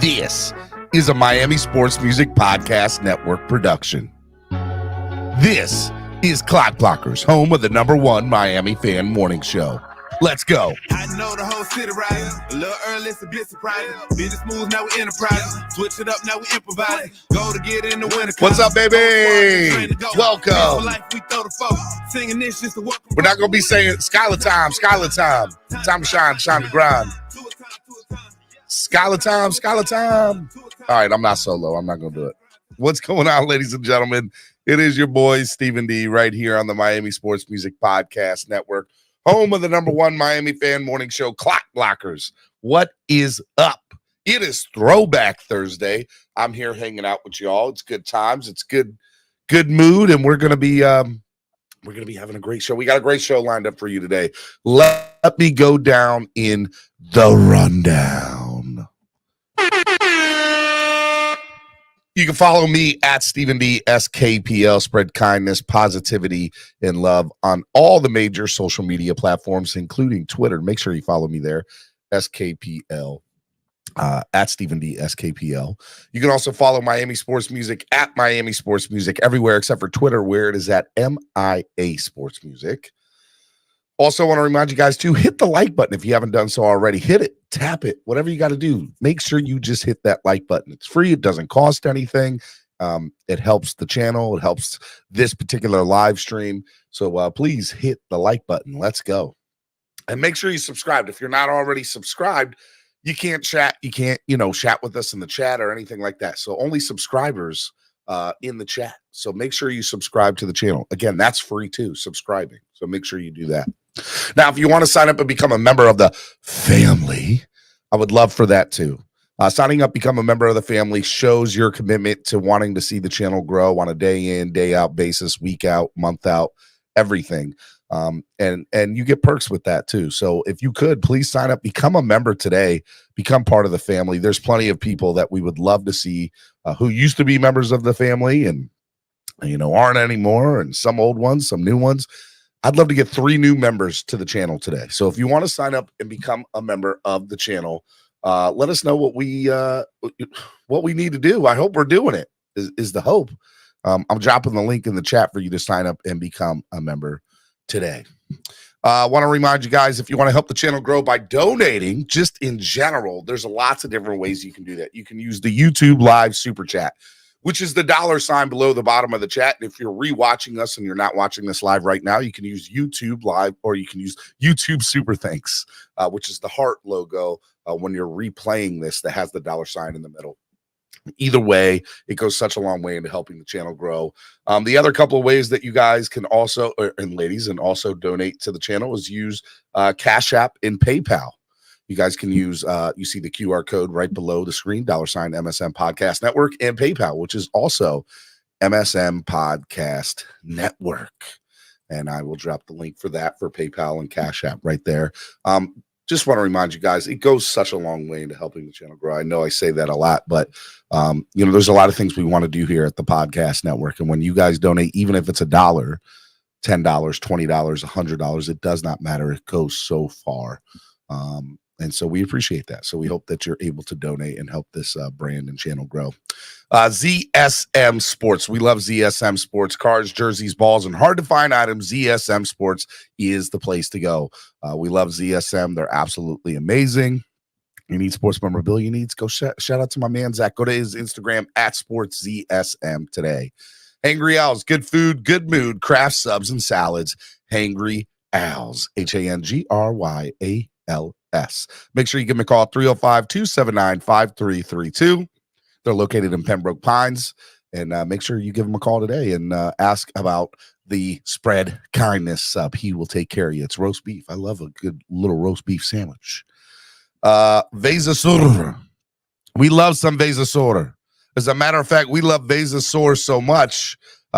This is a Miami Sports Music Podcast Network production. This is Clock Blockers, home of the #1 Miami fan morning show. Let's go. I know the whole city riding. A little early, it's a bit surprising. Business moves, now we enterprising. Switch it up, now we improvising. Go to get in the winter. What's up, baby? Welcome. We're not going to be saying Skylar time. Time to shine to grind. Skylar time. All right, I'm not solo. I'm not going to do it. What's going on, ladies and gentlemen? It is your boy, Stephen D, right here on the Miami Sports Music Podcast Network, home of the #1 Miami fan morning show, Clock Blockers. What is up? It is Throwback Thursday. I'm here hanging out with y'all. It's good times. It's good mood, and we're gonna be having a great show. We got a great show lined up for you today. Let me go down in the rundown. You can follow me at Stephen D SKPL. Spread kindness, positivity, and love on all the major social media platforms, including Twitter. Make sure you follow me there, SKPL, at Stephen D SKPL. You can also follow Miami Sports Music at Miami Sports Music everywhere except for Twitter, where it is at MIA Sports Music. Also want to remind you guys to hit the like button if you haven't done so already. Hit it, tap it, whatever you got to do. Make sure you just hit that like button. It's free. It doesn't cost anything. It helps the channel. It helps this particular live stream. So please hit the like button. Let's go. And make sure you subscribe. If you're not already subscribed, you can't chat. You can't, chat with us in the chat or anything like that. So only subscribers in the chat. So make sure you subscribe to the channel. Again, that's free too, subscribing. So make sure you do that. Now, if you want to sign up and become a member of the family, I would love for that too. Signing up, become a member of the family shows your commitment to wanting to see the channel grow on a day in, day out basis, week out, month out, everything. And you get perks with that too. So if you could, please sign up, become a member today, become part of the family. There's plenty of people that we would love to see who used to be members of the family and, aren't anymore, and some old ones, some new ones. I'd love to get 3 new members to the channel today. So if you want to sign up and become a member of the channel, let us know what we need to do. I hope we're doing it, is the hope. I'm dropping the link in the chat for you to sign up and become a member today. I want to remind you guys, if you want to help the channel grow by donating, just in general, there's lots of different ways you can do that. You can use the YouTube live super chat, which is the $ below the bottom of the chat. And if you're rewatching us and you're not watching this live right now, you can use YouTube live, or you can use YouTube super thanks, which is the heart logo when you're replaying this that has the $ in the middle. Either way, it goes such a long way into helping the channel grow. The other couple of ways that you guys can also, and ladies, and also donate to the channel is use Cash App and PayPal. You guys can use, you see the QR code right below the screen, $ MSM Podcast Network, and PayPal, which is also MSM Podcast Network. And I will drop the link for that for PayPal and Cash App right there. Just want to remind you guys, it goes such a long way into helping the channel grow. I know I say that a lot, but there's a lot of things we want to do here at the Podcast Network. And when you guys donate, even if it's $1, $10, $20, $100, it does not matter. It goes so far. And so we appreciate that. So we hope that you're able to donate and help this brand and channel grow. ZSM Sports. We love ZSM Sports. Cars, jerseys, balls, and hard-to-find items. ZSM Sports is the place to go. We love ZSM. They're absolutely amazing. You need sports memorabilia needs, go shout out to my man, Zach. Go to his Instagram, at SportsZSM today. Hangry Owls. Good food, good mood, craft subs and salads. Hangry Owls. HANGRYALS. Make sure you give them a call, 305-279-5332. They're located in Pembroke Pines. And make sure you give them a call today and ask about the spread kindness sub. He will take care of you. It's roast beef. I love a good little roast beef sandwich. Veza Sur. We love some Veza Sur. As a matter of fact, we love Veza Sur so much.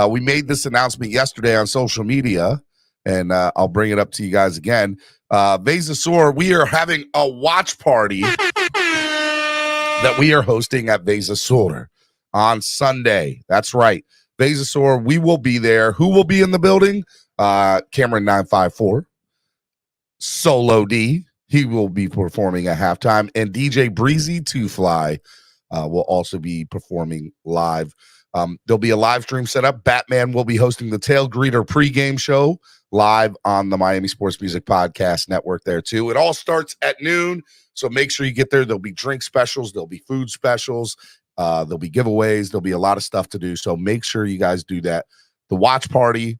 We made this announcement yesterday on social media, and I'll bring it up to you guys again. Veza Sur, we are having a watch party that we are hosting at Veza Sur on Sunday. That's right. Veza Sur, we will be there. Who will be in the building? Cameron 954, Solo D. He will be performing at halftime, and DJ Breezy 2 Fly will also be performing live. There'll be a live stream set up. Batman will be hosting the Tail Greeter pregame show live on the Miami Sports Music Podcast Network there too. It all starts at noon, so make sure you get there. There'll be drink specials. There'll be food specials. There'll be giveaways. There'll be a lot of stuff to do, so make sure you guys do that. The watch party,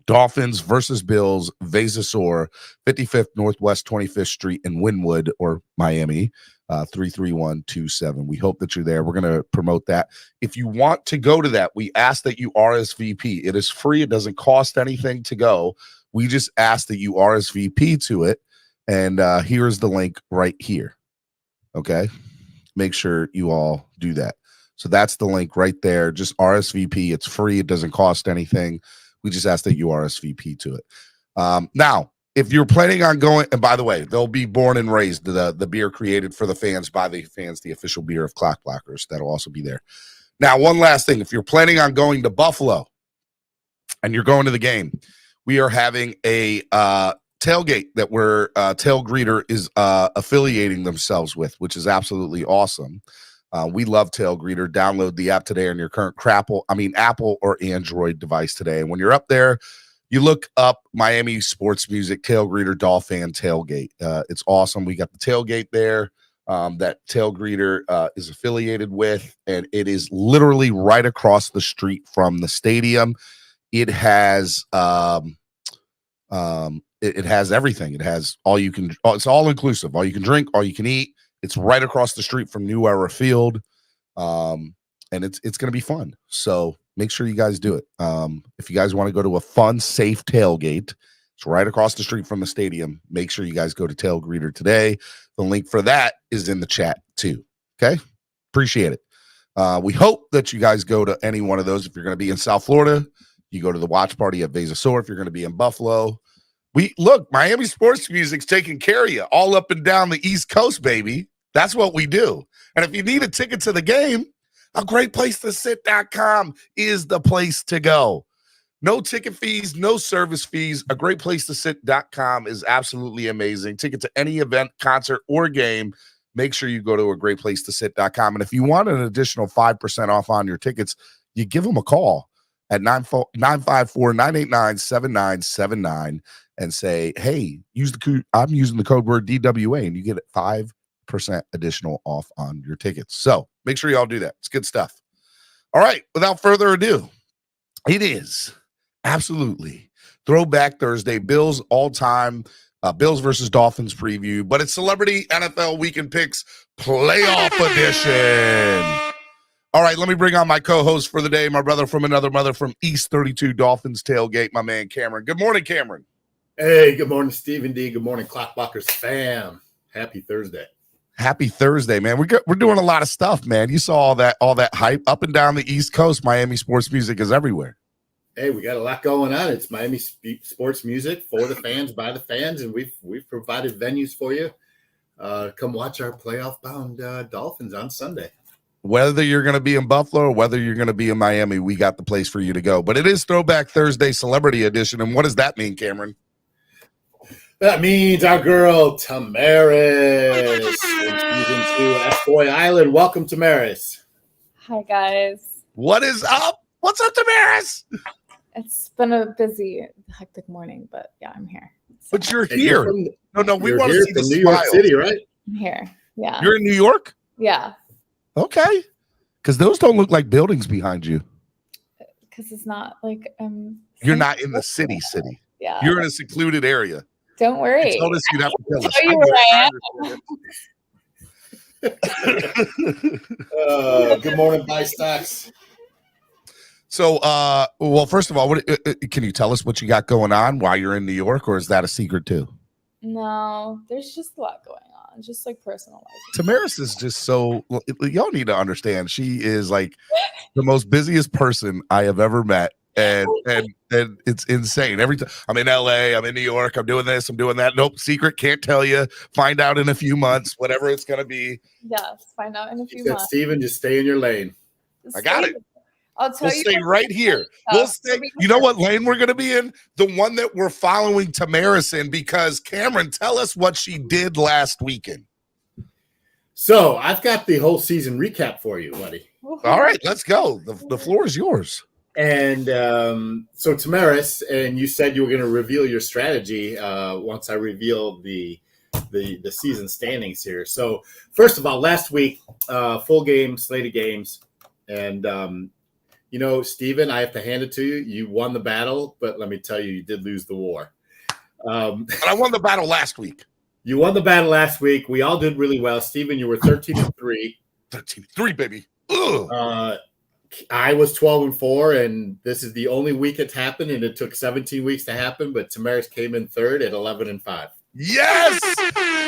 Dolphins versus Bills, Veza, 55th Northwest 25th Street in Wynwood or Miami, 33127. We hope that you're there. We're going to promote that. If you want to go to that, we ask that you RSVP. It is free. It doesn't cost anything to go. We just ask that you RSVP to it. And here's the link right here. Okay. Make sure you all do that. So that's the link right there. Just RSVP. It's free. It doesn't cost anything. We just ask that you RSVP to it. Now, if you're planning on going, and by the way, they'll be Born and Raised, the beer created for the fans, by the fans, the official beer of CLOCKBLOCKERS. That'll also be there. Now, one last thing. If you're planning on going to Buffalo and you're going to the game, we are having a tailgate that we're Tail Greeter is affiliating themselves with, which is absolutely awesome. We love Tail Greeter. Download the app today on your current Apple or Android device today. And when you're up there, you look up Miami Sports Music, Tail Greeter, Dolphin Tailgate. It's awesome. We got the tailgate there that Tail Greeter is affiliated with, and it is literally right across the street from the stadium. It has it has everything. It has all you can. It's all inclusive. All you can drink, all you can eat. It's right across the street from New Era Field, and it's going to be fun. So make sure you guys do it. If you guys want to go to a fun, safe tailgate, it's right across the street from the stadium. Make sure you guys go to Tail Greeter today. The link for that is in the chat too. Okay, appreciate it. We hope that you guys go to any one of those. If you're going to be in South Florida, you go to the watch party at Veza. If you're going to be in Buffalo, Miami Sports Music's taking care of you all up and down the East Coast, baby. That's what we do. And if you need a ticket to the game, a great place to sit.com is the place to go. No ticket fees, no service fees. A great place to sit.com is absolutely amazing. Ticket to any event, concert, or game, make sure you go to a great place to sit.com. And if you want an additional 5% off on your tickets, you give them a call at 954-989-7979 and say, hey, I'm using the code word DWA, and you get 5% additional off on your tickets. So make sure y'all do that. It's good stuff. All right, without further ado, it is absolutely Throwback Thursday, Bills all-time Bills versus Dolphins preview, but it's Celebrity NFL Weekend Picks Playoff Edition. All right, let me bring on my co-host for the day, my brother from another mother from East 32 Dolphins Tailgate, my man Cameron. Good morning, Cameron. Hey, good morning, Stephen D. Good morning, CLOCKBLOCKERS fam. Happy Thursday. Happy Thursday, man. We're doing a lot of stuff, man. You saw all that hype up and down the East Coast. Miami Sports Music is everywhere. Hey, we got a lot going on. It's Miami Sports Music for the fans, by the fans, and we've provided venues for you. Come watch our playoff-bound Dolphins on Sunday. Whether you're going to be in Buffalo or whether you're going to be in Miami, we got the place for you to go. But it is Throwback Thursday Celebrity Edition, and what does that mean, Cameron? That means our girl Tamaris. She's into F-Boy Island. Welcome, Tamaris. Hi, guys. What is up? What's up, Tamaris? It's been a busy, hectic morning, but yeah, I'm here. So. But you're here. No, we want to see the New smile. York City, right? I'm here. Yeah. You're in New York? Yeah. Okay. Because those don't look like buildings behind you. Because it's not like you're not in the city. Yeah. You're in a secluded area. Don't worry. You told us you'd have to tell us. Tell you where I am. Good morning, Buy Stocks. So, well, first of all, can you tell us what you got going on while you're in New York, or is that a secret too? No, there's just a lot going on. Just like personal life. Tamaris is just so, y'all need to understand, she is like the most busiest person I have ever met. And it's insane. Every time I'm in LA, I'm in New York, I'm doing this, I'm doing that. Nope, secret, can't tell you. Find out in a few months, whatever it's gonna be. Yes, find out in a few months. Steven, just stay in your lane. I got it. I'll tell you. We'll stay right here. We'll stay. You know what lane we're gonna be in? The one that we're following Tamaris in, because Cameron, tell us what she did last weekend. So I've got the whole season recap for you, buddy. All right, let's go. The floor is yours. And so Tamaris, and you said you were going to reveal your strategy once I revealed the season standings here. So first of all, last week, full game, slate of games. And, Steven, I have to hand it to you. You won the battle, but let me tell you, you did lose the war. But I won the battle last week. You won the battle last week. We all did really well. Steven, you were 13-3. 13-3, baby. Ugh. I was 12-4, and this is the only week it's happened, and it took 17 weeks to happen, but Tamaris came in third at 11-5. Yes!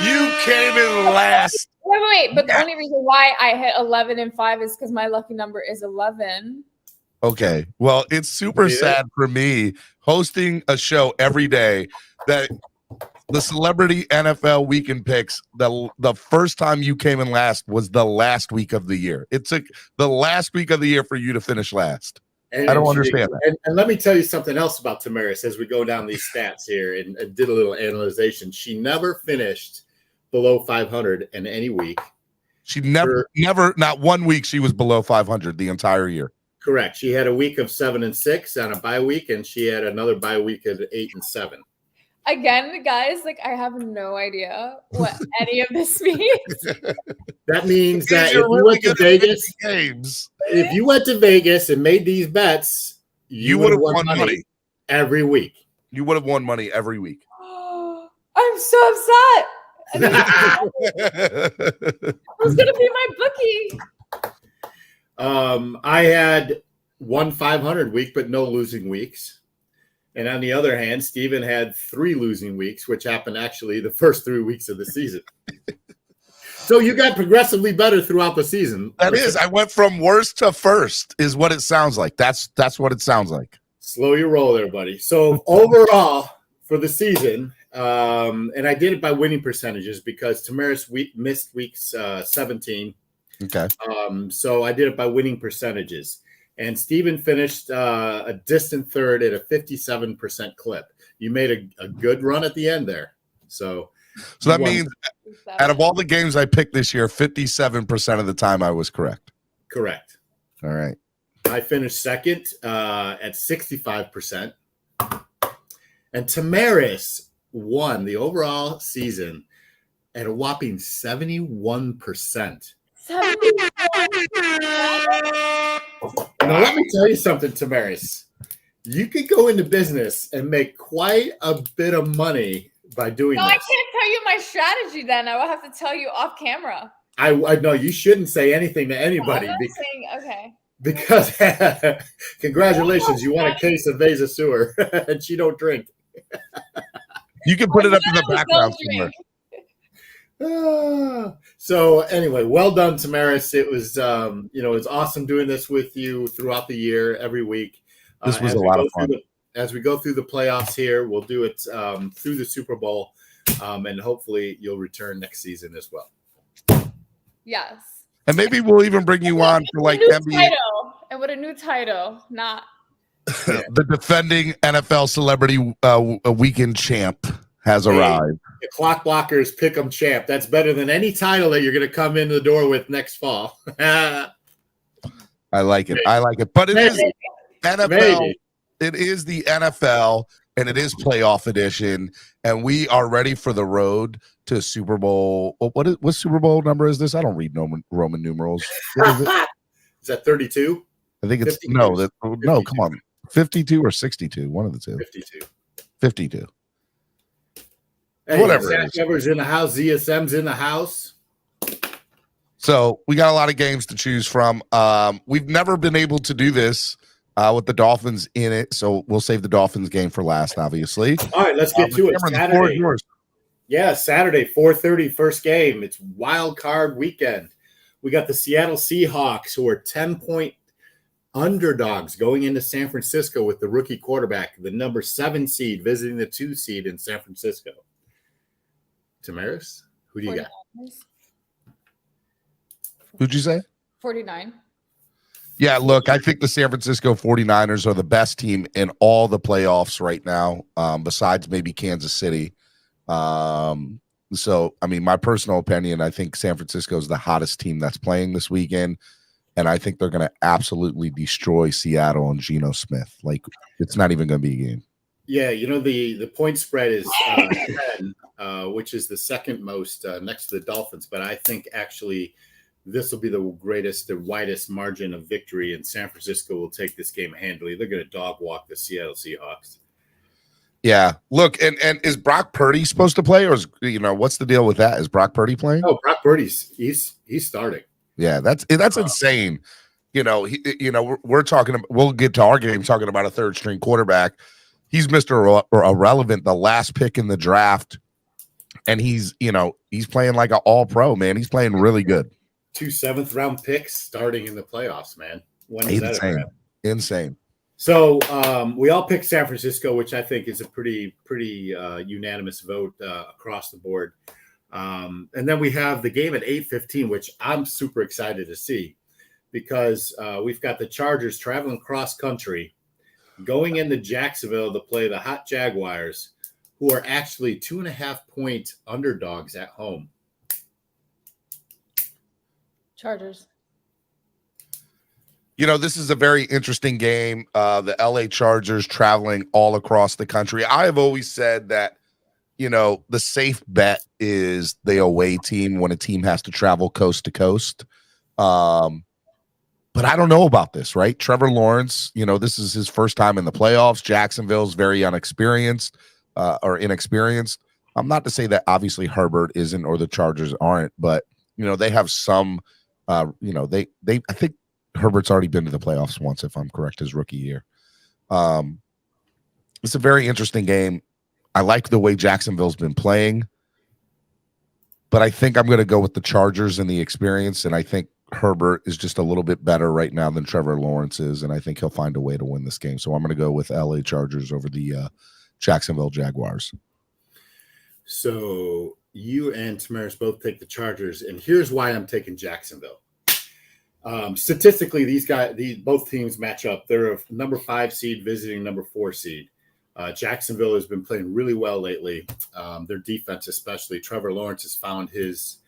You came in last. Wait. But the only reason why I hit 11-5 is because my lucky number is 11. Okay. Well, it's super sad for me hosting a show every day that the Celebrity NFL Weekend Picks, the first time you came in last was the last week of the year. It took the last week of the year for you to finish last. I don't understand that. And let me tell you something else about Tamaris as we go down these stats here and did a little analyzation. She never finished below 500 in any week. She never, not 1 week she was below 500 the entire year. Correct. She had a week of 7-6 on a bye week, and she had another bye week of 8-7. Again, guys, I have no idea what any of this means. That means that if you went to Vegas, if you went to Vegas and made these bets, you would have won money every week. You would have won money every week. I'm so upset. Who's gonna be my bookie? I had 500 week, but no losing weeks. And on the other hand, Steven had 3 losing weeks, which happened actually the first 3 weeks of the season. So you got progressively better throughout the season. That is, I went from worst to first is what it sounds like. That's what it sounds like. Slow your roll there, buddy. So overall for the season, and I did it by winning percentages because Tamaris missed weeks 17. Okay. So I did it by winning percentages. And Steven finished a distant third at a 57% clip. You made a good run at the end there. So that means out of all the games I picked this year, 57% of the time I was correct. Correct. All right. I finished second at 65%. And Tamaris won the overall season at a whopping 71%. Now, let me tell you something, Tamaris. You could go into business and make quite a bit of money by doing this. I can't tell you my strategy then. I will have to tell you off camera. I know you shouldn't say anything to anybody. Okay. Because congratulations, you won a case of Veza sewer, and she don't drink. You can put it up in the background somewhere. So anyway, well done, Tamaris. It was it's awesome doing this with you throughout the year, every week. This was a lot of fun. As we go through the playoffs here, we'll do it through the Super Bowl, and hopefully you'll return next season as well. Yes. And maybe we'll even bring you on for like NBA. And with a new title, not the defending NFL Celebrity Weekend champ has arrived. The Clock Blockers Pick'em champ. That's better than any title that you're going to come in the door with next fall. I like it. But it is NFL. Maybe. It is the NFL, and it is playoff edition, and we are ready for the road to Super Bowl. What Super Bowl number is this? I don't read Roman numerals. Is that 32? I think it's no. Come on, 52 or 62. One of the two. 52. Hey, whatever. Zach Evers in the house. ZSM's in the house. So we got a lot of games to choose from. We've never been able to do this with the Dolphins in it, so we'll save the Dolphins game for last, obviously. All right, let's get to it. Saturday. Yeah, Saturday, 4:30, first game. It's wild card weekend. We got the Seattle Seahawks, who are 10-point underdogs going into San Francisco with the rookie quarterback, the number 7 seed, visiting the 2 seed in San Francisco. Tamaris, who do you got? Who'd you say? 49. Yeah, look, I think the San Francisco 49ers are the best team in all the playoffs right now, besides maybe Kansas City. So, I mean, my personal opinion, I think San Francisco is the hottest team that's playing this weekend. And I think they're going to absolutely destroy Seattle and Geno Smith. Like, it's not even going to be a game. Yeah, the point spread is 10, which is the second most next to the Dolphins. But I think actually this will be the widest margin of victory, and San Francisco will take this game handily. They're going to dog walk the Seattle Seahawks. Yeah. Look, and is Brock Purdy supposed to play, or is, what's the deal with that? Is Brock Purdy playing? Oh, Brock Purdy's he's starting. Yeah, that's insane. We're talking. We'll get to our game talking about a third string quarterback. He's Mr. Irrelevant, the last pick in the draft, and he's playing like an all pro, man. He's playing really good. 2 7th-round picks starting in the playoffs, man. When is that ever happen? Insane. So we all picked San Francisco, which I think is a pretty unanimous vote across the board. And then we have the game at 8:15, which I'm super excited to see because we've got the Chargers traveling cross country, going into Jacksonville to play the hot Jaguars, who are actually 2.5-point underdogs at home. Chargers. This is a very interesting game. The LA Chargers traveling all across the country. I have always said that, the safe bet is the away team when a team has to travel coast to coast. But I don't know about this, right? Trevor Lawrence, this is his first time in the playoffs. Jacksonville's very inexperienced. I'm not to say that obviously Herbert isn't or the Chargers aren't, but they have some. I think Herbert's already been to the playoffs once, if I'm correct, his rookie year. It's a very interesting game. I like the way Jacksonville's been playing, but I think I'm going to go with the Chargers and the experience, and I think Herbert is just a little bit better right now than Trevor Lawrence is, and I think he'll find a way to win this game. So I'm going to go with LA Chargers over the Jacksonville Jaguars. So you and Tamaris both take the Chargers, and here's why I'm taking Jacksonville. Statistically, both teams match up. They're a number 5 seed visiting number 4 seed. Jacksonville has been playing really well lately. Their defense, especially Trevor Lawrence, has found his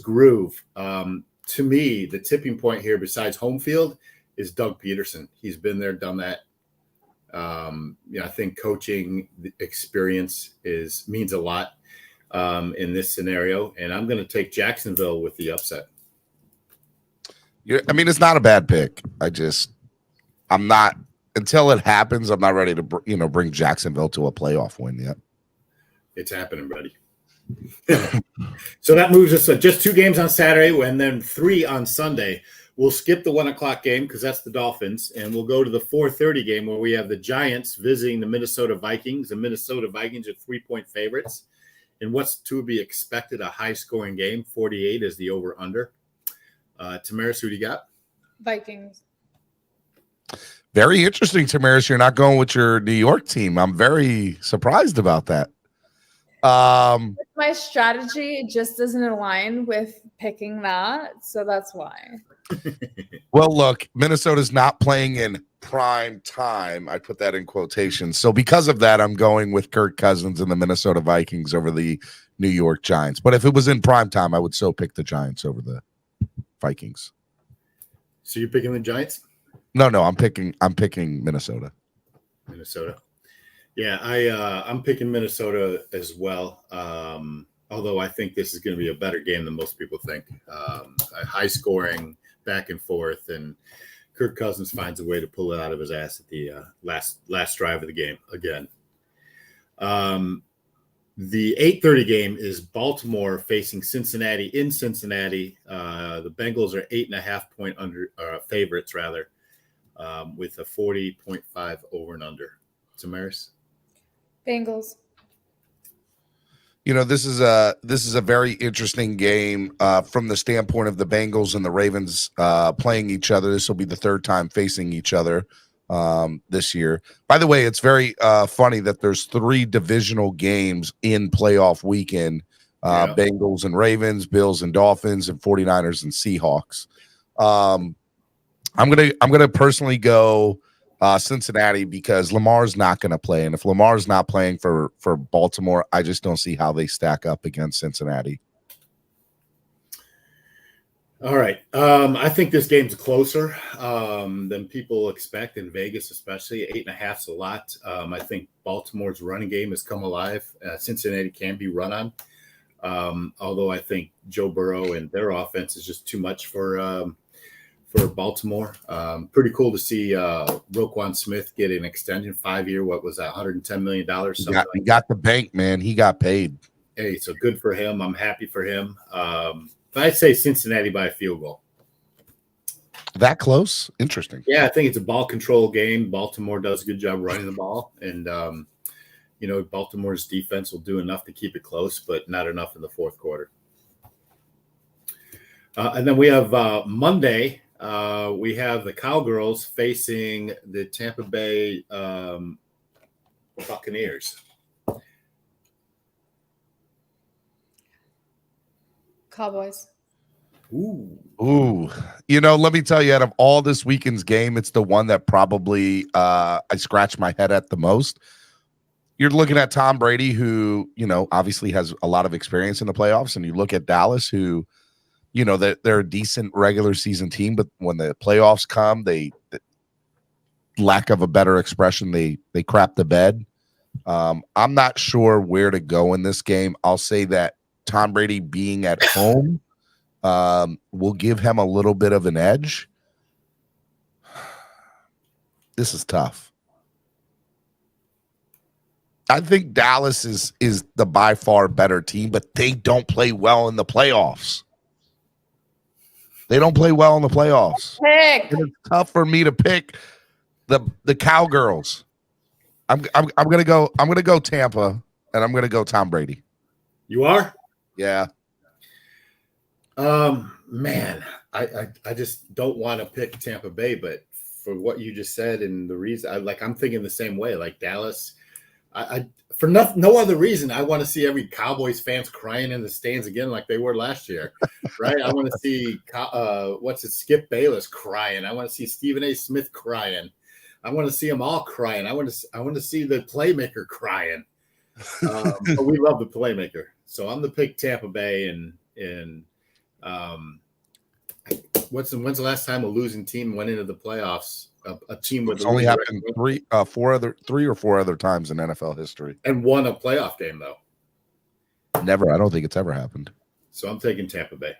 groove. To me, the tipping point here, besides home field, is Doug Peterson. He's been there, done that. I think coaching experience means a lot in this scenario, and I'm going to take Jacksonville with the upset. Yeah, I mean, it's not a bad pick. I'm not, until it happens, I'm not ready to, bring Jacksonville to a playoff win yet. It's happening, buddy. So that moves us to just 2 games on Saturday and then 3 on Sunday. We'll skip the 1 o'clock game because that's the Dolphins, and we'll go to the 4:30 game where we have the Giants visiting the Minnesota Vikings. The Minnesota Vikings are 3-point favorites. And what's to be expected, a high-scoring game. 48 is the over-under. Tamaris, who do you got? Vikings. Very interesting, Tamaris. You're not going with your New York team. I'm very surprised about that. My strategy just doesn't align with picking that, so that's why. Well, look, Minnesota's not playing in prime time. I put that in quotations. So because of that, I'm going with Kirk Cousins and the Minnesota Vikings over the New York Giants. But if it was in prime time, I would so pick the Giants over the Vikings. So you're picking the Giants? No, I'm picking Minnesota. Minnesota. Yeah, I'm picking Minnesota as well. Although I think this is going to be a better game than most people think. A high scoring, back and forth, and Kirk Cousins finds a way to pull it out of his ass at the last drive of the game again. The 8:30 game is Baltimore facing Cincinnati in Cincinnati. The Bengals are 8.5-point favorites, rather, with a 40.5 over and under. Tamaris? Bengals. This is a very interesting game from the standpoint of the Bengals and the Ravens playing each other. This will be the 3rd time facing each other this year. By the way, it's very funny that there's 3 divisional games in playoff weekend. Bengals and Ravens, Bills and Dolphins, and 49ers and Seahawks. I'm gonna personally go Cincinnati, because Lamar's not going to play. And if Lamar's not playing for Baltimore, I just don't see how they stack up against Cincinnati. All right. I think this game's closer than people expect in Vegas, especially. 8.5's a lot. I think Baltimore's running game has come alive. Cincinnati can be run on. Although I think Joe Burrow and their offense is just too much for Baltimore. Pretty cool to see Roquan Smith get an extension, 5-year. What was that, $110 million? He got the bank, man. He got paid. Hey, so good for him. I'm happy for him. But I'd say Cincinnati by a field goal. That close? Interesting. Yeah, I think it's a ball control game. Baltimore does a good job running the ball. And, Baltimore's defense will do enough to keep it close, but not enough in the fourth quarter. And then we have Monday. We have the Cowgirls facing the Tampa Bay Buccaneers. Cowboys. Ooh. Let me tell you, out of all this weekend's game, it's the one that probably I scratch my head at the most. You're looking at Tom Brady, who, obviously has a lot of experience in the playoffs, and you look at Dallas, who, they're a decent regular season team, but when the playoffs come, they lack of a better expression, they crap the bed. I'm not sure where to go in this game. I'll say that Tom Brady being at home will give him a little bit of an edge. This is tough. I think Dallas is the by far better team, but they don't play well in the playoffs. And it's tough for me to pick the Cowgirls. I'm gonna go Tampa, and I'm gonna go Tom Brady. You are? Yeah. Man, I just don't want to pick Tampa Bay, but for what you just said and the reason, I'm thinking the same way. Like Dallas, for no other reason, I want to see every Cowboys fans crying in the stands again like they were last year, right? I want to see Skip Bayless crying. I want to see Stephen A. Smith crying. I want to see them all crying. I want to see the playmaker crying. But we love the playmaker, so I'm the pick Tampa Bay. And when's the last time a losing team went into the playoffs? A team with only happened three or four other times in NFL history, and won a playoff game though. Never. I don't think it's ever happened. So I'm taking Tampa Bay,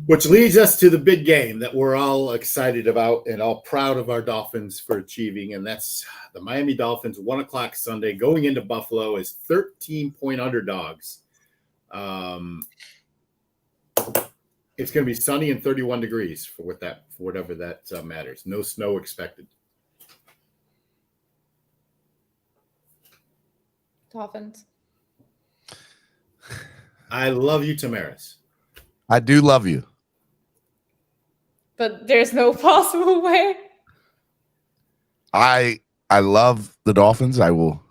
which leads us to the big game that we're all excited about and all proud of our Dolphins for achieving, and that's the Miami Dolphins. 1:00 Sunday, going into Buffalo as 13-point underdogs. It's going to be sunny and 31 degrees for whatever that matters. No snow expected. Dolphins. I love you, Tamaris. I do love you. But there's no possible way. I love the Dolphins. I will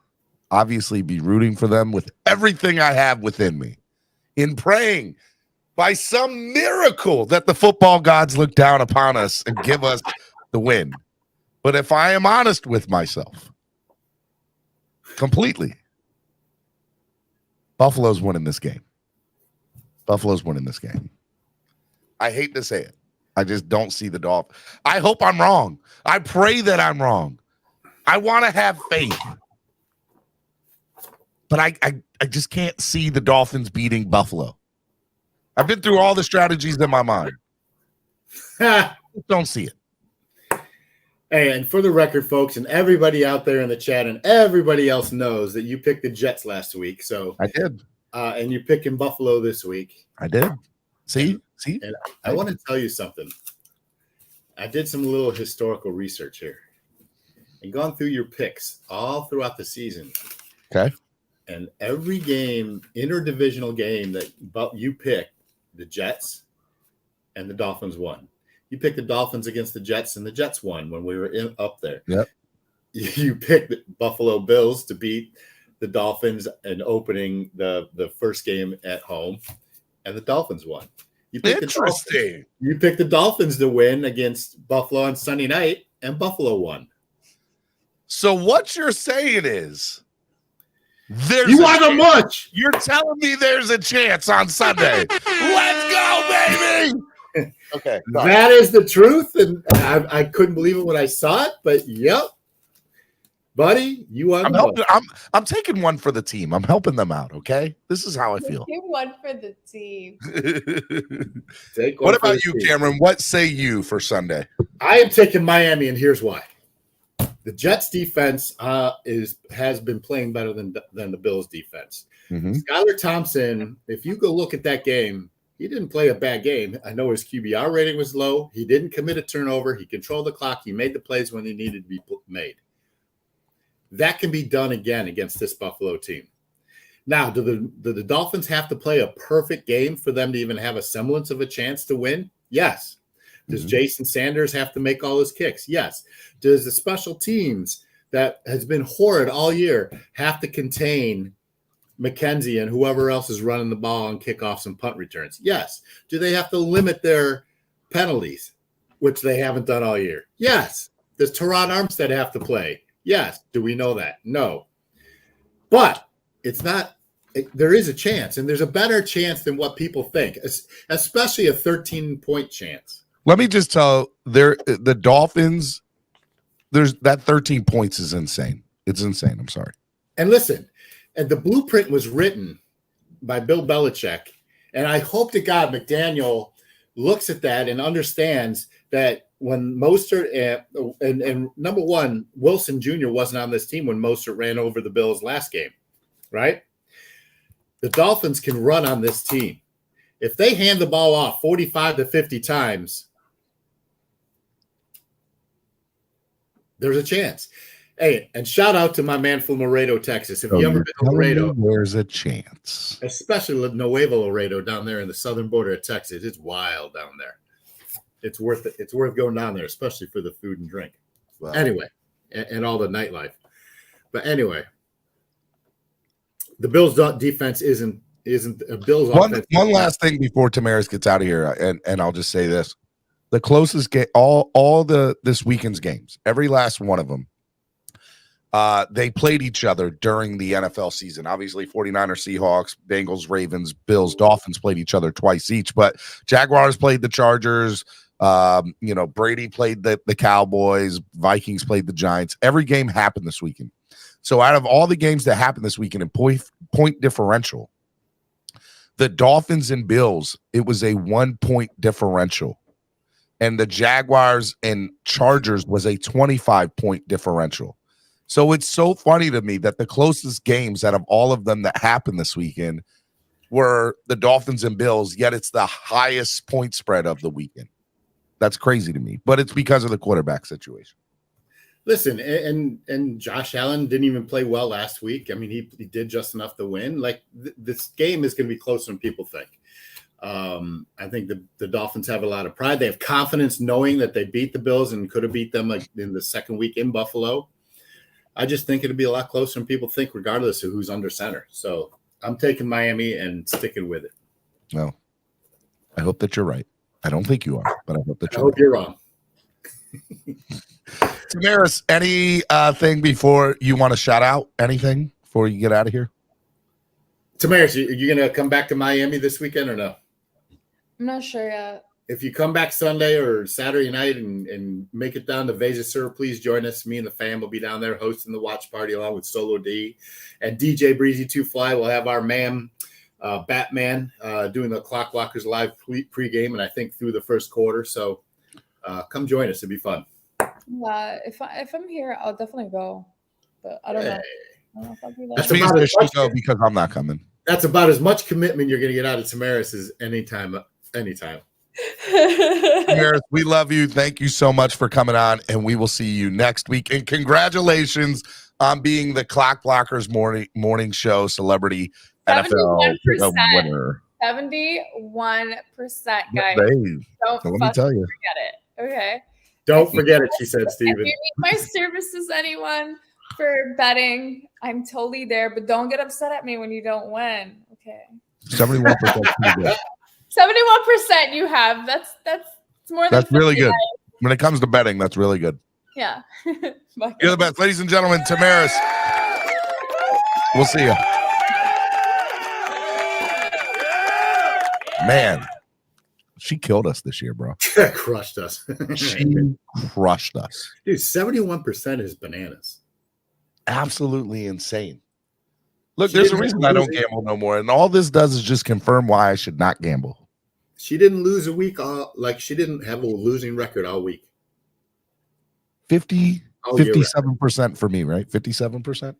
obviously be rooting for them with everything I have within me, in praying by some miracle that the football gods look down upon us and give us the win. But if I am honest with myself completely, Buffalo's winning this game. I hate to say it. I just don't see the Dolphins. I hope I'm wrong. I pray that I'm wrong. I want to have faith. But I just can't see the Dolphins beating Buffalo. I've been through all the strategies in my mind. Don't see it. And for the record, folks, and everybody out there in the chat and everybody else knows that you picked the Jets last week. So I did. And you're picking Buffalo this week. I did. See? And I want to tell you something. I did some little historical research here and gone through your picks all throughout the season. Okay. And every game, interdivisional game that you picked, the Jets and the Dolphins won. You picked the Dolphins against the Jets, and the Jets won when we were up there. Yep. You picked the Buffalo Bills to beat the Dolphins and opening the first game at home, and the Dolphins won. You picked Interesting. You picked the Dolphins to win against Buffalo on Sunday night, and Buffalo won. So what you're saying is You want a much. You're telling me there's a chance on Sunday. Let's go, baby. Okay. That is the truth. And I couldn't believe it when I saw it, but yep. Buddy, you won. I'm taking one for the team. I'm helping them out, okay? This is how I feel. Take one for the team. What about you, Cameron? What say you for Sunday? I am taking Miami, and here's why. The Jets defense has been playing better than the Bills defense. Skylar Thompson, if you go look at that game, he didn't play a bad game. I know his QBR rating was low. He didn't commit a turnover. He controlled the clock. He made the plays when they needed to be made. That can be done again against this Buffalo team. Now, do the Dolphins have to play a perfect game for them to even have a semblance of a chance to win? Yes. Does Jason Sanders have to make all his kicks? Yes. Does the special teams that has been horrid all year have to contain McKenzie and whoever else is running the ball on kickoffs and punt returns? Yes. Do they have to limit their penalties, which they haven't done all year? Yes. Does Teron Armstead have to play? Yes. Do we know that? No. But it's not – there is a chance, and there's a better chance than what people think, especially a 13-point chance. Let me just tell the Dolphins, there's that 13 points is insane. It's insane. I'm sorry. And listen, and the blueprint was written by Bill Belichick, and I hope to God McDaniel looks at that and understands that when Mostert and number one, Wilson Jr. wasn't on this team when Mostert ran over the Bills last game, right? The Dolphins can run on this team. If they hand the ball off 45 to 50 times, there's a chance. Hey, and shout out to my man from Laredo, Texas. If you ever been to Laredo, there's a chance. Especially Nuevo Laredo down there in the southern border of Texas. It's wild down there. It's worth it. It's worth going down there, especially for the food and drink. Wow. Anyway, and all the nightlife. But anyway, the Bills' defense isn't a Bills offense. One last thing before Tamaris gets out of here, and I'll just say this. The closest game, all this weekend's games, every last one of them, they played each other during the NFL season. Obviously, 49ers, Seahawks, Bengals, Ravens, Bills, Dolphins played each other twice each, but Jaguars played the Chargers. Brady played the Cowboys, Vikings played the Giants. Every game happened this weekend. So out of all the games that happened this weekend in point differential, the Dolphins and Bills, it was a 1 point differential. And the Jaguars and Chargers was a 25-point differential. So it's so funny to me that the closest games out of all of them that happened this weekend were the Dolphins and Bills, yet it's the highest point spread of the weekend. That's crazy to me, but it's because of the quarterback situation. Listen, and Josh Allen didn't even play well last week. I mean, he did just enough to win. Like, this game is going to be closer than people think. I think the Dolphins have a lot of pride. They have confidence knowing that they beat the Bills and could have beat them in the second week in Buffalo. I just think it'll be a lot closer than people think, regardless of who's under center. So I'm taking Miami and sticking with it. No, I hope that you're right. I don't think you are, but I hope that you're you're wrong. Tamaris, anything before you want to shout out? Anything before you get out of here? Tamaris, are you going to come back to Miami this weekend or no? I'm not sure yet. If you come back Sunday or Saturday night and make it down to Veza, sir, please join us. Me and the fam will be down there hosting the watch party along with Solo D and DJ Breezy 2 Fly. We'll have our man Batman doing the CLOCKBLOCKERS live pregame, and I think through the first quarter. So come join us. It'll be fun. Yeah, if I'm here, I'll definitely go. But I don't know. I don't know if I'll be there. That's means that she go because I'm not coming. That's about as much commitment you're going to get out of Tamaris as anytime. Tamaris, we love you. Thank you so much for coming on, and we will see you next week. And congratulations on being the CLOCKBLOCKERS morning show celebrity NFL winner. 71%, guys. Don't let me tell you. Forget it. Okay. Don't forget it, she said, Steven. If you need my services, anyone, for betting, I'm totally there, but don't get upset at me when you don't win. Okay. 71%. 71% you have. That's more than that's really good. Guys. When it comes to betting, that's really good. Yeah. Fuck You're the it. best. Ladies and gentlemen, Tamaris. We'll see you. Man, she killed us this year, bro. Crushed us. She crushed us. Dude, 71% is bananas. Absolutely insane. Look, She there's a didn't reason I don't lose it. gamble no more. And all this does is just confirm why I should not gamble. She didn't lose a week. She didn't have a losing record all week. 57% for me, right? 57%.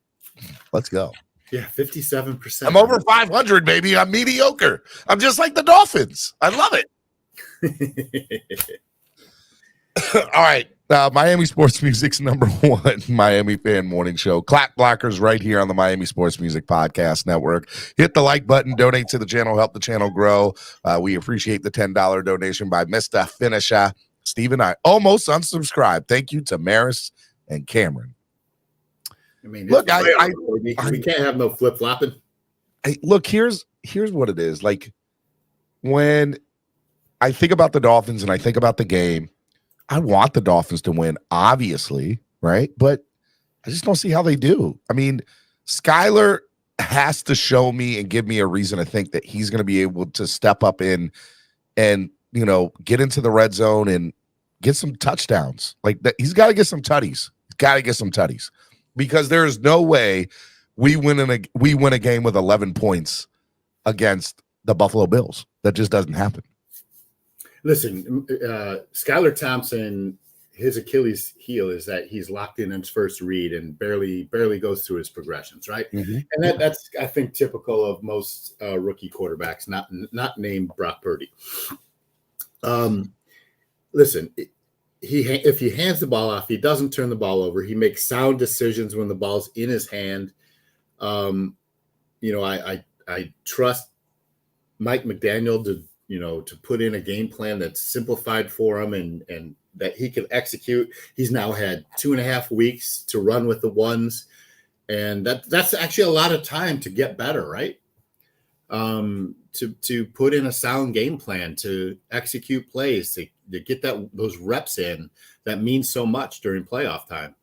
Let's go. Yeah, 57%. I'm over 500, baby. I'm mediocre. I'm just like the Dolphins. I love it. All right. Miami Sports Music's #1 Miami fan morning show. Clack Blockers right here on the Miami Sports Music Podcast Network. Hit the like button, donate to the channel, help the channel grow. We appreciate the $10 donation by Mr. Finisher. Steve and I almost unsubscribed. Thank you to Maris and Cameron. I mean, Look, we can't have no flip flopping. Look, here's what it is. Like, when I think about the Dolphins and I think about the game, I want the Dolphins to win, obviously, right? But I just don't see how they do. I mean, Skyler has to show me and give me a reason to think that he's going to be able to step up in and, get into the red zone and get some touchdowns. Like that, he's got to get some tutties. He's got to get some tutties, because there is no way we win a game with 11 points against the Buffalo Bills. That just doesn't happen. Listen, Skylar Thompson, his Achilles heel is that he's locked in his first read and barely goes through his progressions, right? Mm-hmm. And that's, I think, typical of most rookie quarterbacks, not named Brock Purdy. Listen, if he hands the ball off, he doesn't turn the ball over. He makes sound decisions when the ball's in his hand. I trust Mike McDaniel to put in a game plan that's simplified for him and that he can execute. He's now had 2.5 weeks to run with the ones, and that's actually a lot of time to get better, right? To put in a sound game plan, to execute plays, to get those reps in. That means so much during playoff time.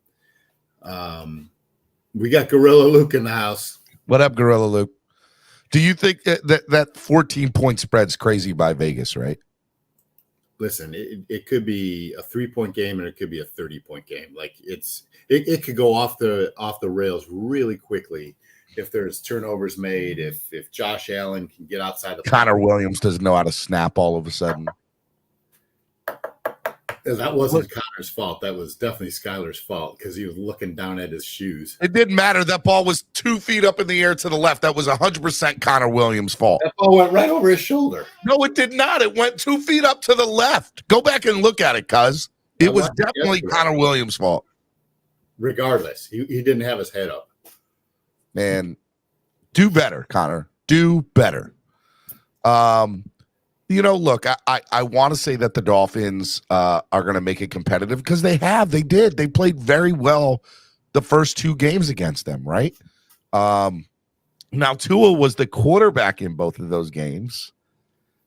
We got Gorilla Luke in the house. What up, Gorilla Luke? Do you think that 14-point spread's crazy by Vegas, right? Listen, it could be a 3-point game and it could be a 30-point game. Like it could go off the rails really quickly if there's turnovers made, if Josh Allen can get outside the Connor Williams doesn't know how to snap all of a sudden. That wasn't Connor's fault. That was definitely Skyler's fault because he was looking down at his shoes. It didn't matter. That ball was 2 feet up in the air to the left. That was 100% Connor Williams' fault. That ball went right over his shoulder. No, it did not. It went 2 feet up to the left. Go back and look at it, cuz. It was definitely Connor Williams' fault. Regardless, he didn't have his head up. Man, do better, Connor. Do better. Look, I want to say that the Dolphins are going to make it competitive because they have. They did. They played very well the first 2 games against them, right? Now, Tua was the quarterback in both of those games.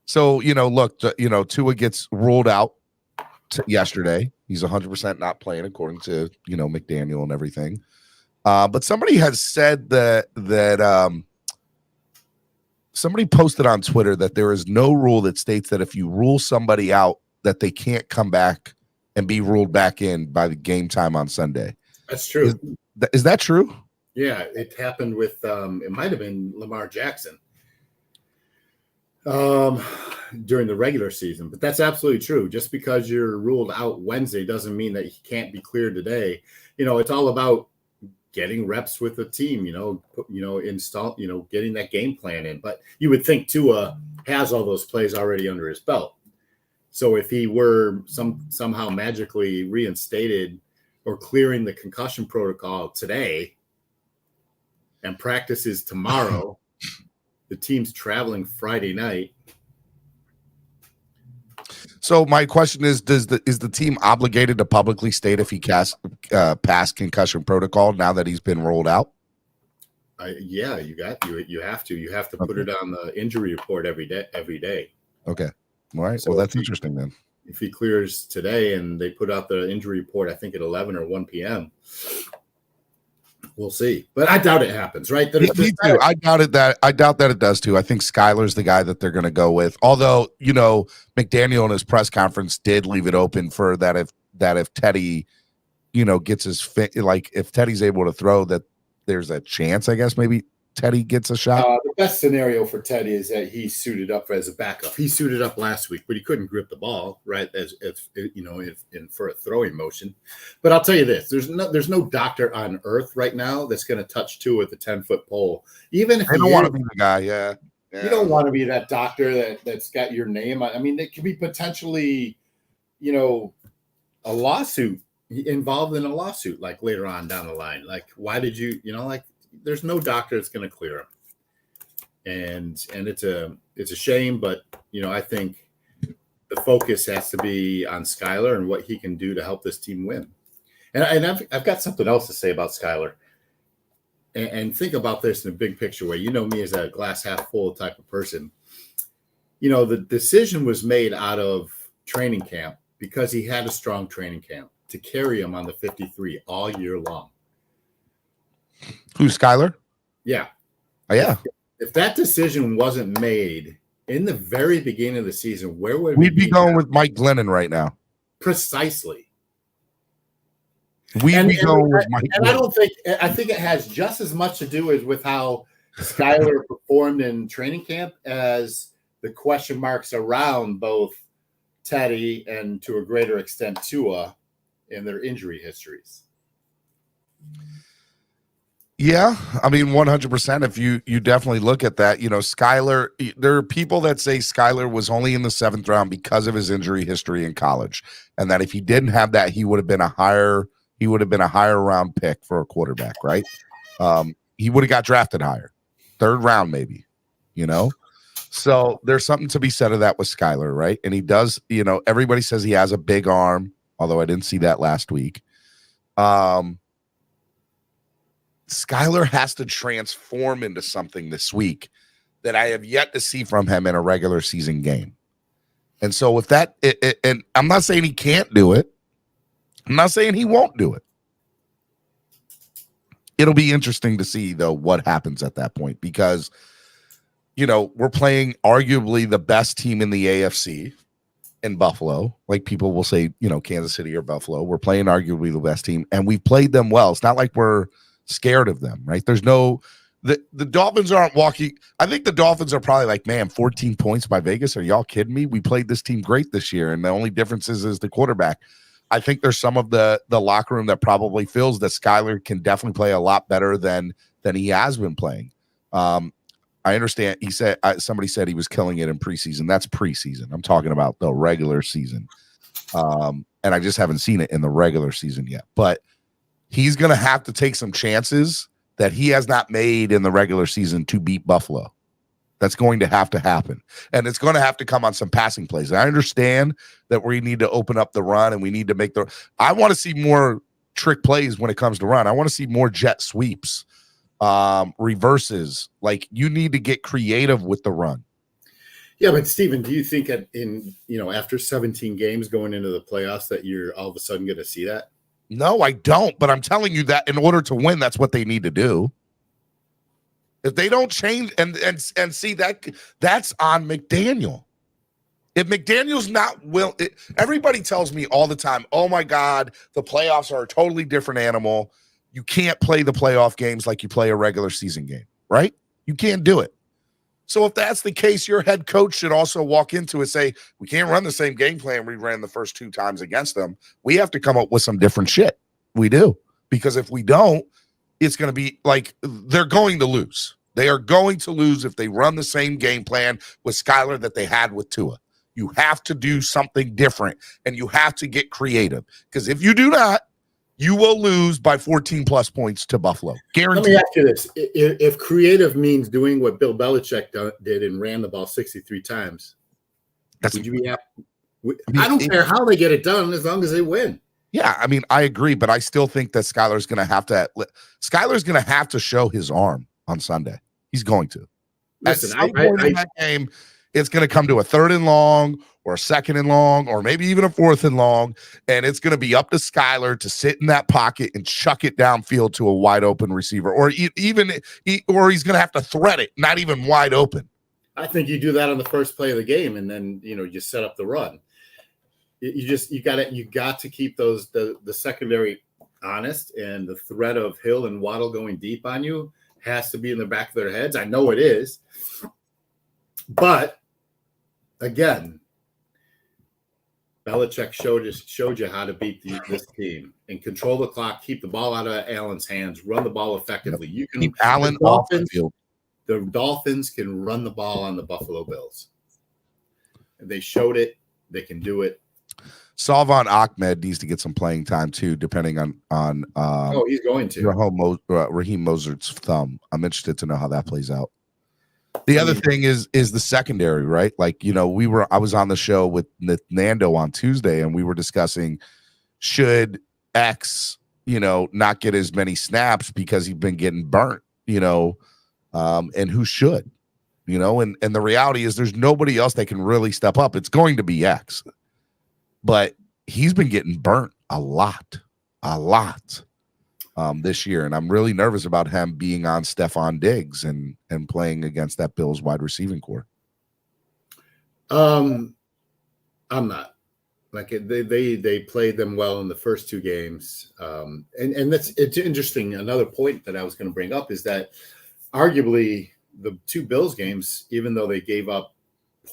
So, look, Tua gets ruled out yesterday. He's 100% not playing according to, McDaniel and everything. But somebody has said that somebody posted on Twitter that there is no rule that states that if you rule somebody out, that they can't come back and be ruled back in by the game time on Sunday. That's true. Is that true? Yeah, it happened with it might have been Lamar Jackson during the regular season, but that's absolutely true. Just because you're ruled out Wednesday doesn't mean that he can't be cleared today. It's all about getting reps with the team, getting that game plan in. But you would think Tua has all those plays already under his belt. So if he were somehow magically reinstated or clearing the concussion protocol today and practices tomorrow, the team's traveling Friday night. So my question is the team obligated to publicly state if he passed concussion protocol now that he's been rolled out? Yeah, you have to put it on the injury report every day. Okay. All right. So well, that's interesting then. if he clears today and they put out the injury report, I think at 11 or 1 p.m., we'll see. But I doubt it happens, right? Me too. I doubt that it does too. I think Skyler's the guy that they're going to go with. Although, McDaniel in his press conference did leave it open for that if Teddy, gets his fit, like if Teddy's able to throw, that there's a chance, I guess, maybe Teddy gets a shot. The best scenario for Teddy is that he's suited up as a backup. He suited up last week, but he couldn't grip the ball, right? For a throwing motion. But I'll tell you this: there's no doctor on earth right now that's going to touch Tua with a 10-foot pole. Even if I don't want to be the guy, yeah. You don't want to be that doctor that's got your name. I mean, it could be potentially, a lawsuit involved in a lawsuit, like later on down the line. Like, why did you, there's no doctor that's going to clear him. And it's a shame, but, I think the focus has to be on Skyler and what he can do to help this team win. And I've got something else to say about Skyler. And think about this in a big picture way. You know me as a glass half full type of person. The decision was made out of training camp because he had a strong training camp to carry him on the 53 all year long. Who's Skyler? Yeah. Oh, yeah. If that decision wasn't made in the very beginning of the season, where would we'd be going with Mike Glennon right now? Precisely. We'd be going with Mike Glennon. I think it has just as much to do with how Skyler performed in training camp as the question marks around both Teddy and to a greater extent Tua in their injury histories. Yeah, I mean, 100%. If you definitely look at that, Skyler, there are people that say Skyler was only in the 7th round because of his injury history in college, and that if he didn't have that, he would have been a higher round pick for a quarterback, right? He would have got drafted higher, 3rd round maybe, So there's something to be said of that with Skyler, right? And he does, everybody says he has a big arm, although I didn't see that last week. Skyler has to transform into something this week that I have yet to see from him in a regular season game. And so with that, and I'm not saying he can't do it. I'm not saying he won't do it. It'll be interesting to see, though, what happens at that point because, we're playing arguably the best team in the AFC in Buffalo. Like people will say, Kansas City or Buffalo. We're playing arguably the best team, and we've played them well. It's not like we're scared of them, right? There's no the Dolphins aren't walking. I think the Dolphins are probably like, man, 14 points by Vegas. Are y'all kidding me? We played this team great this year, and the only difference is the quarterback. I think there's some of the locker room that probably feels that Skyler can definitely play a lot better than he has been playing. I understand. He said somebody said he was killing it in preseason. That's preseason. I'm talking about the regular season, and I just haven't seen it in the regular season yet. But he's going to have to take some chances that he has not made in the regular season to beat Buffalo. That's going to have to happen. And it's going to have to come on some passing plays. I understand that we need to open up the run and we need to make I want to see more trick plays when it comes to run. I want to see more jet sweeps, reverses. Like you need to get creative with the run. Yeah, but Steven, do you think after 17 games going into the playoffs that you're all of a sudden going to see that? No, I don't. But I'm telling you that in order to win, that's what they need to do. If they don't change and see that's on McDaniel. If McDaniel's not everybody tells me all the time, oh my God, the playoffs are a totally different animal. You can't play the playoff games like you play a regular season game, right? You can't do it. So if that's the case, your head coach should also walk into it, say, we can't run the same game plan we ran the first 2 times against them. We have to come up with some different shit. We do. Because if we don't, it's going to be like they're going to lose. They are going to lose if they run the same game plan with Skyler that they had with Tua. You have to do something different, and you have to get creative. Because if you do not, you will lose by 14-plus points to Buffalo. Guaranteed. Let me ask you this. If creative means doing what Bill Belichick did and ran the ball 63 times, would you be happy? I don't care how they get it done as long as they win. Yeah, I mean, I agree, but I still think that Skyler's going to have to show his arm on Sunday. He's going to. Listen, in that game, It's going to come to a 3rd and long or a 2nd and long or maybe even a 4th and long, and it's going to be up to Skyler to sit in that pocket and chuck it downfield to a wide open receiver, or he's going to have to thread it, not even wide open. I think you do that on the first play of the game, and then you set up the run. You got to keep the secondary honest, and the threat of Hill and Waddle going deep on you has to be in the back of their heads. I know it is, but again, Belichick showed you how to beat this team and control the clock, keep the ball out of Allen's hands, run the ball effectively. You can keep Allen off the field. The Dolphins can run the ball on the Buffalo Bills. They showed it. They can do it. Salvon Ahmed needs to get some playing time too, depending on he's going to Raheem Mostert's thumb. I'm interested to know how that plays out. The other thing is the secondary, right? Like, I was on the show with Nando on Tuesday, and we were discussing, should X, not get as many snaps because he's been getting burnt, and who should, and the reality is there's nobody else that can really step up. It's going to be X, but he's been getting burnt a lot this year, and I'm really nervous about him being on Stephon Diggs and playing against that Bills wide receiving core. I'm not. Like, they played them well in the first 2 games, and it's interesting. Another point that I was going to bring up is that arguably the 2 Bills games, even though they gave up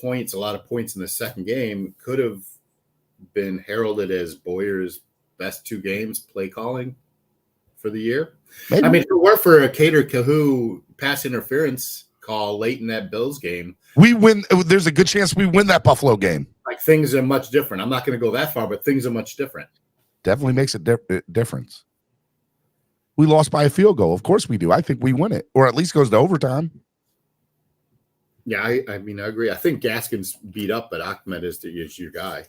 a lot of points in the second game, could have been heralded as Boyer's best 2 games play calling for the year. Maybe. I mean, if it were for a Cater Kahoo pass interference call late in that Bills game, we win. There's a good chance we win that Buffalo game. Like, things are much different. I'm not going to go that far, but things are much different. Definitely makes a difference. We lost by a field goal. Of course we do. I think we win it, or at least goes to overtime. Yeah, I mean, I agree. I think Gaskin's beat up, but Ahmed is your guy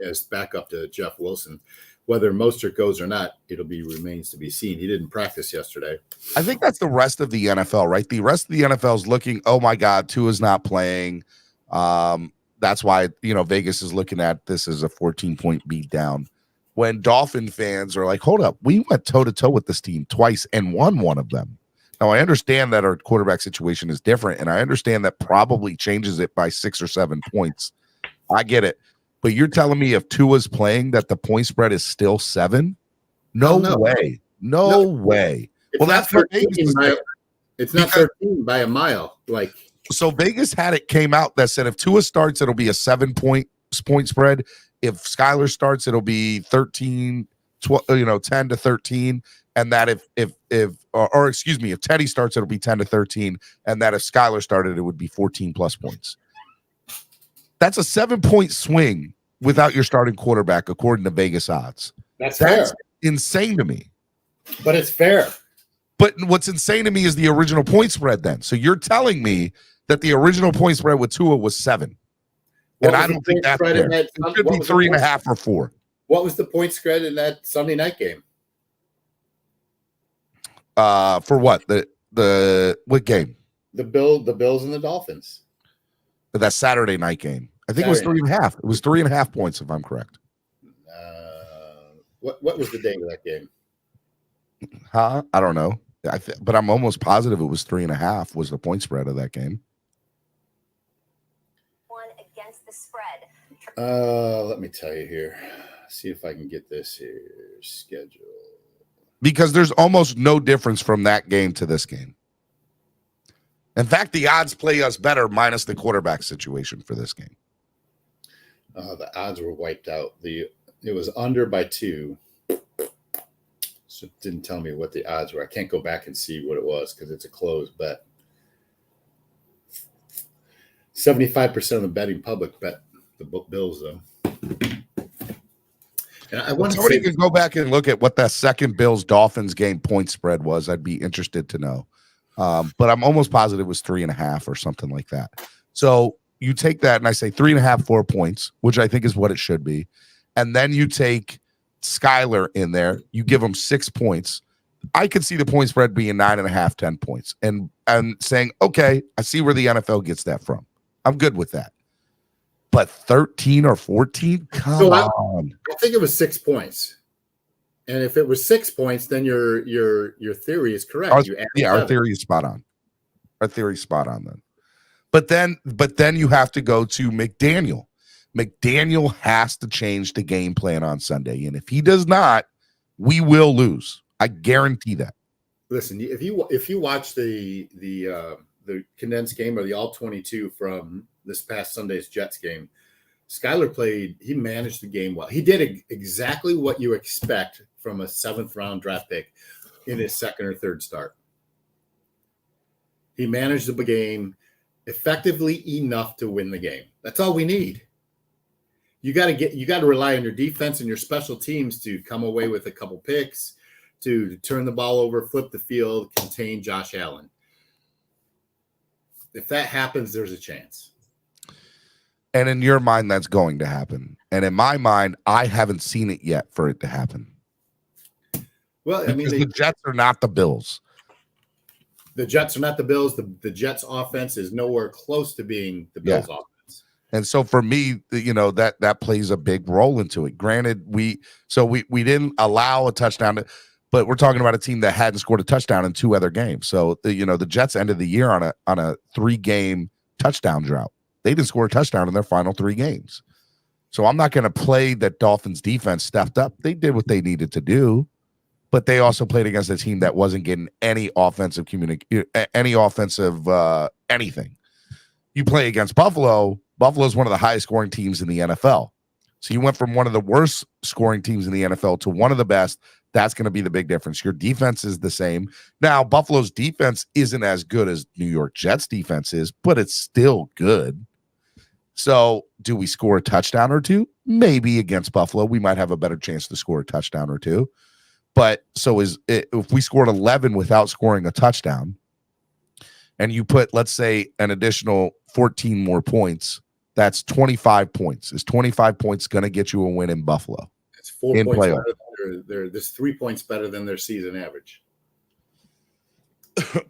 as backup to Jeff Wilson. Whether Mostert goes or not, remains to be seen. He didn't practice yesterday. I think that's the rest of the NFL, right? The rest of the NFL is looking, oh my God, Tua's not playing. That's why, Vegas is looking at this as a 14-point beat down. When Dolphin fans are like, hold up, we went toe-to-toe with this team twice and won one of them. Now, I understand that our quarterback situation is different, and I understand that probably changes it by 6 or 7 points. I get it. But you're telling me if Tua's playing that the point spread is still 7? No way. No way. Well, that's what Vegas is. It's not 13 by a mile. So Vegas came out that said if Tua starts, it'll be a 7-point spread. If Skyler starts, it'll be 10 to 13. And that if Teddy starts, it'll be 10 to 13. And that if Skyler started, it would be 14 plus points. That's a 7-point swing without your starting quarterback, according to Vegas odds. That's fair. Insane to me. But it's fair. But what's insane to me is the original point spread then. So you're telling me that the original point spread with Tua was 7. And I don't think that's fair. It should be 3.5 or 4. What was the point spread in that Sunday night game? For what? The what game? The Bills and the Dolphins. That Saturday night game. I think it was 3.5. It was 3.5 points, if I'm correct. What was the date of that game? Huh? I don't know. But I'm almost positive it was 3.5 was the point spread of that game. One against the spread. Let me tell you here. See if I can get this here schedule. Because there's almost no difference from that game to this game. In fact, the odds play us better minus the quarterback situation for this game. The odds were wiped out. It was under by 2. So it didn't tell me what the odds were. I can't go back and see what it was because it's a closed bet. 75% of the betting public bet the Bills, though. And I want somebody can go back and look at what that second Bills-Dolphins game point spread was. I'd be interested to know. But I'm almost positive it was 3.5 or something like that. So you take that and I say 3.5, 4 points, which I think is what it should be. And then you take Skyler in there, you give him 6 points. I could see the point spread being 9.5, 10 points. And saying, okay, I see where the NFL gets that from. I'm good with that. But 13 or 14? Come on. I think it was 6 points. And if it was 6 points, then your theory is correct. Our theory is spot on. Our theory is spot on then. But then you have to go to McDaniel. McDaniel has to change the game plan on Sunday. And if he does not, we will lose. I guarantee that. Listen, if you watch the condensed game or the all 22 from this past Sunday's Jets game, Skyler he managed the game well. He did exactly what you expect from a 7th round draft pick in his second or third start. He managed the game effectively enough to win the game. That's all we need. You got to rely on your defense and your special teams to come away with a couple picks, to turn the ball over, flip the field, contain Josh Allen. If that happens, there's a chance. And in your mind, that's going to happen. And in my mind, I haven't seen it yet for it to happen. Well, I mean, the Jets are not the Bills. The Jets are not the Bills. The Jets' offense is nowhere close to being the Bills' offense. And so for me, that plays a big role into it. Granted, we didn't allow a touchdown, but we're talking about a team that hadn't scored a touchdown in 2 other games. So the Jets ended the year on a 3-game touchdown drought. They didn't score a touchdown in their final 3 games. So I'm not going to play that Dolphins defense stepped up. They did what they needed to do, but they also played against a team that wasn't getting any offensive anything. You play against Buffalo. Buffalo's one of the highest scoring teams in the NFL. So you went from one of the worst scoring teams in the NFL to one of the best. That's going to be the big difference. Your defense is the same. Now, Buffalo's defense isn't as good as New York Jets defense is, but it's still good. So do we score a touchdown or 2? Maybe against Buffalo. We might have a better chance to score a touchdown or 2. But so if we scored 11 without scoring a touchdown, and you put, let's say, an additional 14 more points, that's 25 points. Is 25 points going to get you a win in Buffalo? It's 4 points better. There's 3 points better than their season average.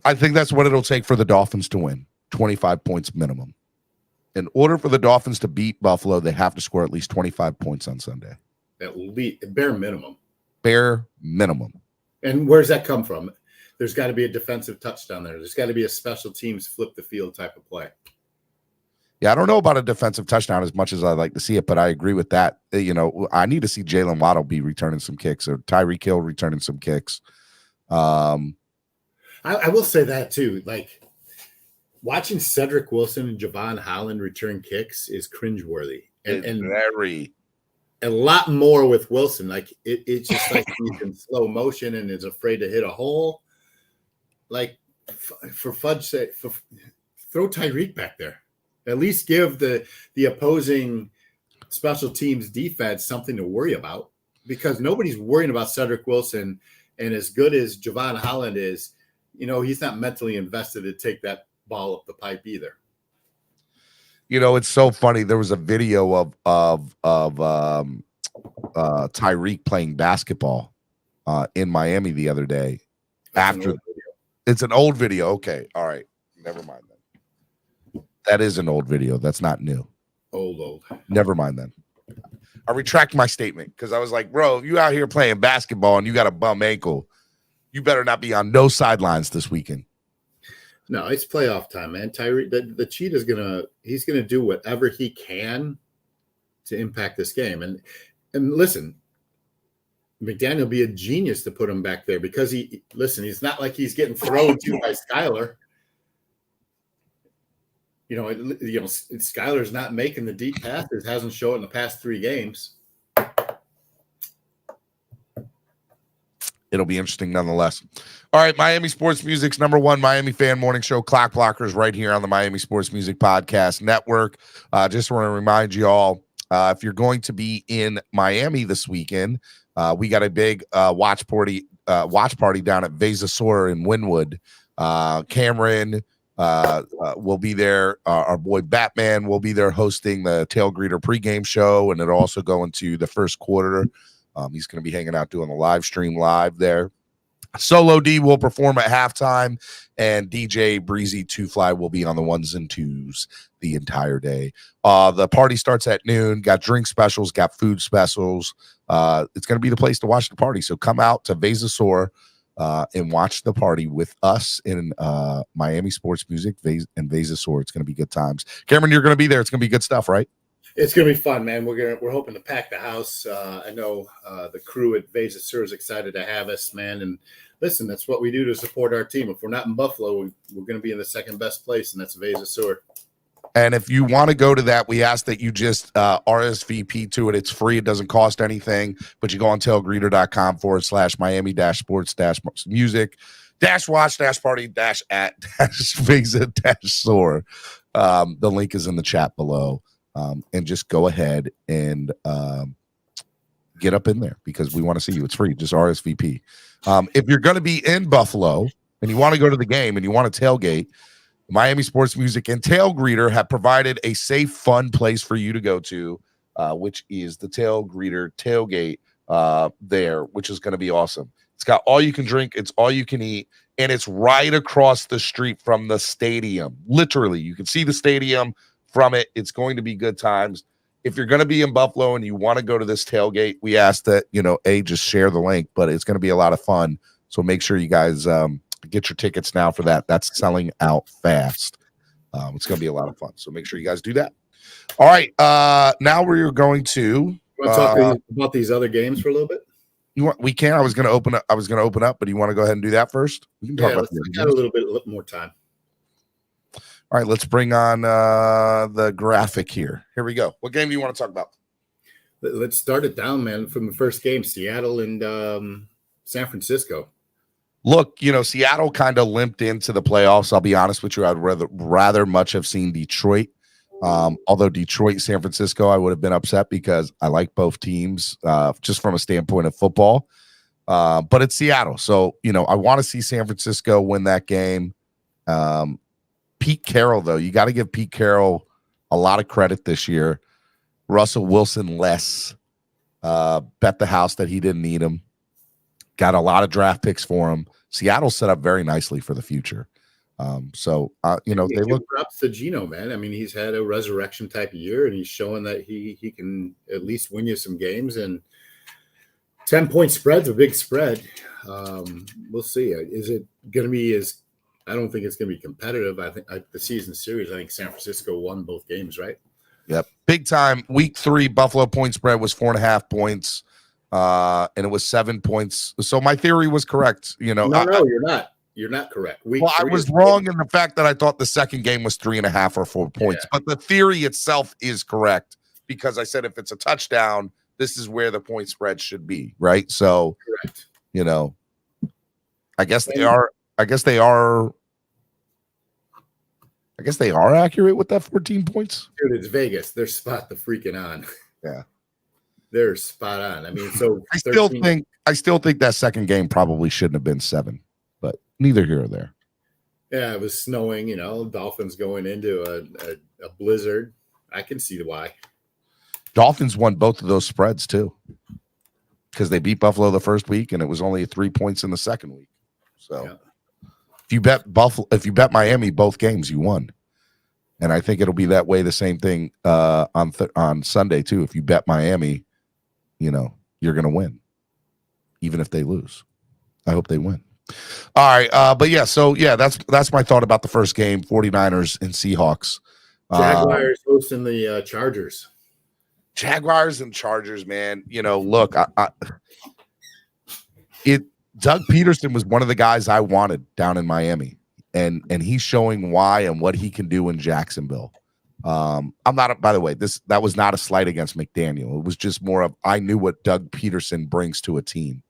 I think that's what it'll take for the Dolphins to win. 25 points minimum. In order for the Dolphins to beat Buffalo, they have to score at least 25 points on Sunday. At least, bare minimum. Bare minimum. And where's that come from? There's got to be a defensive touchdown there. There's got to be a special teams flip the field type of play. Yeah, I don't know about a defensive touchdown as much as I'd like to see it, but I agree with that. I need to see Jalen Waddle be returning some kicks or Tyreek Hill returning some kicks. I will say that too. Like watching Cedric Wilson and Javon Holland return kicks is cringeworthy. And very a lot more with Wilson. Like it's just like he's in slow motion and is afraid to hit a hole. Like for fudge's sake, throw Tyreek back there. At least give the opposing special teams defense something to worry about, because nobody's worrying about Cedric Wilson. And as good as Javon Holland is, he's not mentally invested to take that ball up the pipe either. It's so funny. There was a video of Tyreek playing basketball in Miami the other day. It's an old video. Okay. All right. Never mind then. That is an old video. That's not new. Old. Never mind then. I retract my statement because I was like, bro, if you out here playing basketball and you got a bum ankle, you better not be on no sidelines this weekend. No, it's playoff time, man. Tyreek, the cheetah's he's gonna do whatever he can to impact this game. And listen, McDaniel will be a genius to put him back there because he's not like he's getting thrown to by Skyler. Skyler's not making the deep passes, hasn't shown in the past 3 games. It'll be interesting nonetheless. All right, Miami Sports Music's #1 Miami fan morning show, Clock Blockers, right here on the Miami Sports Music Podcast Network. Just want to remind you all, if you're going to be in Miami this weekend, we got a big watch party down at Veza in Wynwood. Cameron will be there. Our boy Batman will be there hosting the Tailgate pregame show, and it'll also go into the first quarter. He's going to be hanging out doing the live stream live there. Solo D will perform at halftime, and DJ Breezy Two Fly will be on the ones and twos the entire day. The party starts at noon. Got drink specials, got food specials. It's going to be the place to watch the party. So come out to Veza and watch the party with us in Miami Sports Music and Veza. It's going to be good times. Cameron, you're going to be there. It's going to be good stuff, right? It's gonna be fun, man. We're hoping to pack the house. I know the crew at Veza is excited to have us, man. And listen, that's what we do to support our team. If we're not in Buffalo, we're gonna be in the second best place, and that's Veza. And if you want to go to that, we ask that you just RSVP to it. It's free. It doesn't cost anything, but you go on tailgreeter.com/Miami-sports-music-watch-party-at-Veza-Soar. The link is in the chat below. And just go ahead and get up in there because we want to see you. It's free. Just RSVP. If you're going to be in Buffalo and you want to go to the game and you want to tailgate, Miami Sports Music and Tailgreeter have provided a safe, fun place for you to go to, which is the Tailgreeter tailgate there, which is going to be awesome. It's got all you can drink. It's all you can eat. And it's right across the street from the stadium. Literally, you can see the stadium from it. It's going to be good times. If you're going to be in Buffalo and you want to go to this tailgate, we ask that, just share the link, but it's going to be a lot of fun. So make sure you guys get your tickets now for that. That's selling out fast. It's going to be a lot of fun. So make sure you guys do that. All right. Now we're going to talk about these other games for a little bit. We can. I was going to open up, but do you want to go ahead and do that first? We can talk about got a little bit more time. All right, let's bring on the graphic here. Here we go. What game do you want to talk about? Let's start it down, man, from the first game, Seattle and San Francisco. Look, Seattle kind of limped into the playoffs. I'll be honest with you. I'd rather much have seen Detroit. Although Detroit, San Francisco, I would have been upset because I like both teams just from a standpoint of football. But it's Seattle. So, I want to see San Francisco win that game. Pete Carroll, though, you got to give Pete Carroll a lot of credit this year. Russell Wilson less. Bet the house that he didn't need him. Got a lot of draft picks for him. Seattle set up very nicely for the future. They look. Props to Geno, man. I mean, he's had a resurrection type of year, and he's showing that he can at least win you some games. And 10-point spread's a big spread. We'll see. Is it going to be as? I don't think it's going to be competitive. I think the season series, I think San Francisco won both games, right? Yep. Big time. Week 3, Buffalo point spread was 4.5 points, and it was 7 points. So my theory was correct. No, you're not. You're not correct. I was wrong in the fact that I thought the second game was 3.5 or 4 points, but the theory itself is correct because I said if it's a touchdown, this is where the point spread should be, right? So, correct. I guess they are. I guess they are accurate with that 14 points. Dude, it's Vegas. They're spot the freaking on. Yeah. They're spot on. I mean, so I still think that second game probably shouldn't have been 7, but neither here or there. Yeah, it was snowing, Dolphins going into a blizzard. I can see why. Dolphins won both of those spreads too. Because they beat Buffalo the first week and it was only 3 points in the second week. So yeah. If you bet Miami both games, you won, and I think it'll be that way. The same thing on Sunday too. If you bet Miami, you're going to win, even if they lose. I hope they win. All right, but that's my thought about the first game: 49ers and Seahawks. Jaguars hosting the Chargers. Jaguars and Chargers, man. Look, Doug Peterson was one of the guys I wanted down in Miami, and he's showing why and what he can do in Jacksonville. I'm not, by the way, that was not a slight against McDaniel. It was just more of I knew what Doug Peterson brings to a team,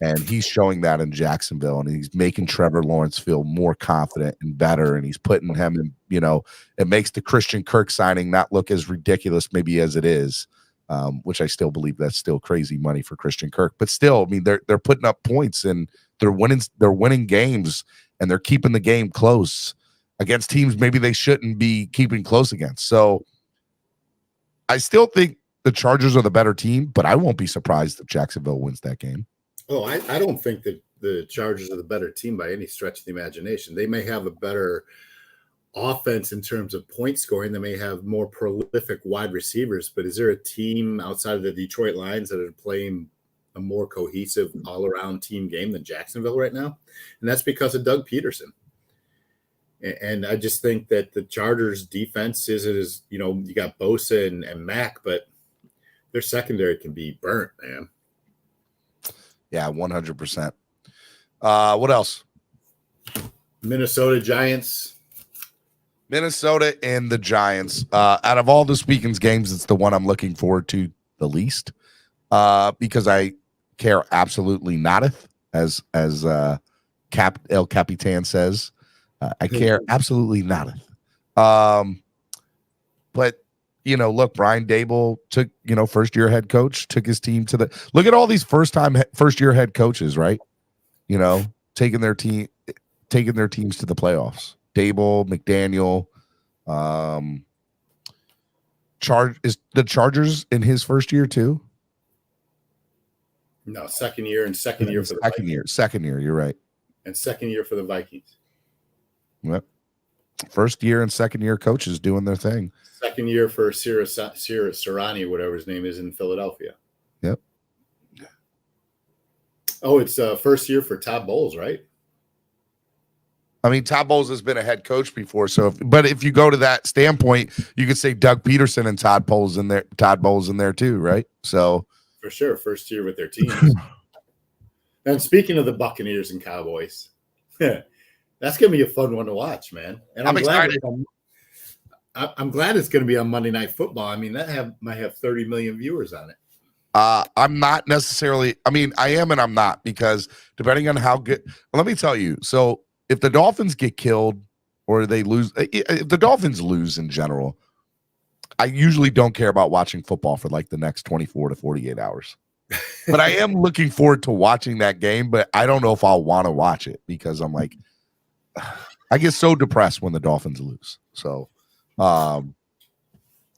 and he's showing that in Jacksonville, and he's making Trevor Lawrence feel more confident and better, and he's putting him in. It makes the Christian Kirk signing not look as ridiculous maybe as it is. Which I still believe that's still crazy money for Christian Kirk, but still, I mean, they're putting up points and they're winning games and they're keeping the game close against teams maybe they shouldn't be keeping close against. So I still think the Chargers are the better team, but I won't be surprised if Jacksonville wins that game. Oh, I don't think that the Chargers are the better team by any stretch of the imagination. They may have a better offense in terms of point scoring. They may have more prolific wide receivers, but is there a team outside of the Detroit Lions that are playing a more cohesive all-around team game than Jacksonville right now? And that's because of Doug Peterson. And I just think that the Chargers defense is you got Bosa and Mack, but their secondary can be burnt, man. Yeah, 100%. What else? Minnesota Giants. Minnesota and the Giants. Out of all this weekend's games, it's the one I'm looking forward to the least, because I care absolutely noteth, as El Capitan says. I care absolutely noteth. But look, Brian Dable took first-year head coach, took his team to the. Look at all these first-year head coaches, right? Taking their teams to the playoffs. Dable, McDaniel, is the Chargers in his first year too? No, second year for the Vikings. Second year, you're right. And second year for the Vikings. Yep. First year and second year coaches doing their thing. Second year for Sirianni, whatever his name is, in Philadelphia. Yep. Oh, it's first year for Todd Bowles, right? I mean, Todd Bowles has been a head coach before, but if you go to that standpoint, you could say Doug Peterson and Todd Bowles in there too, right? So for sure, first year with their teams. And speaking of the Buccaneers and Cowboys, that's gonna be a fun one to watch, man. And I'm glad excited. I'm glad it's gonna be on Monday Night Football. I mean, that might have 30 million viewers on it. I'm not necessarily. I mean, I am and I'm not, because depending on how good. Let me tell you. So if the Dolphins get killed or they lose, if the Dolphins lose in general, I usually don't care about watching football for like the next 24 to 48 hours. But I am looking forward to watching that game, but I don't know if I'll want to watch it, because I'm like, I get so depressed when the Dolphins lose. So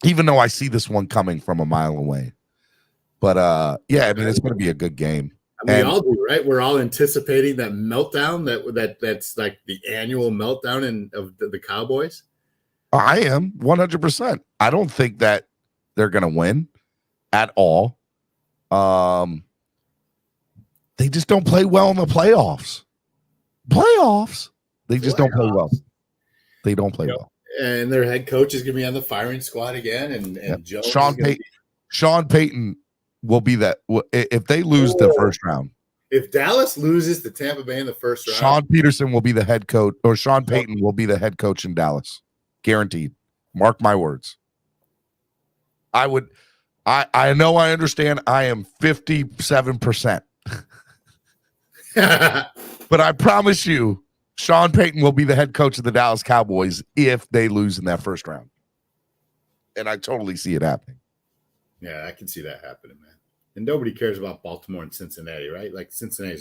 even though I see this one coming from a mile away. But yeah, I mean, it's going to be a good game. We all do, right? We're all anticipating that meltdown that's like the annual meltdown of the Cowboys. I am 100%. I don't think that they're going to win at all. They just don't play well in the playoffs. They just don't play well. They don't play well. And their head coach is going to be on the firing squad again. And Jones Sean Payton will be that if they lose the first round. If Dallas loses to Tampa Bay in the first round, Sean Peterson will be the head coach, or Sean Payton will be the head coach in Dallas. Guaranteed. Mark my words. I know, I understand. I am 57%. But I promise you, Sean Payton will be the head coach of the Dallas Cowboys if they lose in that first round. And I totally see it happening. Yeah, I can see that happening, man. And nobody cares about Baltimore and Cincinnati, right? Like Cincinnati's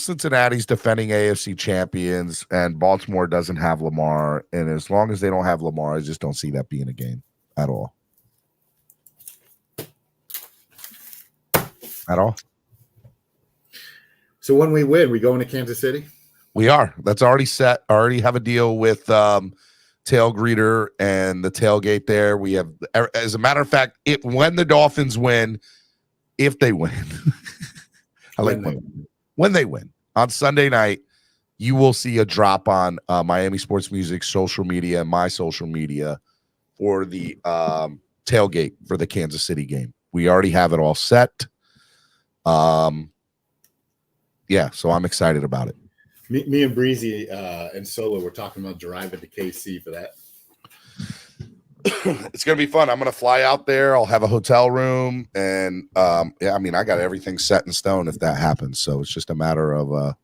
Cincinnati's defending AFC champions, and Baltimore doesn't have Lamar. And as long as they don't have Lamar, I just don't see that being a game at all. At all. So when we win, we go into Kansas City? We are. That's already set. I already have a deal with Tail Greeter and the Tailgate there. We have, as a matter of fact, when the Dolphins win, if they win, when they win on Sunday night, you will see a drop on Miami Sports Music social media and my social media for the Tailgate for the Kansas City game. We already have it all set. Yeah, so I'm excited about it. Me and Breezy and Solo were talking about driving to KC for that. It's gonna be fun. I'm gonna fly out there. I'll have a hotel room, and yeah, I mean, I got everything set in stone if that happens. So it's just a matter of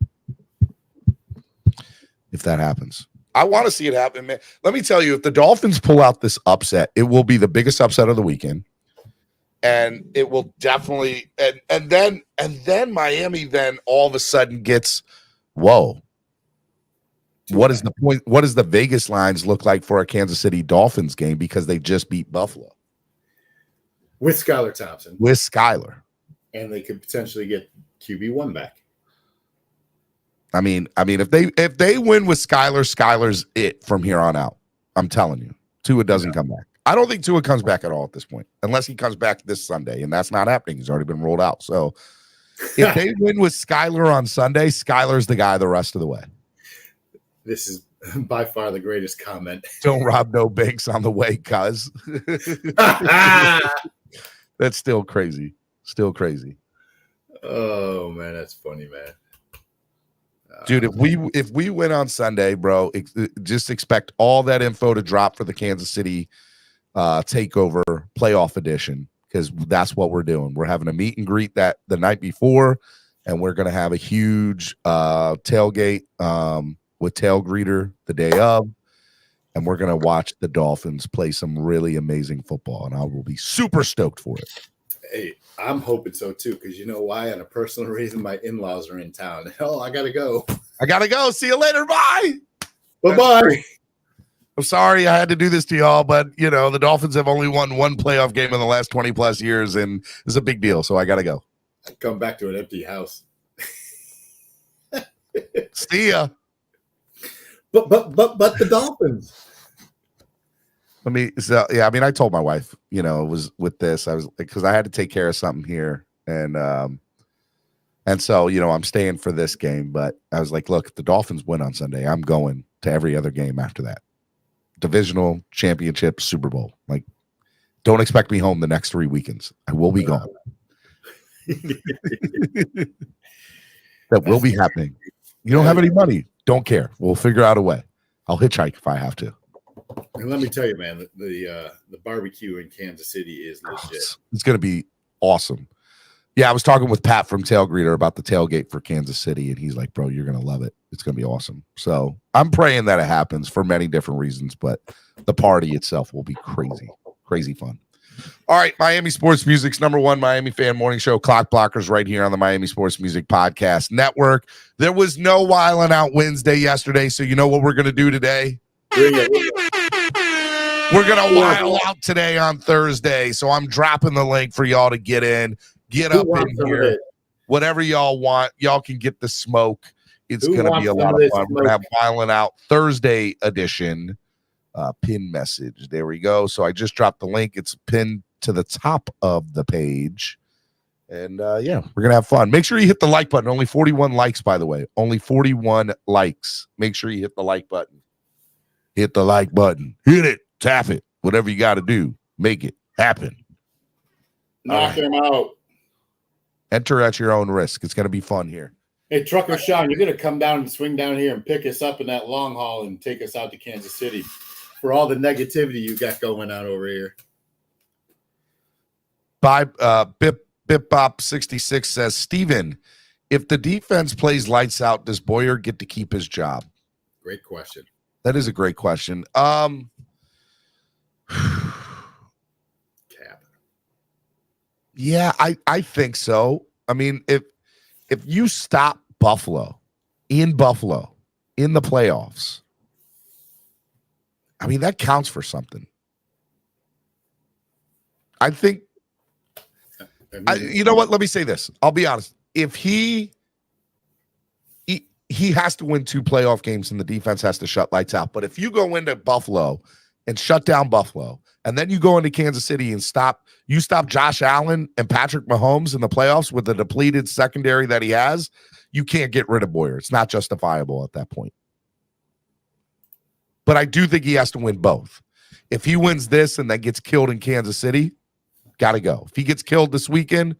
if that happens. I want to see it happen, man. Let me tell you, if the Dolphins pull out this upset, it will be the biggest upset of the weekend, and it will definitely and then Miami then all of a sudden gets whoa. What is the point? What does the Vegas lines look like for a Kansas City Dolphins game, because they just beat Buffalo with Skylar Thompson? With Skylar, and they could potentially get QB1 back. I mean, if they win with Skyler's it from here on out. I'm telling you, Tua doesn't come back. I don't think Tua comes back at all at this point, unless he comes back this Sunday, and that's not happening. He's already been rolled out. So if they win with Skyler on Sunday, Skyler's the guy the rest of the way. This is by far the greatest comment. Don't rob no banks on the way, cuz. That's still crazy. Still crazy. Oh man, that's funny, man. Dude, if we win on Sunday, bro, just expect all that info to drop for the Kansas City takeover playoff edition, because that's what we're doing. We're having a meet and greet that the night before, and we're gonna have a huge tailgate with tail greeter the day of, and we're gonna watch the Dolphins play some really amazing football, and I will be super stoked for it. Hey, I'm hoping so too, because you know why? On a personal reason, my in-laws are in town. Hell, I gotta go. See you later. Bye. Bye-bye. I'm sorry I had to do this to y'all, but the Dolphins have only won one playoff game in the last 20 plus years, and it's a big deal. So I gotta go. I come back to an empty house. See ya. But the Dolphins. I told my wife, it was with this. I was because I had to take care of something here, and so I'm staying for this game. But I was like, look, if the Dolphins win on Sunday, I'm going to every other game after that. Divisional, championship, Super Bowl. Like, don't expect me home the next 3 weekends. I will be gone. That will be happening. You don't have any money. Don't care. We'll figure out a way. I'll hitchhike if I have to. And let me tell you, man, the barbecue in Kansas City is legit. It's going to be awesome. Yeah, I was talking with Pat from Tail Greeter about the tailgate for Kansas City, and he's like, bro, you're going to love it. It's going to be awesome. So I'm praying that it happens for many different reasons, but the party itself will be crazy, crazy fun. All right, Miami Sports Music's #1 Miami fan morning show, Clock Blockers, right here on the Miami Sports Music Podcast Network. There was no Wild Out Wednesday yesterday, so you know what we're going to do today? We're going to wild out today on Thursday, so I'm dropping the link for y'all to get in. Get up in here. Whatever y'all want, y'all can get the smoke. It's going to be a lot of fun. We're going to have Wild Out Thursday edition pin message. There we go. So I just dropped the link. It's pinned to the top of the page. And we're going to have fun. Make sure you hit the like button. Only 41 likes, by the way. Only 41 likes. Make sure you hit the like button. Hit the like button. Hit it. Tap it. Whatever you got to do. Make it happen. Knock him out. Enter at your own risk. It's going to be fun here. Hey, Trucker Sean, you're going to come down and swing down here and pick us up in that long haul and take us out to Kansas City for all the negativity you got going on over here. Bip Bop 66 says, Steven, if the defense plays lights out, does Boyer get to keep his job? Great question. That is a great question. Yeah, I think so. I mean, if you stop Buffalo in the playoffs, I mean, that counts for something. I think, you know what? Let me say this. I'll be honest. If he has to win 2 playoff games and the defense has to shut lights out. But if you go into Buffalo and shut down Buffalo, and then you go into Kansas City and stop Josh Allen and Patrick Mahomes in the playoffs with the depleted secondary that he has, you can't get rid of Boyer. It's not justifiable at that point. But I do think he has to win both. If he wins this and then gets killed in Kansas City, got to go. If he gets killed this weekend,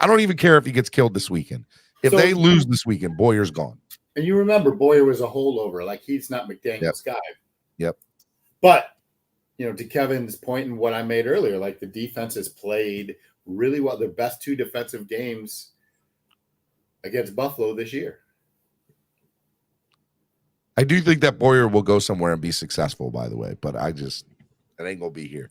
I don't even care if he gets killed this weekend. If they lose this weekend, Boyer's gone. And you remember Boyer was a holdover. Like, he's not McDaniel's guy. Yep. But, to Kevin's point and what I made earlier, like, the defense has played really well. Their best 2 defensive games against Buffalo this year. I do think that Boyer will go somewhere and be successful, by the way, but it ain't going to be here.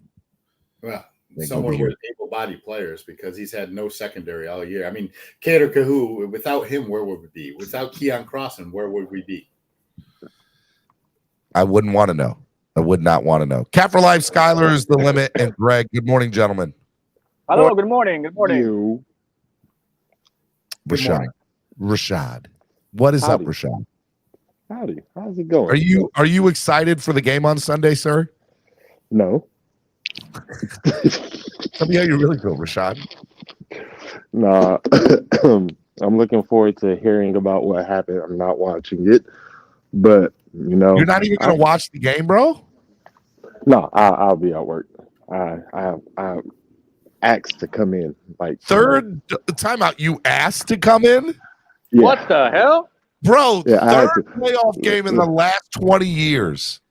Well, somewhere with able-bodied players, because he's had no secondary all year. I mean, Kader Kahu, without him, where would we be? Without Keon Crossan, where would we be? I wouldn't want to know. I would not want to know. Cat for Life, Skyler is the limit, and Greg. Good morning, gentlemen. Hello, good morning. Good morning. Rashad. What is up, Rashad? Howdy. How's it going? Are you excited for the game on Sunday, sir? No. Tell me how you really feel, Rashad. Nah. I'm looking forward to hearing about what happened. I'm not watching it, but You're not even gonna watch the game, bro. No, I'll be at work. I have asked to come in. Like Third timeout, you asked to come in, yeah. What the hell? bro. Yeah, I had Third to. playoff game in the last 20 years,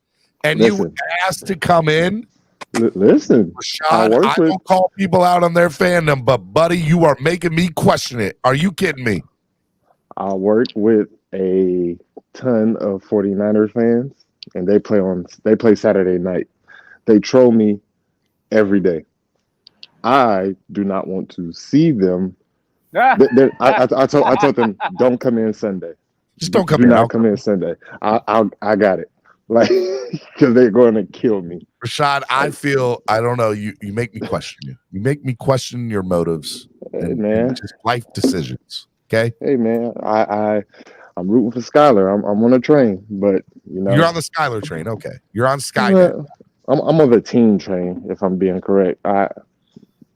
and you Listen. asked to come in. Listen, I Rashad, work I with. don't call people out on their fandom, but buddy, you are making me question it. Are you kidding me? I work with a ton of 49ers fans, and they play Saturday night. They troll me every day. I do not want to see them. I told them don't come in Sunday. Just don't come Do in. not come in Sunday. I got it. Like because they're going to kill me. Rashad, I don't know. You make me question you. You make me question your motives Hey and man. just life decisions. Okay, Hey man. I'm rooting for Skylar. I'm on a train, but you're on the Skylar train. Okay, you're on Skynet. I'm on the team train. If I'm being correct,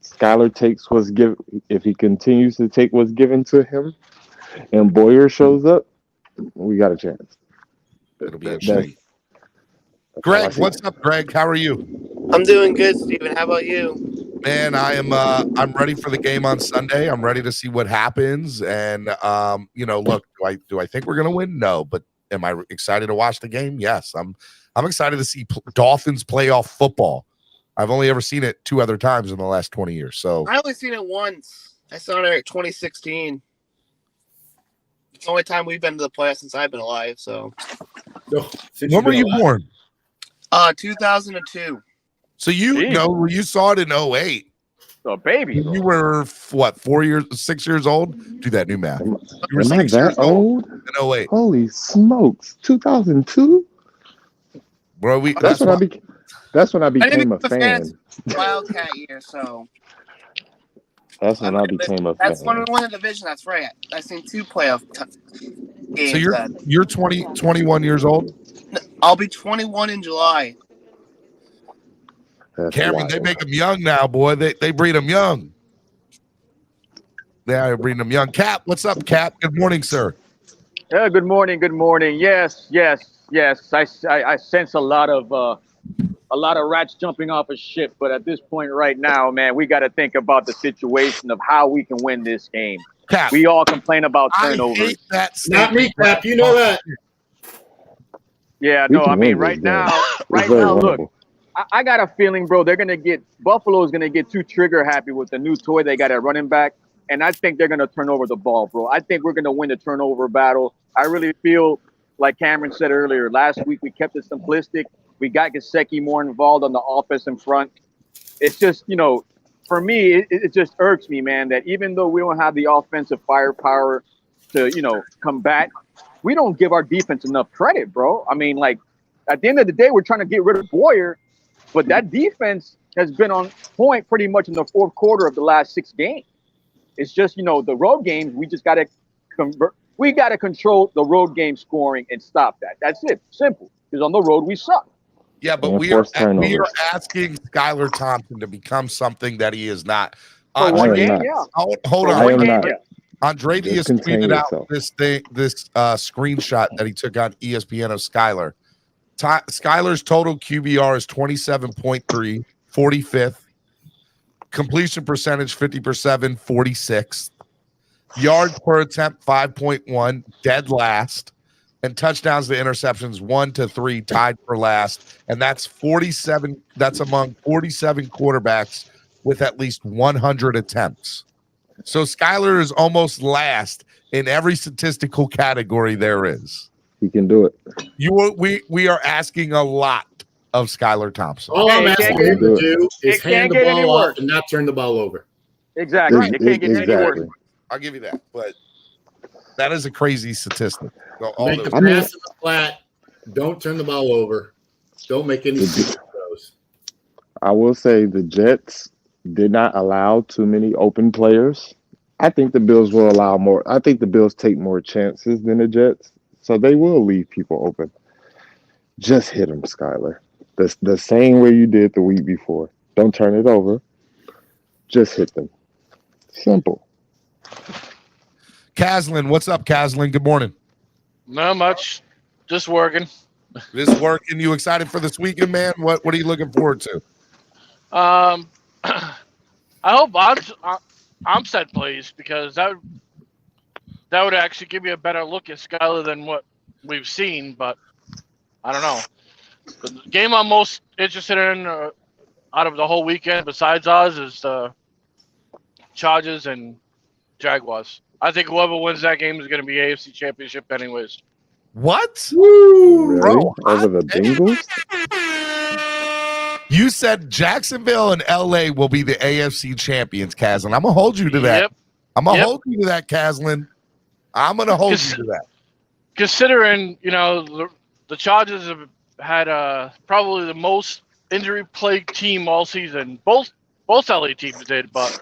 Skylar takes what's given. If he continues to take what's given to him, and Boyer shows up, we got a chance. It'll be That's- interesting. that's all I Greg, see. what's up, Greg? How are you? I'm doing good, Steven. How about you? Man, I'm ready for the game on Sunday. I'm ready to see what happens. And look, do I think we're gonna win? No, but am I excited to watch the game? Yes. I'm excited to see Dolphins playoff football. I've only ever seen it 2 other times in the last 20 years. So I only seen it once. I saw it at 2016. It's the only time we've been to the playoffs since I've been alive. So, when were you born? 2002. So you saw it in 08. A baby. You were what, 6 years old? Do that new math. Am You were I 6 years that old? in 08. Holy smokes! 2002. Bro, That's when I I became didn't a become fan. Wildcat year, so That's when I became a that's when we fan. won the division. That's right. I've seen 2 playoff games. So you're 21 years old? I'll be 21 in July. That's Cameron, they wild. make them young now, boy. They breed them young. They're breeding them young. Cap, what's up, Cap? Good morning, sir. Yeah, good morning. Good morning. Yes. I sense a lot of rats jumping off a ship, but at this point right now, man, we got to think about the situation of how we can win this game. Cap, We all complain about I turnovers. hate that Not me, statement. Cap. You know that. Yeah, We no, can I mean win right this now, game. right It's very now, look, winnable. I got a feeling, bro, Buffalo's gonna get too trigger happy with the new toy they got at running back, and I think they're gonna turn over the ball, bro. I think we're gonna win the turnover battle. I really feel like Cameron said earlier. Last week we kept it simplistic. We got Gesicki more involved on the offense in front. It's just, for me, it just irks me, man, that even though we don't have the offensive firepower to, combat, we don't give our defense enough credit, bro. I mean, like, at the end of the day, we're trying to get rid of Boyer, but that defense has been on point pretty much in the fourth quarter of the last 6 games. It's just, the road games, we just got to convert. We got to control the road game scoring and stop that. That's it. Simple. Because on the road, we suck. Yeah, but And we are forced turnovers. asking Skylar Thompson to become something that he is not. For I one am game, not. yeah. Hold For on. I one am game, not. yeah. Andre Just Diaz contain tweeted out yourself. this screenshot that he took on ESPN of Skylar. Skylar's total QBR is 27.3, 45th. Completion percentage 50%, 46th. Yards per attempt 5.1, dead last. And touchdowns to interceptions 1 to 3, tied for last. And that's 47. That's among 47 quarterbacks with at least 100 attempts. So Skylar is almost last in every statistical category there is. He can do it. We are asking a lot of Skylar Thompson. All I'm Hey, asking can't him get- to do is it can't hand the get any ball off worse. and not turn the ball over. Exactly. It can't get any Exactly. worse. I'll give you that, but that is a crazy statistic. So all Make the those- I mean- pass in the flat. Don't turn the ball over. Don't make any stupid throws. I will say the Jets did not allow too many open players. I think the Bills will allow more. I think the Bills take more chances than the Jets. So they will leave people open. Just hit them, Skylar. The same way you did the week before. Don't turn it over. Just hit them. Simple. Caslin, what's up, Caslin? Good morning. Not much. Just working. This working. You excited for this weekend, man? What are you looking forward to? I hope I'm set plays because that would actually give me a better look at Skylar than what we've seen. But I don't know. The game I'm most interested in out of the whole weekend, besides ours, is the Chargers and Jaguars. I think whoever wins that game is going to be AFC Championship, anyways. What? Really? Bro, Over the Bengals? You said Jacksonville and LA will be the AFC champions, Caslin. I'm gonna hold you to that. Yep. I'm gonna hold you to that, Caslin. I'm gonna hold you to that. Considering, the Chargers have had probably the most injury-plagued team all season. Both LA teams did, but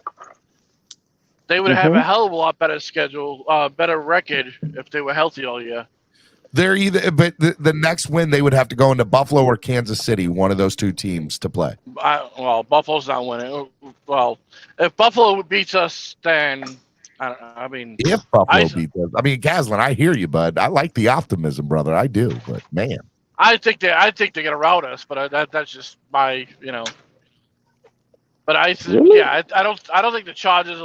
they would have a hell of a lot better schedule, better record if they were healthy all year. They're either, but the next win they would have to go into Buffalo or Kansas City, one of those two teams to play. Buffalo's not winning. Well, if Buffalo beats us, then if Buffalo beats us, Caslin, I hear you, bud. I like the optimism, brother. I do, but man, I think they're gonna rout us, but that's just my, But I don't think the Chargers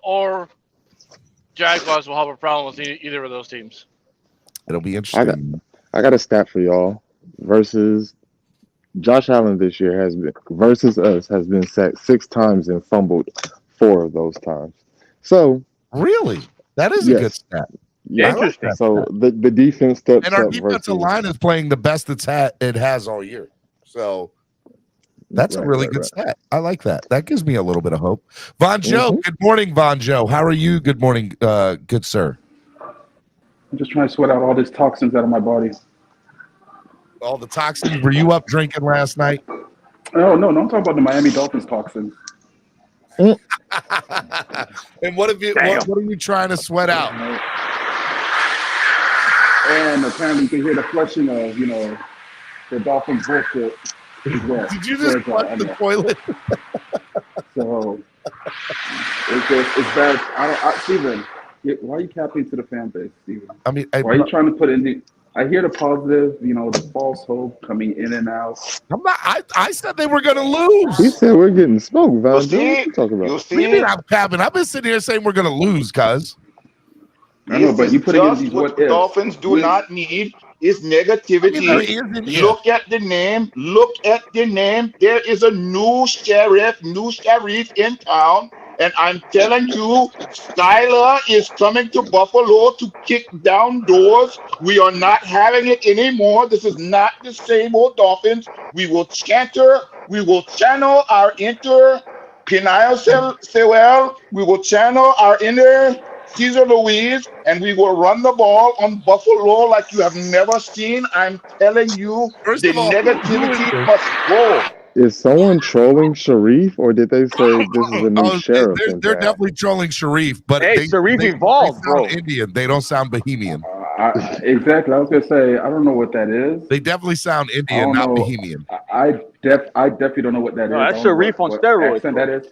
or Jaguars will have a problem with either of those teams. It'll be interesting. I got a stat for y'all. Versus Josh Allen this year versus us has been sacked 6 times and fumbled 4 of those times. So really, that is a good stat. Yeah, interesting. So the defense steps and our up defensive line is playing the best it has all year. So that's a really good stat. I like that. That gives me a little bit of hope. Von Joe, good morning, Von Joe. How are you? Good morning, good sir. I'm just trying to sweat out all these toxins out of my body. All the toxins? Were you up drinking last night? Oh, no. I'm talking about the Miami Dolphins toxins. And what are you trying to sweat out? And apparently you can hear the flushing of, the Dolphins bullshit as well. Did you just flush the toilet? So it's bad. Steven, why are you capping to the fan base, Steven? Why are you trying to put in I hear the positive, the false hope coming in and out. I'm not. I said they were going to lose. He said we're getting smoked, Val. What you talking about? What do you mean I'm capping? I've been sitting here saying we're going to lose, cuz. I know, but you put in these what the Dolphins do not need is negativity. Look at the name. Look at the name. There is a new sheriff in town. And I'm telling you, Skylar is coming to Buffalo to kick down doors. We are not having it anymore. This is not the same old Dolphins. We will channel our inner Peniel Sewell. We will channel our inner Cesar Louise, and we will run the ball on Buffalo like you have never seen. I'm telling you, the negativity must go. Is someone trolling Sharif, or did they say this is a new sheriff? They're definitely trolling Sharif, but Sharif evolved, bro. Indian. They don't sound Bohemian. Exactly. I was gonna say I don't know what that is. They definitely sound Indian, not Bohemian. I definitely don't know what that is. That's Sharif on steroids. That is.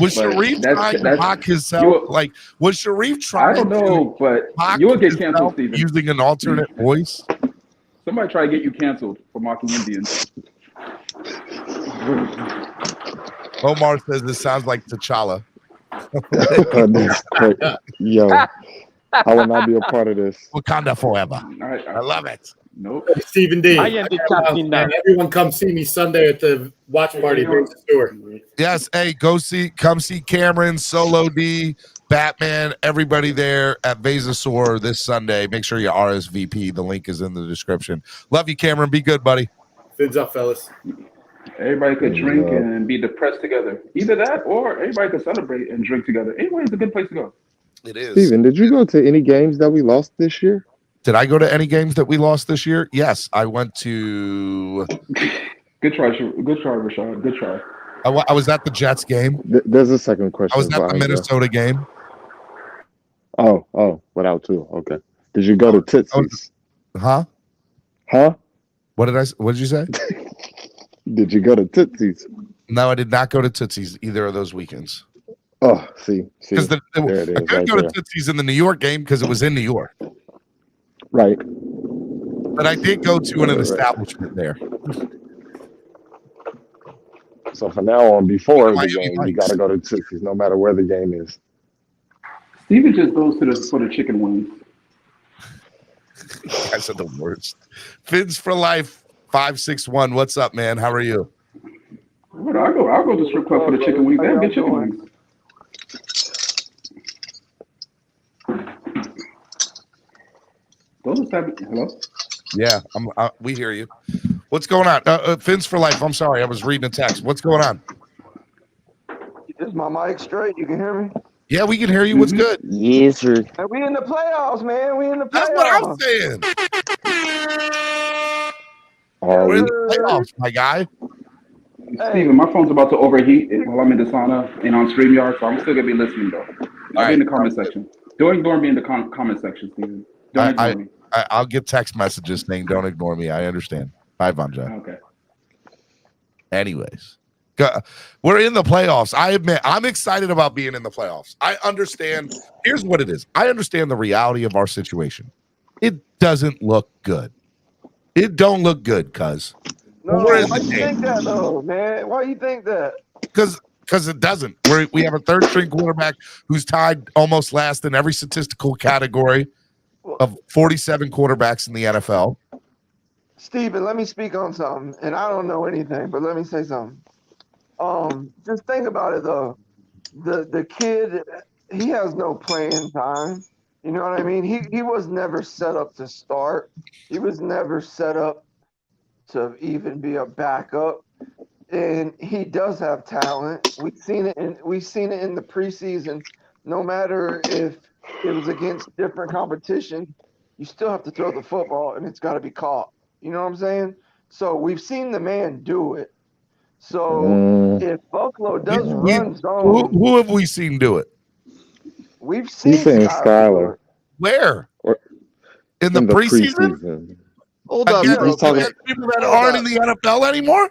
Was Sharif trying to mock himself? Was Sharif trying? I don't know, but you will get canceled, Steven. Using an alternate voice. Somebody try to get you canceled for mocking Indians. Omar says this sounds like T'Challa. Yo, I will not be a part of this. Wakanda forever. Right. I love it. Nope. Stephen D. I am the captain now. Everyone come see me Sunday at the watch party. Yes. Hey, come see Cameron, Solo D, Batman, everybody there at Veza this Sunday. Make sure you RSVP. The link is in the description. Love you, Cameron. Be good, buddy. Fins up, fellas. Everybody could drink and be depressed together. Either that or everybody could celebrate and drink together. Anyway, it's a good place to go. It is. Steven, did you go to any games that we lost this year? Did I go to any games that we lost this year? Yes, I went to. Good try, Rashad. Good try. I was at the Jets game. There's a second question. I was at the Minnesota game. Oh, without two. Okay. Did you go to Tootsie's? Huh? Huh? What did you say? Did you go to Tootsie's? No, I did not go to Tootsie's either of those weekends. Oh, see, Because there it is. I couldn't go to Tootsie's in the New York game because it was in New York. Right. But I did go to an establishment there. So from now on, before the game, you got to go to Tootsie's, no matter where the game is. Steven just goes for the chicken wings. You guys are the worst. Fins for life, 561. What's up, man? How are you? I'll go to the strip club for the chicken wings. They have good chicken wings. Hello? Yeah, we hear you. What's going on? Fins for life. I'm sorry, I was reading a text. What's going on? Is my mic straight? You can hear me? Yeah, we can hear you. What's good? Yes, sir. Hey, we in the playoffs, man. We in the playoffs. That's what I'm saying. We're in the playoffs, my guy. Steven, my phone's about to overheat while I'm in the sauna and on StreamYard, so I'm still going to be listening, though. I'll be in the comment section. Don't ignore me in the comment section, Steven. Don't ignore me. I'll get text messages saying don't ignore me. I understand. Bye, Vanja. Okay. Anyways, we're in the playoffs. I admit I'm excited about being in the playoffs. I understand. Here's what it is. I understand the reality of our situation. It doesn't look good. It don't look good, cuz. No, why you think that, though, man? Why you think that? Because it doesn't. We have a third-string quarterback who's tied almost last in every statistical category of 47 quarterbacks in the NFL. Steven, let me speak on something. And I don't know anything, but let me say something. Just think about it, though. The kid, he has no playing time. You know what I mean? He was never set up to start. He was never set up to even be a backup. And he does have talent. We've seen it in the preseason. No matter if it was against different competition, you still have to throw the football and it's got to be caught. You know what I'm saying? So we've seen the man do it. So if Buffalo does run zone, who have we seen do it? We've seen Skyler. Where? In the preseason? Hold up, He's talking people that aren't in the NFL anymore.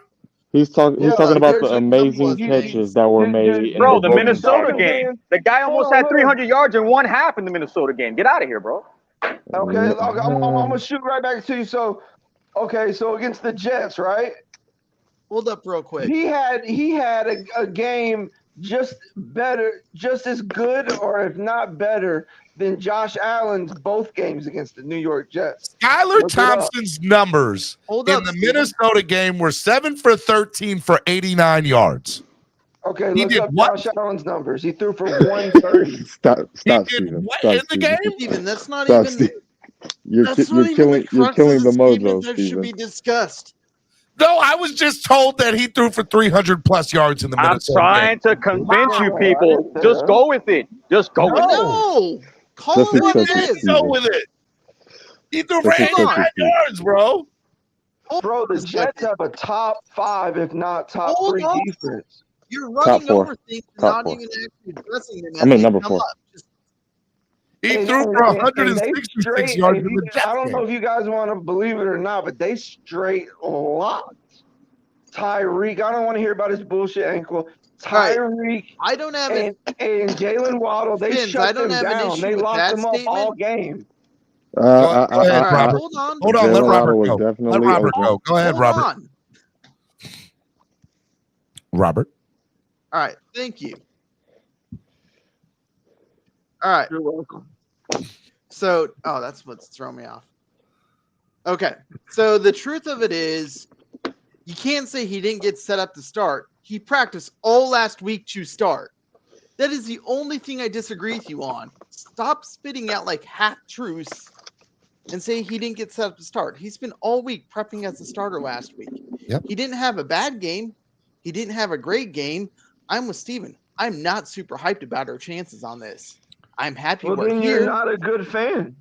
He's talking about the amazing catches that were made. Bro, the Minnesota game. The guy almost had 300 yards in one half in the Minnesota game. Get out of here, bro. Okay, I'm gonna shoot right back to you. So against the Jets, right? Hold up real quick. He had a game just as good, or if not better, than Josh Allen's both games against the New York Jets. Skylar Thompson's numbers in the Minnesota game were 7 for 13 for 89 yards. Okay, look up Josh Allen's numbers. He threw for 130. Stop, Steven. In the game? Steven, that's not Stop, even. Steve. You're killing the mojo, that Steven. should be discussed. No, I was just told that he threw for 300 plus yards in the Minnesota I'm trying to convince you people. Just go with it. Just go with it. No. Call it what it is. Go with it. He threw for 89 yards, bro. Bro, the Jets have a top 5, if not top 3 defense. You're running over things, not even actually addressing them. I'm in number 4. He threw for 166 yards. I don't know if you guys want to believe it or not, but they straight locked Tyreek. I don't want to hear about his bullshit ankle. Tyreek. I don't have and Jalen Waddle. They shut them down. They locked them up all game. Go ahead, Robert. Hold on. Let Robert go. Let Robert go. Go ahead, Robert. Robert. All right. Thank you. All right. You're welcome. So, that's what's throwing me off. Okay. So the truth of it is, you can't say he didn't get set up to start. He practiced all last week to start. That is the only thing I disagree with you on. Stop spitting out like half truths and say he didn't get set up to start. He spent all week prepping as a starter last week. Yep. He didn't have a bad game. He didn't have a great game. I'm with Steven. I'm not super hyped about our chances on this. I'm happy we're then here. You're not a good fan.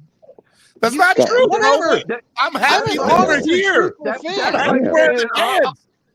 That's not true. Whatever. I'm happy we're here. That's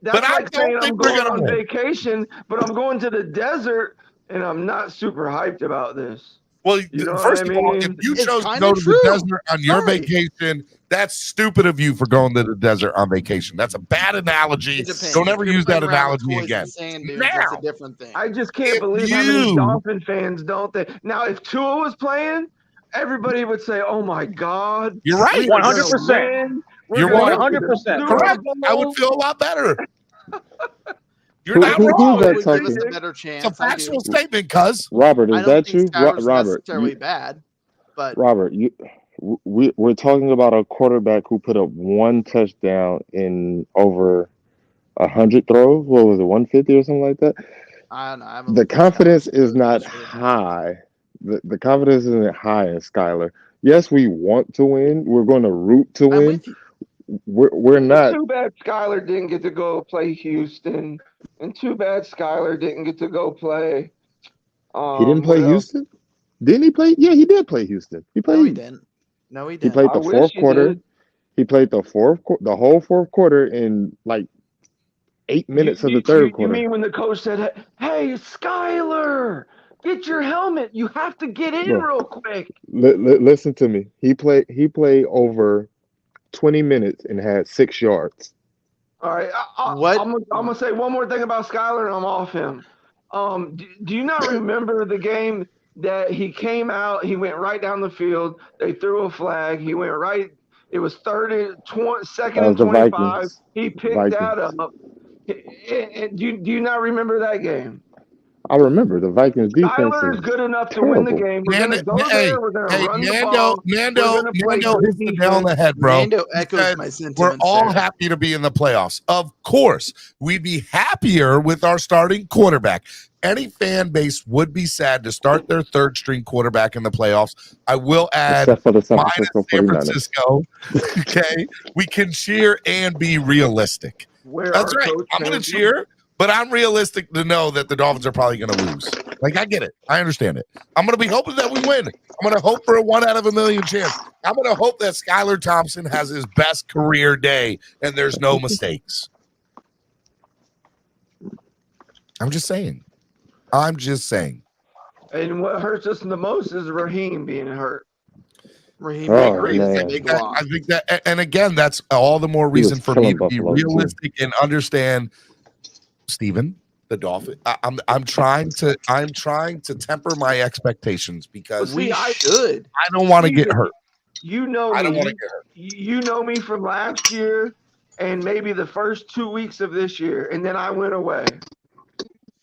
But I like don't saying think I'm we're going gonna on win. vacation, but I'm going to the desert, and I'm not super hyped about this. Well, You know first what of I all, mean? if you It's chose to kinda go to true. the desert on your Sorry. vacation, that's stupid of you for going to the desert on vacation. That's a bad analogy. It depends. Don't If ever you're use playing that around with analogy toys again. and sand dunes, that's a different thing. I just can't If believe how many you- Dolphin fans don't think. Now, if Tua was playing, everybody would say, "Oh my God, You're right. we are gonna 100%. win. We're You're gonna go to the 100% Super correct. I would Bowl." feel a lot better. You're Who- not who- wrong. who's that Would give us talking? a better It's a chance. I do. factual statement, cuz. Robert, I is don't that think you? Skyler's Robert, necessarily bad, but Robert, we're talking about a quarterback who put up one touchdown in over 100 throws. What was it, 150 or something like that? I don't know. I haven't The looked at confidence Skyler's is throws not yesterday. high. The confidence isn't high in Skyler. Yes, we want to win. We're going to root to I'm win. with you. We're not. Too bad Skyler didn't get to go play Houston, and too bad Skyler didn't get to go play. He didn't play what else? Houston. Didn't he play? Yeah, he did play Houston. He played. No, he didn't. No, he He didn't. played I the wish fourth he quarter. did. He played the whole fourth quarter in like 8 minutes of the You third quarter. mean when the coach said, "Hey, Skyler, get your helmet. You have to get in Look, real quick." listen to me. He played over 20 minutes and had 6 yards. All right, What? I'm gonna say one more thing about Skyler, and I'm off him. Do you not remember the game that he came out? He went right down the field. They threw a flag. He went right. It was second That was and the 25. Vikings. He picked Vikings. that up. And do you not remember that game? I remember the Vikings defense Skyler is is good enough to win the terrible. game. We're gonna go there. We're gonna run the Nando ball. We're gonna play good hits the nail on the defense. head, bro. Nando He echoes said, my we're sentiments all there. happy to be in the playoffs. Of course, we'd be happier with our starting quarterback. Any fan base would be sad to start their third string quarterback in the playoffs. I will add, Except for the San minus Francisco San 49ers. Francisco. Okay, we can cheer and be realistic. Where That's our right. coach I'm going came to from. cheer, but I'm realistic to know that the Dolphins are probably going to lose. Like, I get it. I understand it. I'm going to be hoping that we win. I'm going to hope for a 1 out of a million chance. I'm going to hope that Skylar Thompson has his best career day and there's no mistakes. I'm just saying. And what hurts us the most is Raheem being hurt. Raheem Oh, Baker is a man. big I loss. think that, and again, that's all the more He was reason for me killing to be Buffalo, too. realistic and understand, Steven, the Dolphin. I'm trying to temper my expectations because We should. I don't want to get hurt. You know I don't me. want to get hurt. You know me from last year and maybe the first 2 weeks of this year, and then I went away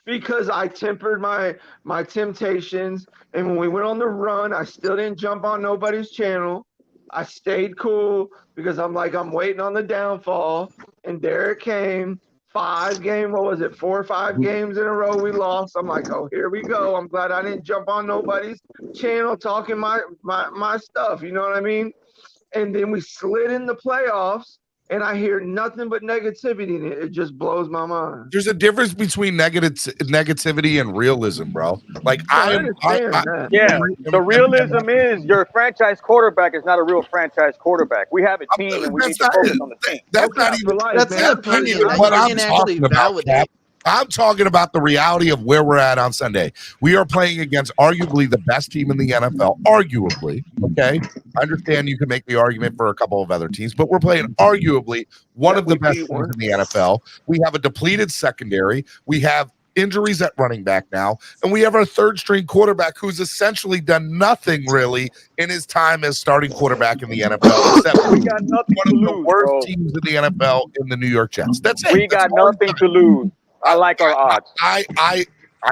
because I tempered my temptations. And when we went on the run, I still didn't jump on nobody's channel. I stayed cool because I'm waiting on the downfall. And there it came. 4 or 5 games in a row we lost. I'm like, oh, here we go. I'm glad I didn't jump on nobody's channel talking my stuff. You know what I mean? And then we slid in the playoffs, and I hear nothing but negativity in it. It just blows my mind. There's a difference between negativity and realism, bro. Like I understand that. Yeah, the realism is your franchise quarterback is not a real franchise quarterback. We have a team, and we need to focus on the team. That's not even That's an opinion that what you I'm can't actually talking about, validate. Cap. I'm talking about the reality of where we're at on Sunday. We are playing against arguably the best team in the NFL. Arguably, okay? I understand you can make the argument for a couple of other teams, but we're playing arguably one of the best teams in the NFL. We have a depleted secondary. We have injuries at running back now, and we have our third string quarterback who's essentially done nothing really in his time as starting quarterback in the NFL, except we got nothing one to of the lose, worst bro. teams in the NFL in the New York Jets. That's it. We got nothing to lose. I like our odds. I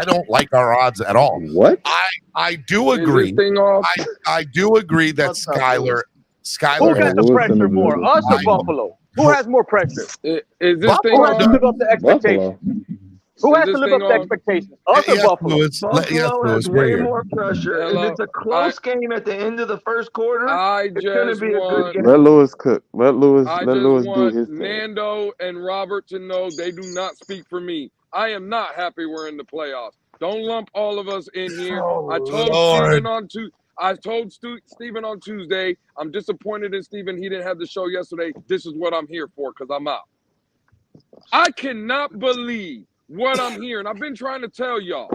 don't like our odds at all. What? I do agree. I do agree that Skyler Who got the Lewis pressure and the more, Bengals. us or Buffalo? Who has more pressure? Is this Buffalo thing Who has to on? live up to expectations? Buffalo. Who has Is to this live up thing to on? expectations? Us or Yes, Buffalo? Lewis. Buffalo Lewis, has we're way here. more pressure. Hello. If it's a close game at the end of the first quarter, I it's going to just be a good want game. Let Lewis cook. Let I Lewis just do want his thing. Nando and Robert to know they do not speak for me. I am not happy we're in the playoffs. Don't lump all of us in here. Oh, I told Lord. Steven on Tuesday, I'm disappointed in Steven. He didn't have the show yesterday. This is what I'm here for because I'm out. I cannot believe what I'm hearing. I've been trying to tell y'all.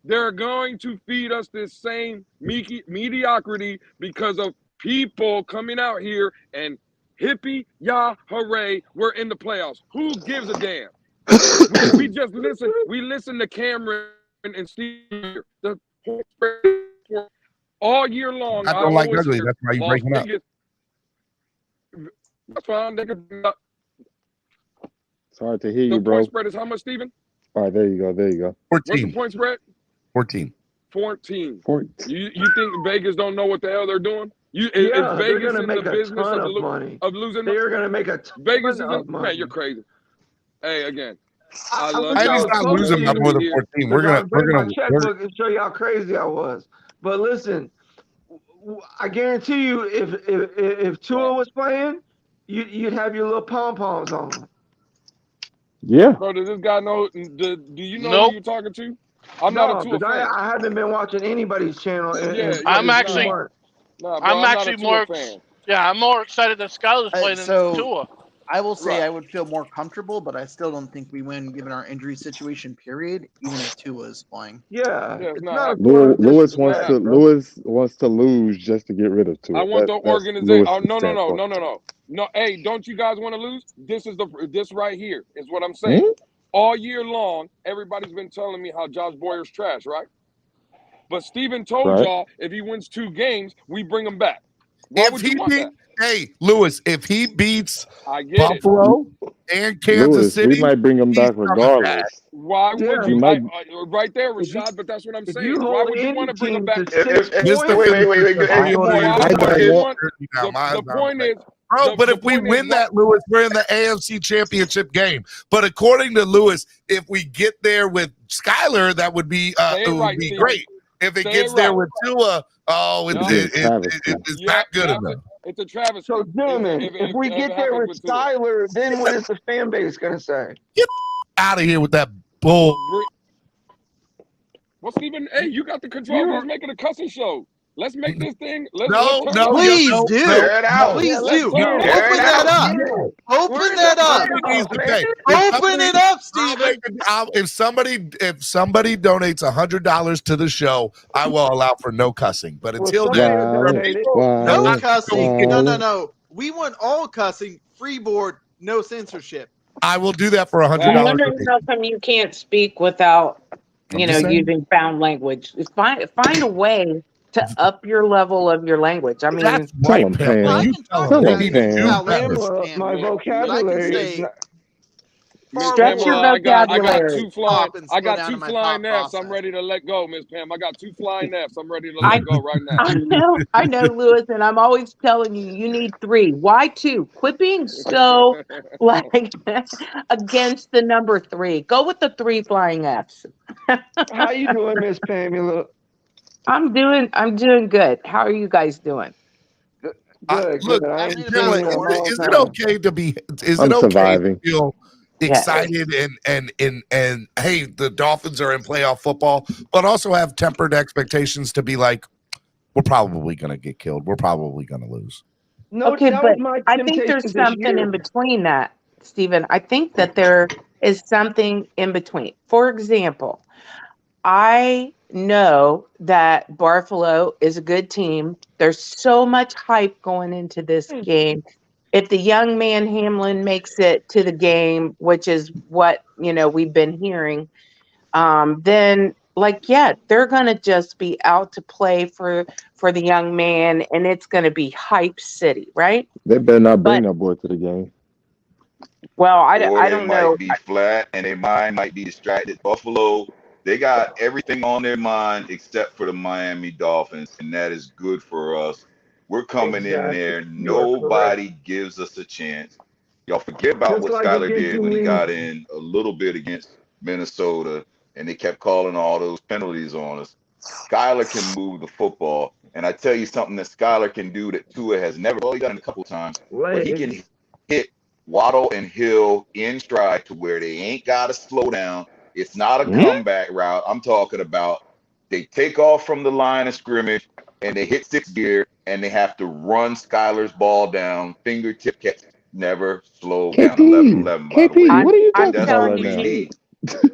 They're going to feed us this same mediocrity because of people coming out here and hippie, yah, hooray, we're in the playoffs. Who gives a damn? we just listen. We listen to Cameron and Steve. The point spread all year long. I don't like ugly. That's why you Las breaking up. Vegas. That's fine. It's hard to hear The you, bro. point spread is how much, Steven? All right, there you go. There you go. What's the 14. point spread? 14. 14. 14. You think Vegas don't know what the hell they're doing? Is they're Vegas gonna in make the a business ton of, of money. of losing? They're gonna make a ton Vegas is of money. man, you're crazy. Hey, again, I I love wish I He's was not close losing to by you more than here, 14. because I would bring my checkbook and show you how crazy I was. But listen, I guarantee you, if Tua was playing, you'd have your little pom poms on. Yeah. Bro, does this guy know? Do you know Nope. who you're talking to? I'm not a Tua fan. I haven't been watching anybody's channel. I'm actually, bro, I'm not a actually Tua more. fan. Yeah, I'm more excited that Skyler's playing than So Tua. I will say Right. I would feel more comfortable, but I still don't think we win given our injury situation. Period. Even if Tua is playing. Yeah, it's not. Lewis wants to lose just to get rid of Tua. I want the That's organization. Lewis's Oh no. standpoint. No, hey, don't you guys want to lose? This right here is what I'm saying. All year long, everybody's been telling me how Josh Boyer's trash, right? But Steven told y'all if he wins 2 games, we bring him back. Why would you want that? Hey, Lewis, if he beats Buffalo and Kansas City, we might bring him back regardless. Why would you? might- right there, Rashad. But that's what I'm saying. you Why hold would you any want to bring him team back? to 6 points, Wait. The point is, bro, but if we win that, Lewis, we're in the AFC Championship game. But according to Lewis, if we get there with Skyler, that would be Steven. great. If it Say gets it there right. with Tua, it's not good enough. It's a travesty. So, gentlemen, if we get there with Skyler, then what is the fan base going to say? Get out of here with that bull. Well, Steven, hey, you got the control. Let's make it a cussing show. Let's make this thing. Please do. Please do. Open that up. Open that up. Open it up, Steven. If somebody donates $100 to the show, I will allow for no cussing. But until then, no cussing. No. We want all cussing. Free board. No censorship. I will do that for $100. I'm wondering how come you can't speak without, using found language. Find a way to up your level of your language. I mean, that's right, Pam. My vocabulary. Stretch your vocabulary. I got two flying F's. I'm ready to let go, Miss Pam. I got 2 flying F's. I'm ready to let go right now. I know, Lewis, and I'm always telling you need 3. Why 2? Quit being so against the number 3. Go with the 3 flying F's. How you doing, Miss Pamela? I'm doing good. How are you guys doing? Good. Look, is it okay to be? Is I'm it okay surviving. to feel excited and hey, the Dolphins are in playoff football, but also have tempered expectations to be like, we're probably going to get killed. We're probably going to lose. No, okay, but I think there's something in between that, Stephen. I think that there is something in between. For example, I know that Buffalo is a good team. There's so much hype going into this game. If the young man Hamlin makes it to the game, which is what we've been hearing, then they're gonna just be out to play for the young man, and it's gonna be hype city, right? They better not bring that boy to the game. Well, I They don't know. might be flat and their mind might be distracted. Buffalo, they got everything on their mind except for the Miami Dolphins, and that is good for us. We're coming in there. Nobody gives us a chance. Y'all forget about what Skyler did when he got in a little bit against Minnesota, and they kept calling all those penalties on us. Skyler can move the football, and I tell you something that Skyler can do that Tua has never. Well, he done it a couple of times, but he can hit Waddle and Hill in stride to where they ain't got to slow down. It's not a comeback route. I'm talking about they take off from the line of scrimmage and they hit 6th gear and they have to run Skyler's ball down, fingertip catch, never slow down. 11-11, by the way. What are you talking That's about what right we now? need.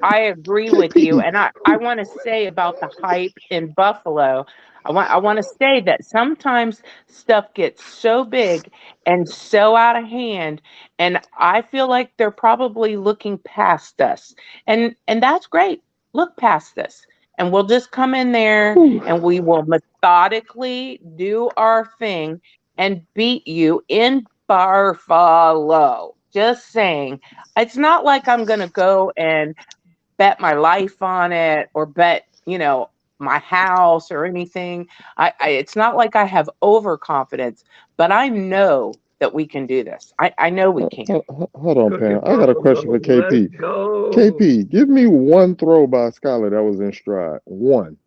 I agree with you. And I want to say about the hype in Buffalo, I want to say that sometimes stuff gets so big and so out of hand, and I feel like they're probably looking past us. And that's great. Look past us. And we'll just come in there and we will methodically do our thing and beat you in Buffalo. Just saying. It's not like I'm going to go and bet my life on it or bet, my house or anything. It's not like I have overconfidence, but I know that we can do this. I know we can. Hold on, Pam. I got a question for KP. KP, give me one throw by Skylar that was in stride. One.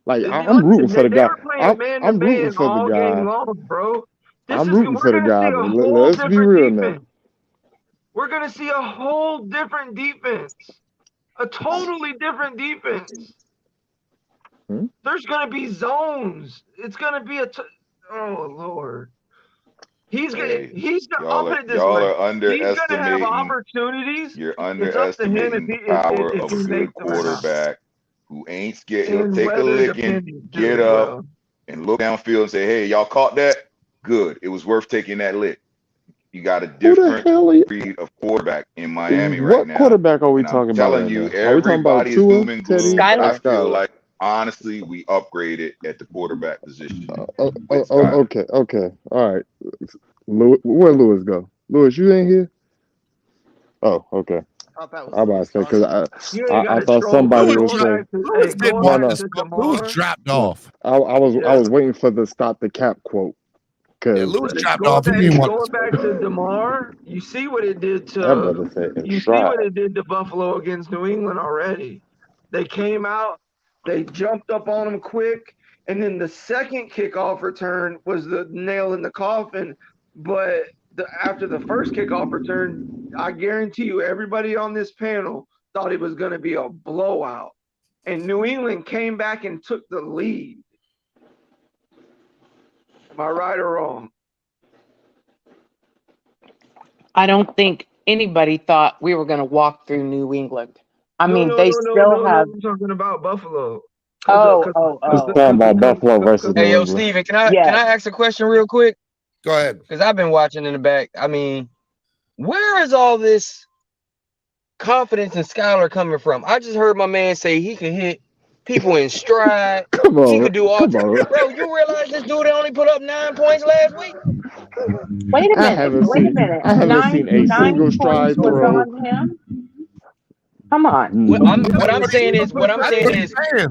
Like I'm rooting for the guy. I'm rooting for the guy. Bro. I'm rooting for the guy, but let's be real now. We're gonna see a whole different defense. A totally different defense. There's going to be zones. It's going to be oh Lord. He's going to y'all are underestimating. He's going to have opportunities. You're underestimating the power of a good quarterback who ain't scared. He'll take a licking, get up, and look downfield and say, "Hey, y'all caught that? Good. It was worth taking that lick." You got a different breed of quarterback in Miami right now. What quarterback are we talking about? I'm telling you, everybody is doom and gloom. I feel like, honestly, we upgraded at the quarterback position. Okay. All right. Where Lewis go? Lewis, you ain't here? Oh, okay. I about to say, because I thought somebody was saying Lewis dropped off. I was waiting for the stop the cap quote. Lewis dropped off. Going back to DeMar, you see what it did to Buffalo against New England already. They came out, they jumped up on them quick, and then the second kickoff return was the nail in the coffin. But after the first kickoff return, I guarantee you everybody on this panel thought it was going to be a blowout. And New England came back and took the lead. Am I right or wrong? I don't think anybody thought we were going to walk through New England. They still have. I'm talking about Buffalo. Talking about Buffalo versus New England. Steven, can I ask a question real quick? Go ahead. Because I've been watching in the back. Where is all this confidence in Skylar coming from? I just heard my man say he can hit people in stride. Come on, he could do all. Bro, you realize this dude only put up 9 points last week? Wait a minute. I haven't seen a single stride throw. Come on. What I'm saying is,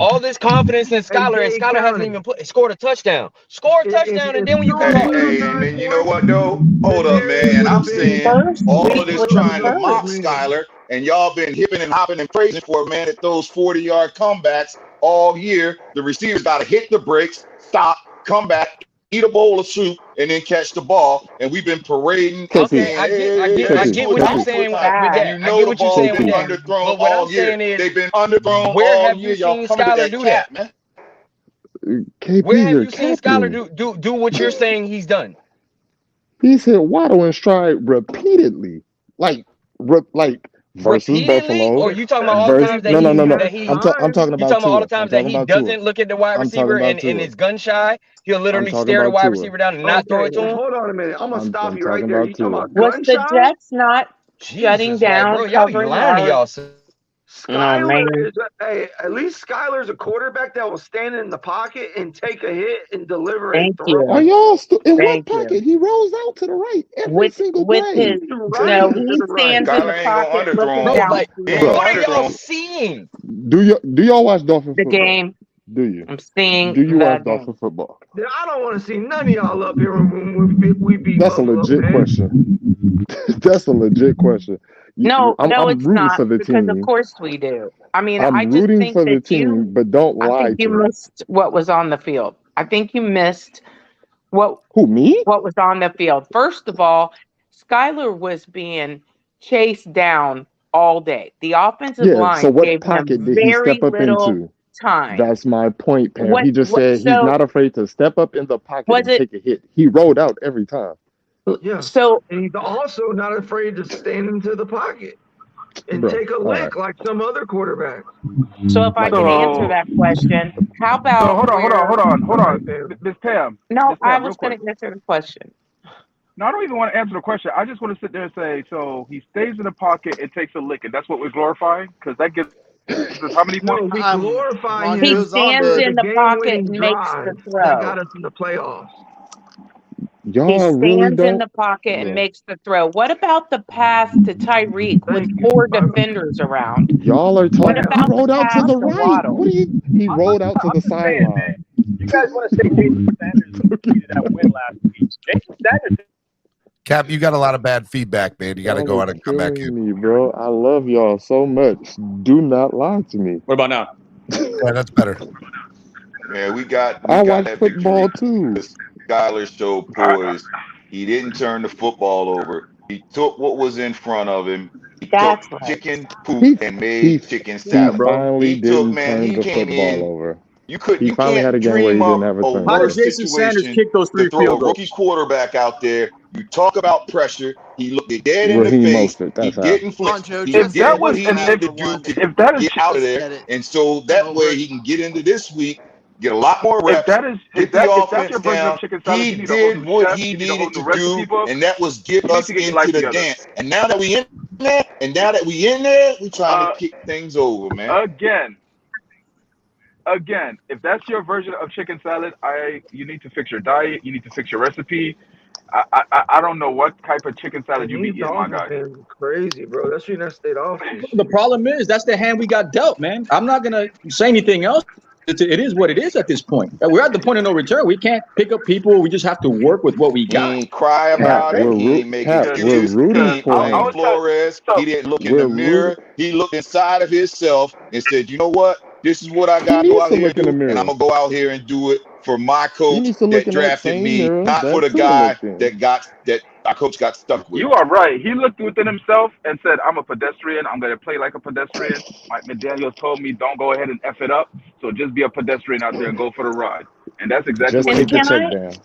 all this confidence in Skylar, and Skylar hasn't even scored a touchdown. Score a touchdown, and then when you come and then you know what though? Hold up, man. And I'm saying all of this trying to mock Skylar, and y'all been hipping and hopping and praising for a man that throws 40-yard comebacks all year. The receivers got to hit the brakes, stop, come back, eat a bowl of soup, and then catch the ball. And we've been parading. Okay, I get what you're saying with that. You know the ball has been underthrown all year. They've been underthrown all year. Y'all coming to that cap, man. Where have you seen Skylar do what you're saying he's done? He's hit Waddle in stride repeatedly, like versus Buffalo. Or you talking about all the times that I'm talking about all the times that he doesn't look at the wide receiver and is gun shy. He'll literally stare the wide receiver down and not throw it to him. Hold on a minute. I'm gonna stop you right there. You talking about was the Jets not shutting down? Bro, y'all be lying to y'all. Skylar at least Skylar's a quarterback that will stand in the pocket and take a hit and deliver a throw. Are y'all in what pocket? He rolls out to the right every single play. No, he stands in the pocket looking down. What are y'all seeing? Do y'all watch Dolphin football? The game. Do you? I'm seeing. Do you watch Dolphin football? I don't want to see none of y'all up here when we beat. That's a legit question. That's a legit question. No, it's not. For the because team. Of course we do. I I'm just rooting think for the that team, but don't lie. I think you missed what was on the field. I think you missed what. Who, me? What was on the field? First of all, Skylar was being chased down all day. The offensive line so what gave pocket him did he step up into? Time. That's my point, Pam. He just said he's not afraid to step up in the pocket and take a hit. He rolled out every time. Yeah. So and he's also not afraid to stand into the pocket. and Bro, take a all lick like some other quarterbacks. So if I can answer that question, how So about hold on. All right, man. Miss Pam, No, I real was going quick. to answer the question. No, I don't even want to answer the question. I just want to sit there and say, so he stays in the pocket and takes a lick, and that's what we're glorifying? Because that gives us how many points? No, we glorify Ron him He goes on stands for to the in the pocket game-winning and makes the drive that got throw. us in the playoffs. He Y'all really stands in don't. the pocket and Bro, makes the throw. What about the pass to Tyreek with Thank you. 4 defenders around? y'all are What talking. He about the rolled out to pass the to right. Waddle? What are you? He rolled out to the sideline. You guys want to say Jason Sanders needed that win last week? Jason Sanders. Cap, you got a lot of bad feedback, man. You got to Y'all go are out and come back in. killing me, bro. I love y'all so much. Do not lie to me. What about now? Yeah, that's better. Man, we got I watch that football victory. too. Skyler showed poise. He didn't turn the football over. He took what was in front of him. He That's took right. chicken poop He and he made chicken he salad. finally He took, didn't man, turn he the came football in. over. You He finally had a can't game where he dream didn't up have a a turnover. How did worse Jason Sanders situation kick those to 3 throw field a rookie goals? quarterback out there. You talk about pressure. He looked it dead in the Raheem face. Mostert. He That's how. didn't Come on, flinch. Joe. He Just If that say did what what was, he you and have needed for to do once. to if that is, get out of Just there. said it. And so Get that over way it. he can get into this week, get a lot more if reps, that is, get the if that's offense your version of down. chicken salad, you He need a whole did new what chef. he You need a whole needed new to do, recipe book. and that was get You need us to get your into life the together. dance. And now that we in there, we trying to kick things over, man. Again, if that's your version of chicken salad, you need to fix your diet. You need to fix your recipe. I don't know what type of chicken salad And you be these eating, my Dolphins guy. been crazy, bro. That's United States offense. The problem is that's the hand we got dealt, man. I'm not gonna say anything else. It is what it is at this point. We're at the point of no return. We can't pick up people. We just have to work with what we He got. ain't cry Cap, about it. He ain't make we're excuses. He rooting ain't for blame him. Flores. He didn't look in We're the mirror. root. He looked inside of himself and said, you know what? This is what I He got to go needs out to here and look in the do, and I'm mirror. going to go out here and do it for my He coach needs to look that in that drafted same me, mirror not for that the Tua guy looked in. that our coach got stuck with. You are right. He looked within himself and said, I'm a pedestrian. I'm going to play like a pedestrian. Mike McDaniels told me, don't go ahead and F it up. So just be a pedestrian out there and go for the ride. And that's exactly Just what he take the did. check down.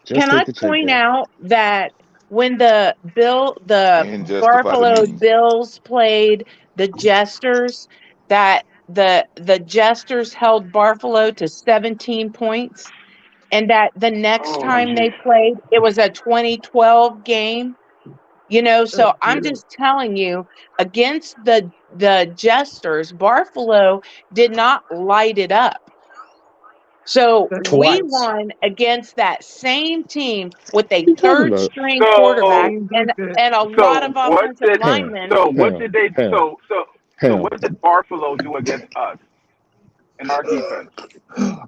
Just Can take I the check point down. out that when the And justify the Buffalo means. Bills played the Jesters, that the Jesters held Buffalo to 17 points, and that the next time they played, it was a 2012 game. So I'm just telling you, against the Jesters, Buffalo did not light it up. So we Twice. won against that same team with a What you talking third about? string quarterback and a lot So of what offensive did linemen. what did they so Ham. what did Buffalo do against us in our defense?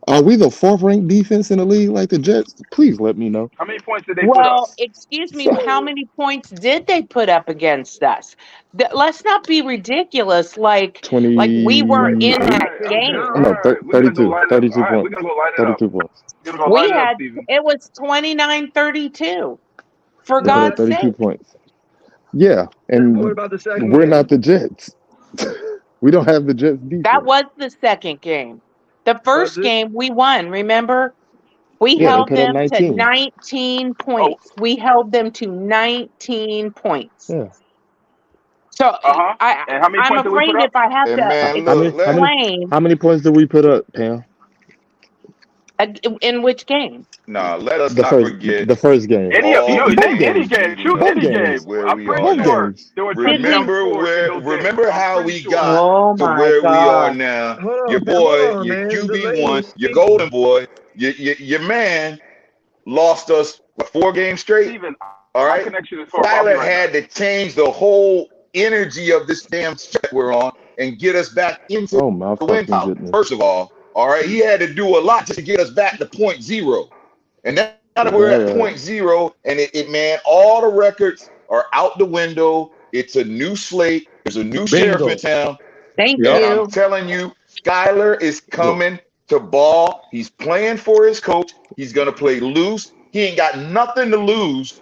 Are we the 4th-ranked defense in the league like the Jets? Please let me know. How many points did they put up? Well, excuse me, how many points did they put up against us? Let's not be ridiculous like 20. we were in All that right, game. all No, right. We're gonna go 32. line it up. 32 All right, we're points. gonna go line it up. 32 points. We're gonna go We line it up, had Steven. it was 29-32. For We put up God's 32 sake. points. Yeah, and What about the second we're game? not the Jets. We don't have the Jets defense. That was the second game. The first game we won, remember? We Yeah, they held put up them to 19. 19 points. We held them to 19 points. Yeah. So And how many I'm points did we put afraid up? if I have And to man, explain How many points did we put up, Pam? in which game. let us The not first forget game. Any Both name any games. game. Choose Both any game. games. where I'm we pretty are Both now. sure games. there were touchdowns scored in those games. Remember I'm how pretty we sure. got Oh to my where we are God. now. Hold Your on, boy, hold on, your man. The lady QB1, was your speaking. golden boy, your man lost us 4 games straight. Steven, All my right. connection is horrible. I'll be Skyler right back. had to change the whole energy of this damn stretch we're on and get us back into Oh my the win fucking column. goodness. First of all right, he had to do a lot just to get us back to 0.0. And now that Is we're that at right? 0.0, and it man, all the records are out the window. It's a new slate. There's a new sheriff in town. Thank And you. I'm telling you, Skyler is coming to ball. He's playing for his coach. He's going to play loose. He ain't got nothing to lose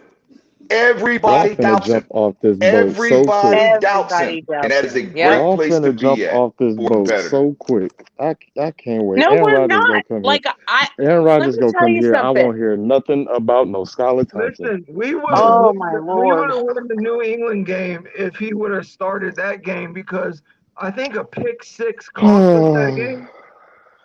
Everybody Y'all finna doubts him. jump off this boat so quick. Everybody doubts him. Everybody does And that is a him. Yep. great Y'all place to finna jump be at off this for a boat competitor. so quick. I can't wait. No, Aaron we're Rodgers gonna not. come here. Like I Aaron let Rodgers me gonna tell come you here. I something. won't hear nothing about no Skylar Thompson. Listen, we would Oh have my we would Lord. have won the New England game if he would have started that game because I think a pick six cost us that game,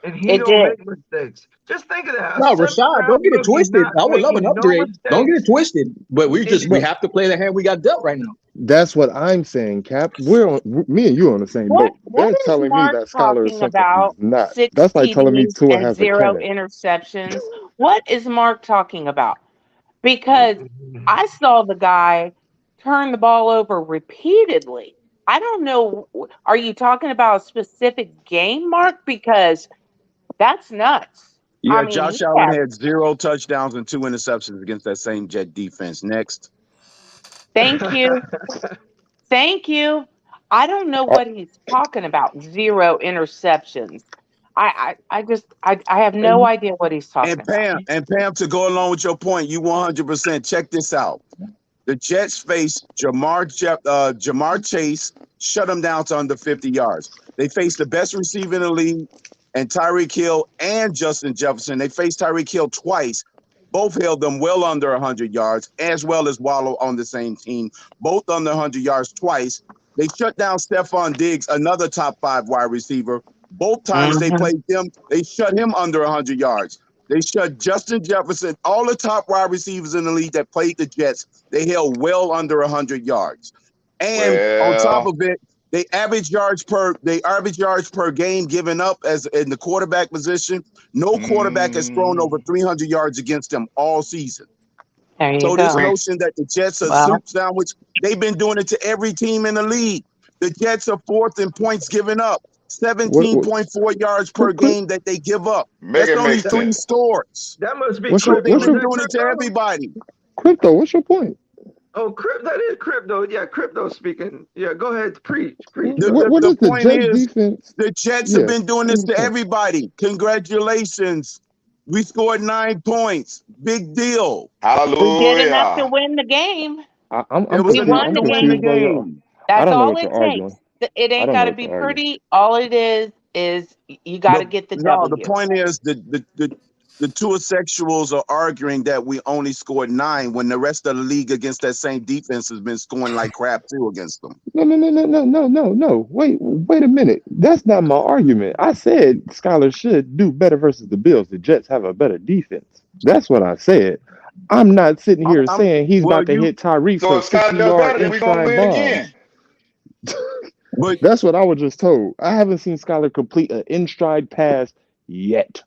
and he It don't did. make mistakes. Just think of that. A No, seventh Rashad, don't round get it rookie twisted. not I would love an making no upgrade. Don't get it mistakes. twisted. But we But have to play the hand we got dealt right now. that's what I'm saying, Cap. Me and you on the same What boat. They're is telling me Mark that Skylar is talking something about? he's not. 6 That's like telling me TDs Tua and has a 0 cannon. interceptions. What is Mark talking about? Because I saw the guy turn the ball over repeatedly. I don't know. Are you talking about a specific game, Mark? Because that's nuts. Yeah, I mean, Josh he Allen has. had 0 touchdowns and 2 interceptions against that same Jet defense. Next. Thank you. Thank you. I don't know what he's talking about. 0 interceptions. I have no idea what he's talking about. And Pam, to go along with your point, you 100%. Check this out. The Jets faced Jamar Chase, shut him down to under 50 yards. They faced the best receiver in the league, and Tyreek Hill and Justin Jefferson. They faced Tyreek Hill twice. Both held them well under 100 yards, as well as Waddle on the same team, both under 100 yards twice. They shut down Stephon Diggs, another top 5 wide receiver. Both times they played them, they shut him under 100 yards. They shut Justin Jefferson, all the top wide receivers in the league that played the Jets, they held well under 100 yards. And on top of it, they average yards per game given up as in the quarterback position. No quarterback has thrown over 300 yards against them all season. There you So go. this notion that the Jets are soup sandwich, they've been doing it to every team in the league. The Jets are 4th in points given up. 17.4 yards per game that they give up. That's only 3 scores. That must be So they've been that doing it to crypto? everybody. Crypto, what's your point? Oh, that is crypto. Yeah, crypto speaking. Yeah, go ahead, preach. What is the Jets defense? The Jets have been doing this to everybody. Congratulations. We scored 9 points. Big deal. We did enough to win the game. We won the game. That's all it takes. It ain't got to be pretty. All it is you got to get the W. The point is the two sexuals are arguing that we only scored 9 when the rest of the league against that same defense has been scoring like crap too against them. No. Wait a minute. That's not my argument. I said Skylar should do better versus the Bills. The Jets have a better defense. That's what I said. I'm not sitting here saying he's about to hit Tyreek for 50-yard in-stride bomb. That's what I was just told. I haven't seen Skylar complete an in-stride pass yet.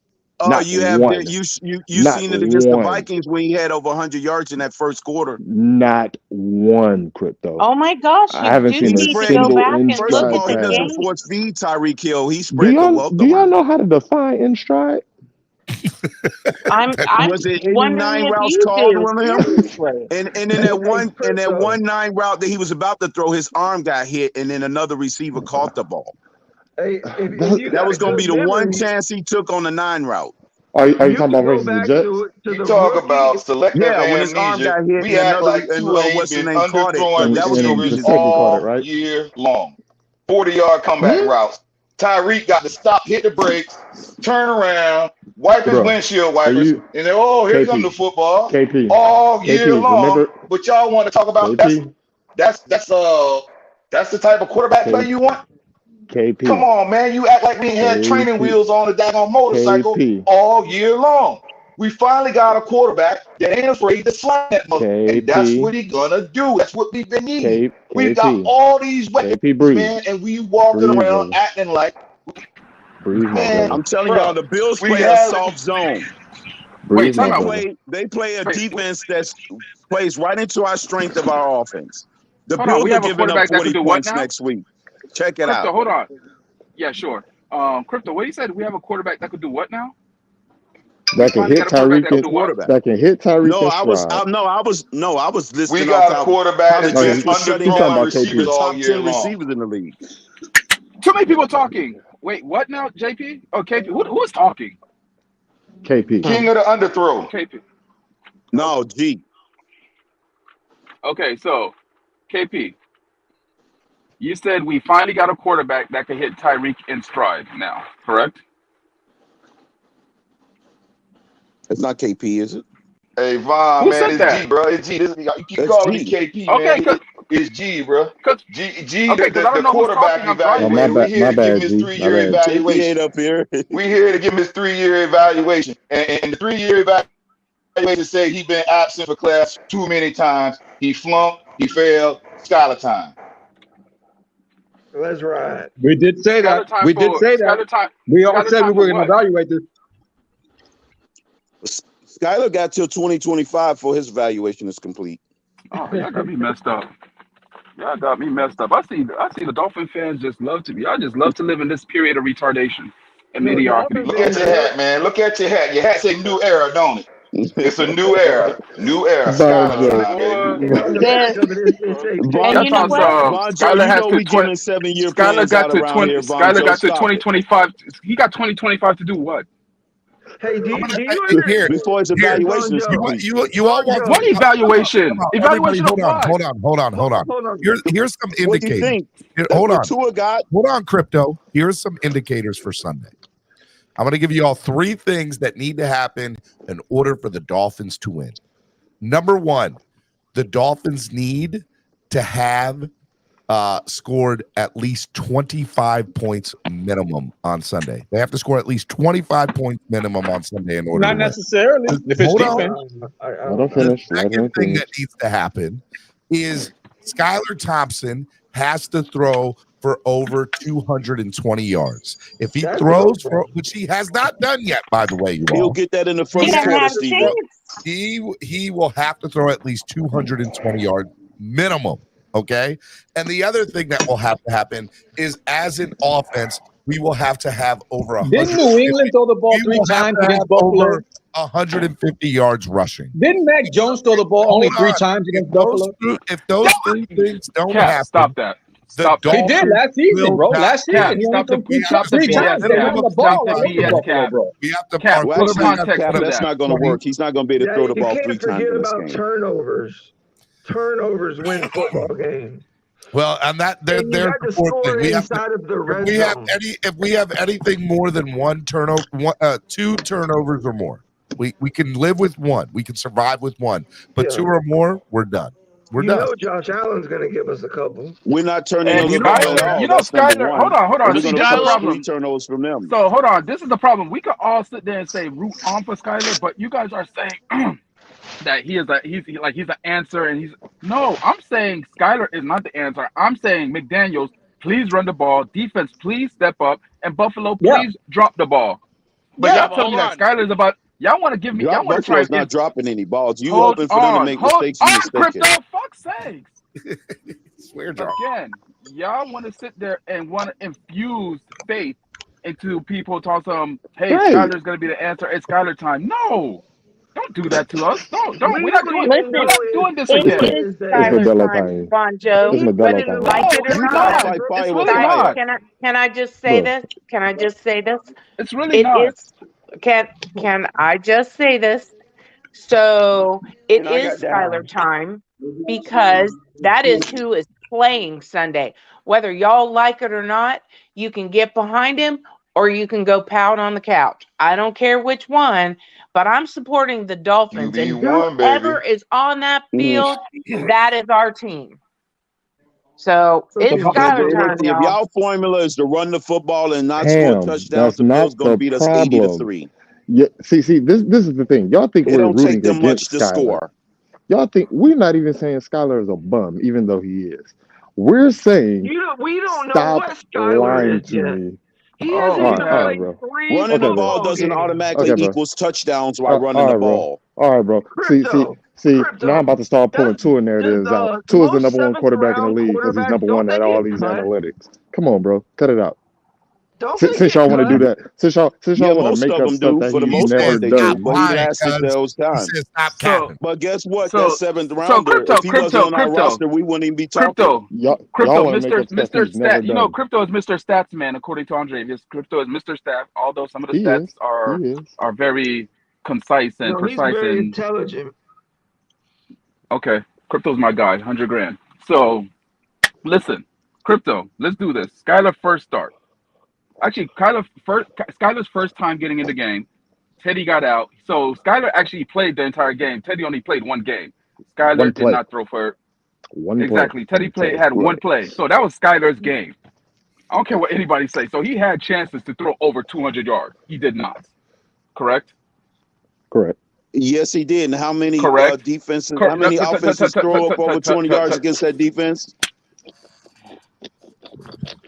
Not you have one. you Not seen it against one. the Vikings when he had over 100 yards in that first quarter. Not one, Crypto. Oh my gosh! I haven't seen a single in-stride First of all, he pass. doesn't force feed Tyreek Hill. He Do spread the wealth y'all around. know how to define in-stride? I'm was it wondering 89 if routes you called do. on him? Seriously. And in that one 9 route that he was about to throw, his arm got hit, and then another receiver caught the ball. Hey, that was going to be the one chance he took on the 9 route. Are you talking about versus the Jets? You talk about selective when his arm amnesia. got hit, We and act another like Tua ain't what's the been name caught it. underthrowing That was going to be receivers his all year long. 40-yard comeback routes. Tyreek got to stop, hit the brakes, turn around, wipe his windshield wipers, and then here comes the football all year long. But y'all want to talk about that's the type of quarterback play you want? KP. Come on, man. You act like we ain't had training wheels on the daggone motorcycle all year long. We finally got a quarterback that ain't afraid to slam that motherfucker. And that's what he's gonna do. That's what we've been needing. We've got all these weapons, man, and we walking around acting like man. I'm telling y'all, the Bills play a soft zone. They play a defense that plays right into our strength of our offense. The Bills are giving up 40 points next week. Check it out. Hold on. Yeah, sure. Crypto, what you said? We have a quarterback that could do what now? That can hit Tyreek. That can hit Tyreek. I was listening. We got a quarterback that's been underthrowing receivers all year long. Receivers in the league. Too many people talking. Wait, what now, JP? Oh, KP. Who is talking? KP. King of the underthrow. KP. No, G. Okay, so KP, you said we finally got a quarterback that can hit Tyreek in stride now, correct? It's not KP, is it? Hey Von, Who man, said it's that? G, bro. It's G. You keep That's calling me G. KP, Okay, man. It's G, bro. G, okay, because I the don't know who's quarterback talking. I'm driving. My evaluator. We bad. here My to give him bad, his G. My 3-year bad. JP ain't evaluation. up here. We here to give him his 3-year evaluation, and the 3-year evaluation say he been absent for class too many times. He flunked. He failed. Scholar time. Let's ride. We did say that. Skylar time We did for say that. Skylar time. We all Skylar said we time were for going to what? evaluate this. Skyler got till 2025 for his evaluation is complete. Oh, y'all got me messed up. Y'all got me messed up. I see the Dolphin fans just love to. Y'all just love to live in this period of retardation and No, mediocrity. Look at your hat, man. Look at your hat. Your hat say new era, don't it? It's a new era. New era. Scholar Bonjo. time, baby. On the back of it says And Y'all you know thought what? Bonjo, Skylar you has know to we giving 7-year Skylar plans got out to around 20. here, Skylar Bonjo. got to Stop it. 2025. He got 2025 to do what? Hey, do you Here, Before his here. evaluation is Bonjo, complete. You all want What evaluation? Come on, everybody, Evaluation of what? hold on. hold on. Here's some What do you indicators. think? Hold What on. Tua got? Hold on, Crypto. Here's some indicators for Sunday. I'm going to give you all 3 things that need to happen in order for the Dolphins to win. Number 1, the Dolphins need to have scored at least 25 points minimum on Sunday. They have to score at least 25 points minimum on Sunday in order Not to win. necessarily. If it's Hold on. defense. Let him finish. The Let him second thing finish. that needs to happen is Skylar Thompson has to throw for over 220 yards. If he throws for, which he has not done yet, by the way, you He'll all. get that in the He first doesn't quarter, have a Steven. chance. He will have to throw at least 220 yards minimum. Okay. And the other thing that will have to happen is, as an offense, we will have to have over 100. Didn't New England throw the ball 3 times against Buffalo? Over 150 yards rushing. Didn't Mac Jones throw the ball only 3 times against Buffalo? If those 3 things don't Cap, happen, stop that. Stop He did last season, bro. Last season, he only threw 3 Stop the times. BS, They Cap. ran the Stop ball the all over BS, Buffalo, Cap. bro. we have to Cap, Well, put actually, context Cap, to that's that. not going to work. He's not going to be able to throw the You ball can't 3 times forget in this about game. turnovers. Turnovers win football games. Well, and that And you there's got the to 4th score thing. inside of the red zone. If we have anything more than 1 turnover, 2 turnovers or more, we can live with 1. We can survive with 1, but 2 or more, we're done. We're done. You know Josh Allen's going to give us a couple. We're not turning And over you the know, ball at all. you know, That's number Skylar. 1. Hold on. And we're See, going to this is the force 3 problem. turnovers from them. So hold on. This is the problem. We could all sit there and say root on for Skylar, but you guys are saying that he's the answer, and he's no. I'm saying Skylar is not the answer. I'm saying McDaniels, please run the ball. Defense, please step up, and Buffalo, please drop the ball. But y'all tell me that Skylar's about. Y'all want to give me. Y'all want to try. Buffalo's not dropping any balls. You Hold hoping for them to on. make Hold mistakes, you on, mistaken. Crypto. Fuck's sakes. Swear jar. Again, y'all want to sit there and want to infuse faith into people. Talk some. Hey, Right. Skylar's gonna be the answer. It's Skylar time. No. Don't do that to us. Don't. We're not doing. Listen, We're not doing this it again. is Skylar Modelo time, time. Bon Joe. It's Modelo Whether you time. like it or It's not. not. Fire It's with really fire. not. Can I just say this? Can I just say this? It's really It not. is. Can I just say this? So it And I is got Skylar down. time because that is who is playing Sunday. Whether y'all like it or not, you can get behind him or you can go pout on the couch. I don't care which one, but I'm supporting the Dolphins. And QB1, whoever baby. is on that field, that is our team. So it's Skylar time, If y'all. y'all formula is to run the football and not score Damn, touchdowns, that's the Bills not going to the beat us problem. 80-3. Yeah, see, this is the thing. Y'all think It we're don't take rooting them much against to Skylar. score. Y'all think we're not even saying Skylar is a bum, even though he is. We're saying We don't know stop what Skylar lying is to yet. me. He All hasn't even right, played bro. 3 Running the football ball doesn't games. automatically Okay, bro. equals touchdowns while running All the right, bro. ball. All right, bro. See. Now I'm about to start pulling Tua narratives out. Tua's the Most number 1 quarterback in the 7th-round league because he's quarterbacks, number don't 1 they at all get these cut? analytics. Come on, bro. Cut it out. Don't they Since get y'all want to do cut? that, since y'all Yeah, want to most make of up them stuff do. that For the he's most never part, they do. done. But he lasted those He times. says stop capping. But guess what? That 7th So rounder, crypto, if he wasn't on our roster, we wouldn't even be talking. Y'all crypto, want to make up stuff Mr. he's never Stat. You know, done. crypto is Mr. Stats man, according to Andre. Yes, crypto is Mr. Stat. Although some of the He stats is. are very concise and No, he's precise very and intelligent. okay. Crypto's my guy, 100 grand. So listen, Crypto, let's do this. Skylar first start. Actually, Skylar's first time getting in the game. Teddy got out. So Skylar actually played the entire game. Teddy only played one game. Skylar did not throw for exactly. Teddy had one play. So that was Skylar's game. I don't care what anybody say. So he had chances to throw over 200 yards. He did not. Correct? Correct. Yes, he did. And how many defenses? Correct. How many offenses throw up over 20 yards against that defense?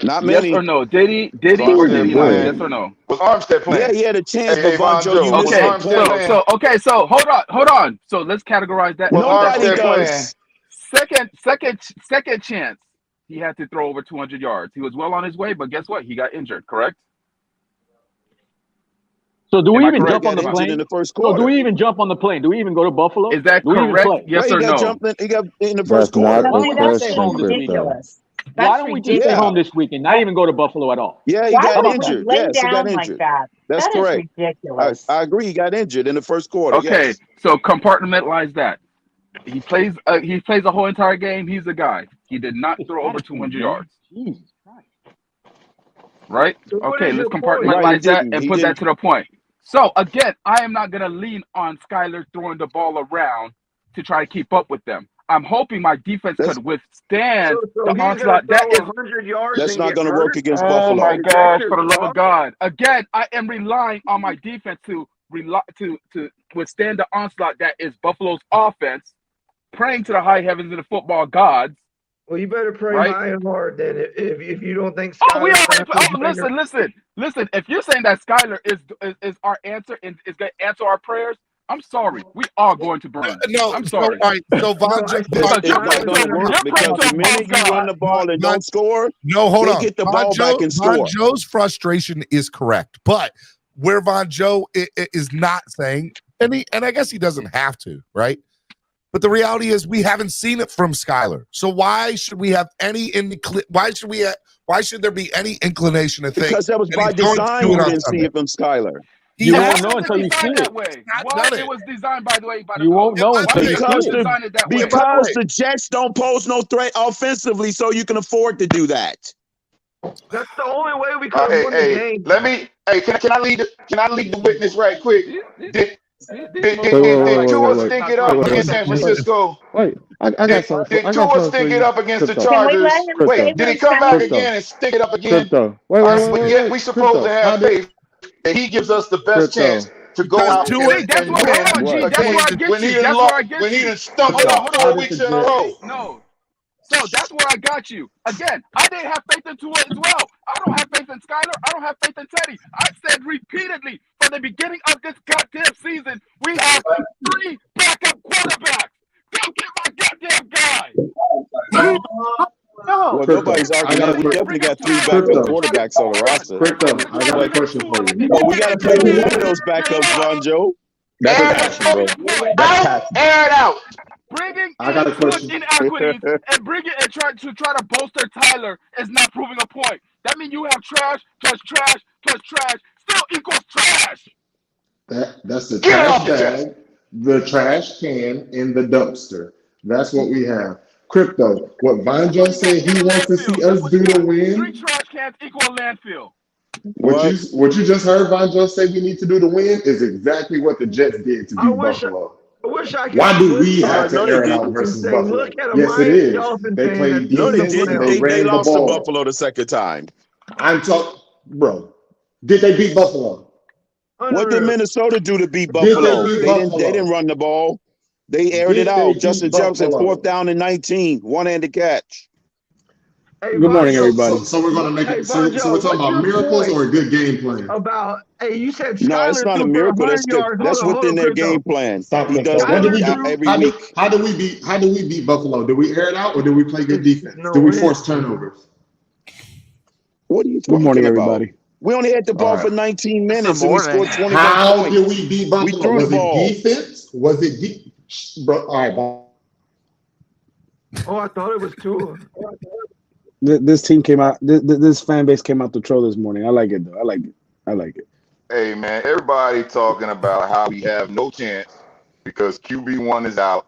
Not many. Yes or no? Did he or did he not? Yes or no? Was Armstead playing? Yeah, he had a chance, Hey, but Von Joe, you missed Okay, the point. so hold on. So let's categorize that. Nobody does. Second chance. He had to throw over 200 yards. He was well on his way, but guess what? He got injured. Correct. So do we even correct? jump on the Got injured plane? in the first So quarter. do we even jump on the plane? Do we even go to Buffalo? Is that Do we even correct? play? Yes Right, or he got no? jumped in. He got in the first That's not quarter. the Why don't we just stay question, home this Crypto. weekend? Why don't we just stay home this week and not even go to Buffalo at all? Yeah, he Why got would you injured. lay Yes, he got down like injured. that? That's That is correct. ridiculous. I agree. He got injured in the first quarter. Okay, Yes. so compartmentalize that. He plays the whole entire game. He's the guy. He did not throw over 200 yards. Jesus Christ. Right? So what Okay, is let's your point? compartmentalize Right, he that didn't. and He put that didn't. to the point. So again, I am not gonna lean on Skylar throwing the ball around to try to keep up with them. I'm hoping my defense That's could withstand So the he's going to onslaught. That throw is 100 yards That's and not get going to work hurt? against Oh my Buffalo. gosh, for the love of God. Again, I am relying on my defense to withstand the onslaught that is Buffalo's offense, praying to the high heavens and the football gods. Well, you better pray Right? high and hard then if you don't think Oh, we Skylar's already. going to Listen. If you're saying that Skylar is our answer and is going to answer our prayers, I'm sorry. We are going to burn. No, I'm sorry. So, all right, so Von Joe, It's not going to work because the minute you run the ball and don't score, no, hold they on. get the Von ball Joe, back and Von score. Joe's frustration is correct, but where Von Joe is not saying, and I guess he doesn't have to, right? But the reality is we haven't seen it from Skylar. So why should we have any why should there be any inclination to think Because that was that by he's going to design. do You it on didn't see Sunday? it from Skylar. You Why won't know was until you see designed it. that way? Not Why done it. it was designed by the way by the You won't know why until was you it Because see it. designed that way? because the Jets don't pose no threat offensively, so you can afford to do that. That's the only way we could have won the game. Let me. Hey, can I lead the witness right quick? Did Tua stick it up against San Francisco? Wait, I got something. Did Tua stick it up against the Crypto. Chargers? Can we let him Wait, did he come back again and stick it up again? Crypto. Wait. Yet we supposed to have faith that he gives us the best chance to go out and win That's where I get when he you. That's where I get when he you. done stumped up 4 weeks in a row. No. So that's where I got you. Again, I didn't have faith in Tua as well. I don't have faith in Skylar. I don't have faith in Teddy. I said repeatedly from the beginning of this goddamn season, we have 3 backup quarterbacks. Go get my goddamn guy. Well, nobody's arguing. We definitely got 3 backup quarterbacks on the roster. Crypto, I got a question for you. But we got to play with one of those backups, Von Joe. That's passion, bro. That's passion. Air it out. Bringing I got a question. inequities and bringing and try to bolster Tyler is not proving a point. That means you have trash plus trash plus trash still equals trash. That's the Get trash off the bag, the trash can, and the dumpster. That's what we have. Crypto, what Von Joe said he wants to see us do to 3 win. trash cans equal a landfill. What you just heard Von Joe say we need to do to win is exactly what the Jets did to beat Buffalo. I wish I could. Why do we have to No, they air it didn't. out versus Say, Buffalo? look at a Yes, it Miami is. Dolphin They fan played that's No, they defense and didn't. they They ran the lost to ball. Buffalo the second time. I'm talking, bro. Did they beat Buffalo? What did Minnesota do to beat Did they Buffalo? beat They Buffalo? didn't run the ball. They aired Did it they out. beat Justin Jefferson, Buffalo? 4th down and 19, one-handed catch. Hey, Good morning, Von Joe, everybody. So we're gonna make Hey, it. So Von we're Joe, talking about what's your miracles point or a good game plan. about? Hey, you said No, Skylar it's not a threw for miracle. 100 yards. That's Hold on, within their Crypto. game plan. Stop He it. does When that did we every how week. do we beat Buffalo? Did we air it out or did we play good defense? No, Did we it- force turnovers? What are you Good talking morning, about? everybody. We only had the ball All right. for 19 minutes Good and we morning. scored 21 How points. did we beat Buffalo? We threw Was the it ball. defense? Was it bro? All right, bro. Oh, I thought it was Tua. This team came out. This fan base came out to troll this morning. I like it though. I like it. Hey man, everybody talking about how we have no chance because QB1 is out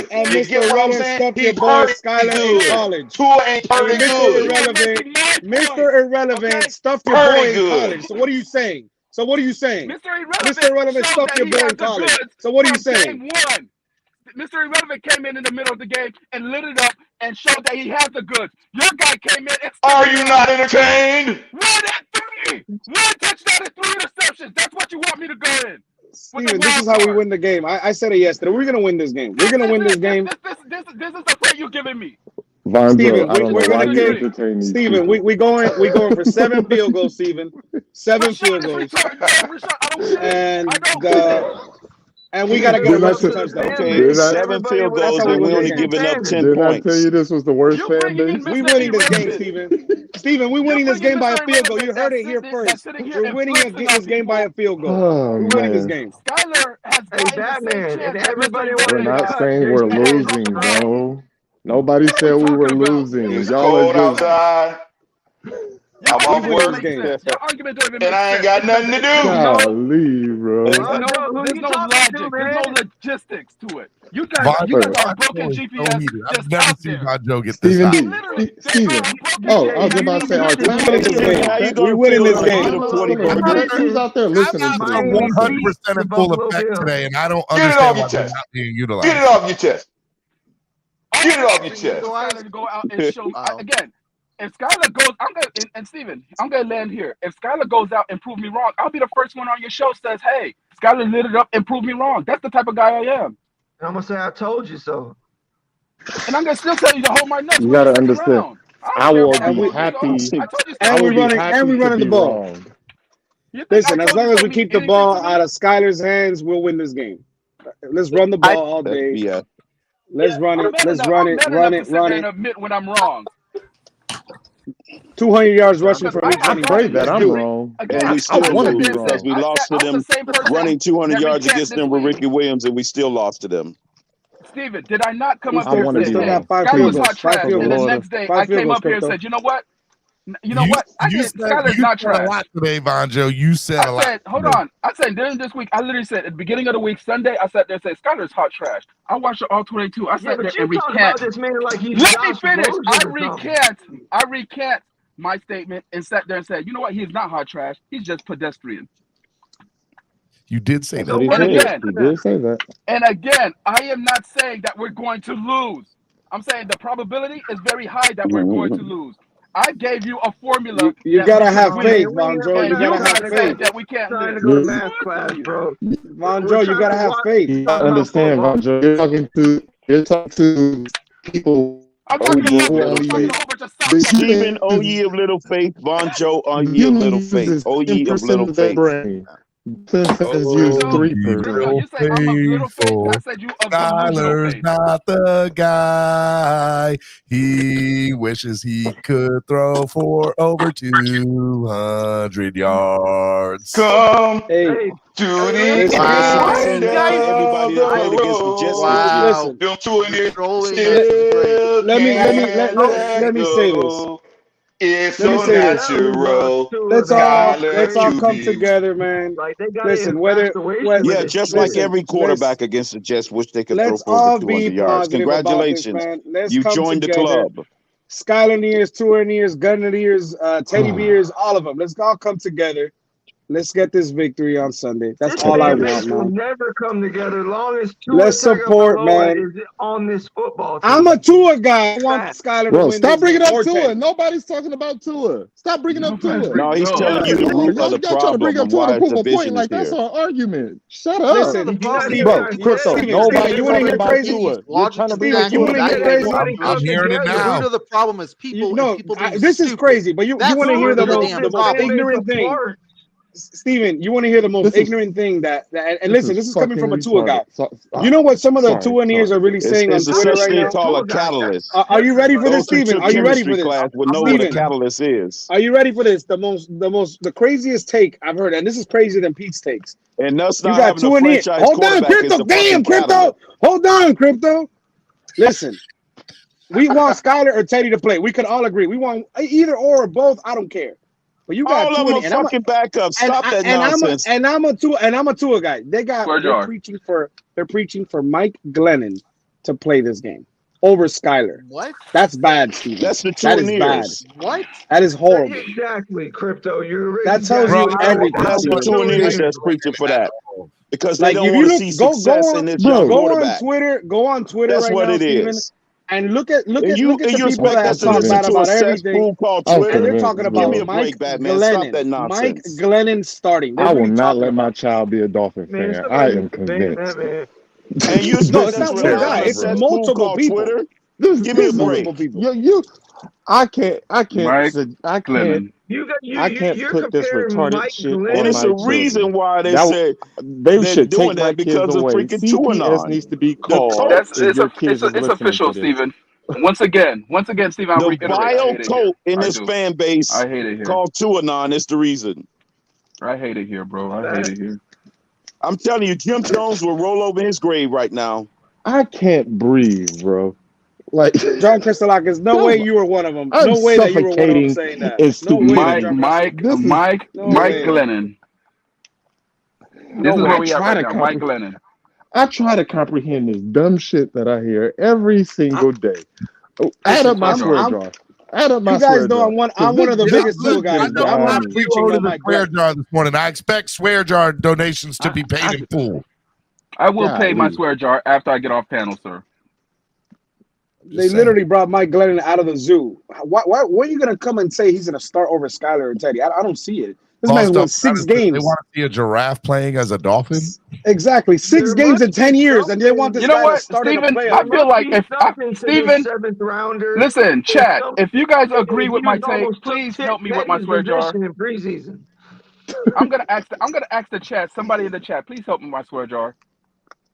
good. and You Mr. get what I'm Irrelevant saying? stuffed He your boy pretty Skylar in good. college. Tua ain't And pretty Mr. good. Irrelevant, Mr. Irrelevant stuffed your Pretty boy in good. college. So what are you saying? So what are you saying? Mr. Mr. Irrelevant showed stuffed that your he boy has in the college. goods So what are you from saying? game one. Mr. Irrelevant came in the middle of the game and lit it up and showed that he has the goods. Your guy came in and Are you not entertained? 1-3, 1 touchdown and 3 interceptions. That's what you want me to go in. Steven, this is how we win the game. I said it yesterday. We're gonna win this game. We're gonna win this game. This is the play you're giving me. Vonzo, Steven, I don't know we're why gonna you kick. entertain these Steven, people. we going for 7 field goals, Steven. 7 field goals. And And we gotta get a rushing Didn't I touchdown. Okay, Did I- 7 field That's goals how we and we win only this game. giving up 10 Didn't I tell points. you this was the worst fan base? We winning this game, Steven. Steven, we winning this game by a field goal. You heard it here first. We're winning this game by a field goal. Oh, We're winning this man. game. Skyler has Hey, gotten the same Batman, and chance that everybody Mr. wanted We're to not cut saying your we're chance. losing, bro. Nobody What are said we we were talking about? losing. It's Y'all are cold just outside. Your I'm off argument don't work, make sense. Your argument don't even and make I ain't sense. got nothing to do. golly, bro. There's no logic. There's no logistics to it. You guys are a broken GPS I've never seen Von Joe get this Stephen out. D. Steven. Oh, I was about to say our time. We're winning this game. We're winning this game. Who's out there listening to I'm this? 100% in full effect today, and I don't Get it off understand your why they're chest. not being utilized. Get it off your chest. Get it off your chest. Skyler to go out and show again. If Skyler goes, I'm gonna and Steven, I'm gonna land here. If Skyler goes out and prove me wrong, I'll be the first one on your show says, "Hey, Skyler lit it up and proved me wrong." That's the type of guy I am. I'm gonna say I told you so. And I'm gonna still tell you to hold my nuts. You gotta understand. I will be happy. And we running the ball. Listen, as long as we keep the ball out of Skyler's hands, we'll win this game. Let's run the ball all day. Yeah. Let's run it. Let's run it. And admit when I'm wrong. 200 yards rushing for each I pray that I'm wrong. And we still lose because we lost to them running 200 yards against them with Ricky Williams, and we still lost to them. Steven, did I not come up I here wanna and be say, wrong. Skyler was hot Five trash, field and the goals. next day Five I field came goals, up here and Crypto. said, you know what? I said Skyler's not You said a trash. lot today, Von Joe. You said a I lot. said, hold on. I said during this week, I literally said at the beginning of the week, Sunday, I sat there and said, Skyler's hot trash. I watched it all 22. I Yeah, sat there but you and talk about recant. this man like he's Let me Josh finish. Rosen I recant my statement and sat there and said, you know what? He's not hot trash. He's just pedestrian. You did say That's that. what he And said. again, He did say that. and again, I am not saying that we're going to lose. I'm saying the probability is very high that we're going to lose. I gave you a formula. You that gotta we can have win. faith, Von Joe. And You gotta you have guys faith. said that we can't trying to lose. go to math class, bro. Von Joe, you gotta have faith. I understand, Von Joe. You're talking to people I'm talking to who a only whole make bunch of South Stephen, O ye of little faith. Von Joe, O ye of little faith. O ye of 10% little of their faith. brain. Says use 3%. Crypto, you say I'm of little faith. I said you of delusional Skyler's faith. not the guy. He wishes he could throw for over 200 yards. Come Hey, to Listen, the listen, end Everybody that played against the Jets this year. Them two in here Trolling still let me say this. go. It's Let me so say this. natural. Let's all Skyler come QB. together, man. Like they got Listen, whether Yeah, just like every quarterback against the Jets wish they could throw let's for over all 200 be yards. positive about this, Congratulations. man. Let's You come joined the together. club. Skylaneers, Tourineers, Gunnereers, Teddy Beers, all of them. Let's all come together. Let's get this victory on Sunday. That's this all I fan want, base will man. never come together as long as Let's support, man. is on this football team. I'm a Tua guy. I want Skyler to Bro, win stop this bringing game. up Or Tua. Teddy. Nobody's talking about Tua. Stop bringing up Tua. No, he's telling you the root of the Y'all trying to bring problem up and Tua why to prove the a point vision is like that's here. our argument. Shut up. Listen, Bro, Steven, Crypto, Steven, nobody you wanna talking hear about crazy? Tua. You're trying to bring Steven, up you wanna hear crazy? I'm hearing it The now. root of the problem is people. No, and people being this is stupid. crazy, but you That's want to the hear root the of the most, damn the most problem. ignorant thing. Steven, you want to hear the most This is- ignorant thing that and listen, this is coming from a fucking Tua guy. retarded. You know what some of the Sorry, Tuaneers are really saying on It's a Twitter such right thing now? called a catalyst. Are you ready for this, Those who Steven? took Are you ready chemistry for this? class would know what a Steven, catalyst is. are you ready for this? The craziest take I've heard, and this is crazier than Pete's takes. And us You not got having a Tuaneers. franchise Hold on, quarterback is Crypto. the Damn, fucking Crypto. catalyst. Hold on, Crypto. Listen, we want Skyler or Teddy to play. We could all agree. We want either or both. I don't care. But you got All of them are and I'm fucking backups. Stop that nonsense. I'm a Tua guy. They're preaching for Mike Glennon to play this game over Skyler. What? That's bad, Steven. That's the That is bad. Tuaneers. What? That is horrible. Exactly, Crypto. You're That tells you everything. That's the Steven. Tuaneers that's preaching for that. Because they Like don't if want you to look, see go success on, in this young go on quarterback. Twitter That's right what now, it Steven, is. and look at And the you people expect that us to talk listen bad to a about everything, cesspool called Okay, Twitter? and they're talking Give me about a Mike break, Batman. Stop that Glennon. Mike nonsense. Glennon starting. They're I will really not talking let my about. child be a Dolphin Man, fan. I somebody am convinced. And you No, expect it's us not to one rely guy. on a It's cesspool multiple called people. Twitter? Give me a break. I can't Mike put Glennon. this retarded shit on And it's my a reason children. why they That say they they're should doing take my that kids because of away. freaking CPS TuneIn. needs to be The called coat, if your kids is It's listening to official, this. Stephen. Once again, Stephen, I'll the reiterate. I bio hate it here. coat in I this do. fan base I hate it here. called TuneIn is the reason. I hate it here, bro. I hate it here. I'm telling you, Jim Jones will roll over his grave right now. I can't breathe, bro. Like John Cristolakis, no way you were one of them. I'm No way that you were one of them suffocating saying that. in No way that stupidity. John Mike Glennon. This is where we at right now. Mike Glennon. I try to comprehend this dumb shit that I hear every single day. Add up my swear jar. Add up my You guys swear know jar. I'm one of the biggest Listen, Tua guys. I know I'm a lot not of people preaching ordered on the Mike swear Glennon. jar this morning. I expect swear jar donations to be paid in full. I will pay my swear jar after I get off panel, sir. They literally brought Mike Glennon out of the zoo. Why when are you going to come and say he's going to start over Skyler and Teddy? I don't see it. This man's won 6 games. They want to see a giraffe playing as a dolphin? Exactly. 6 games in 10 years, and they want this guy to start in the Stephen, playoffs. I feel like if Stephen, listen, chat, if you guys agree with my take, please help me with my swear jar. In preseason. I'm gonna ask the chat. Somebody in the chat, please help me with my swear jar.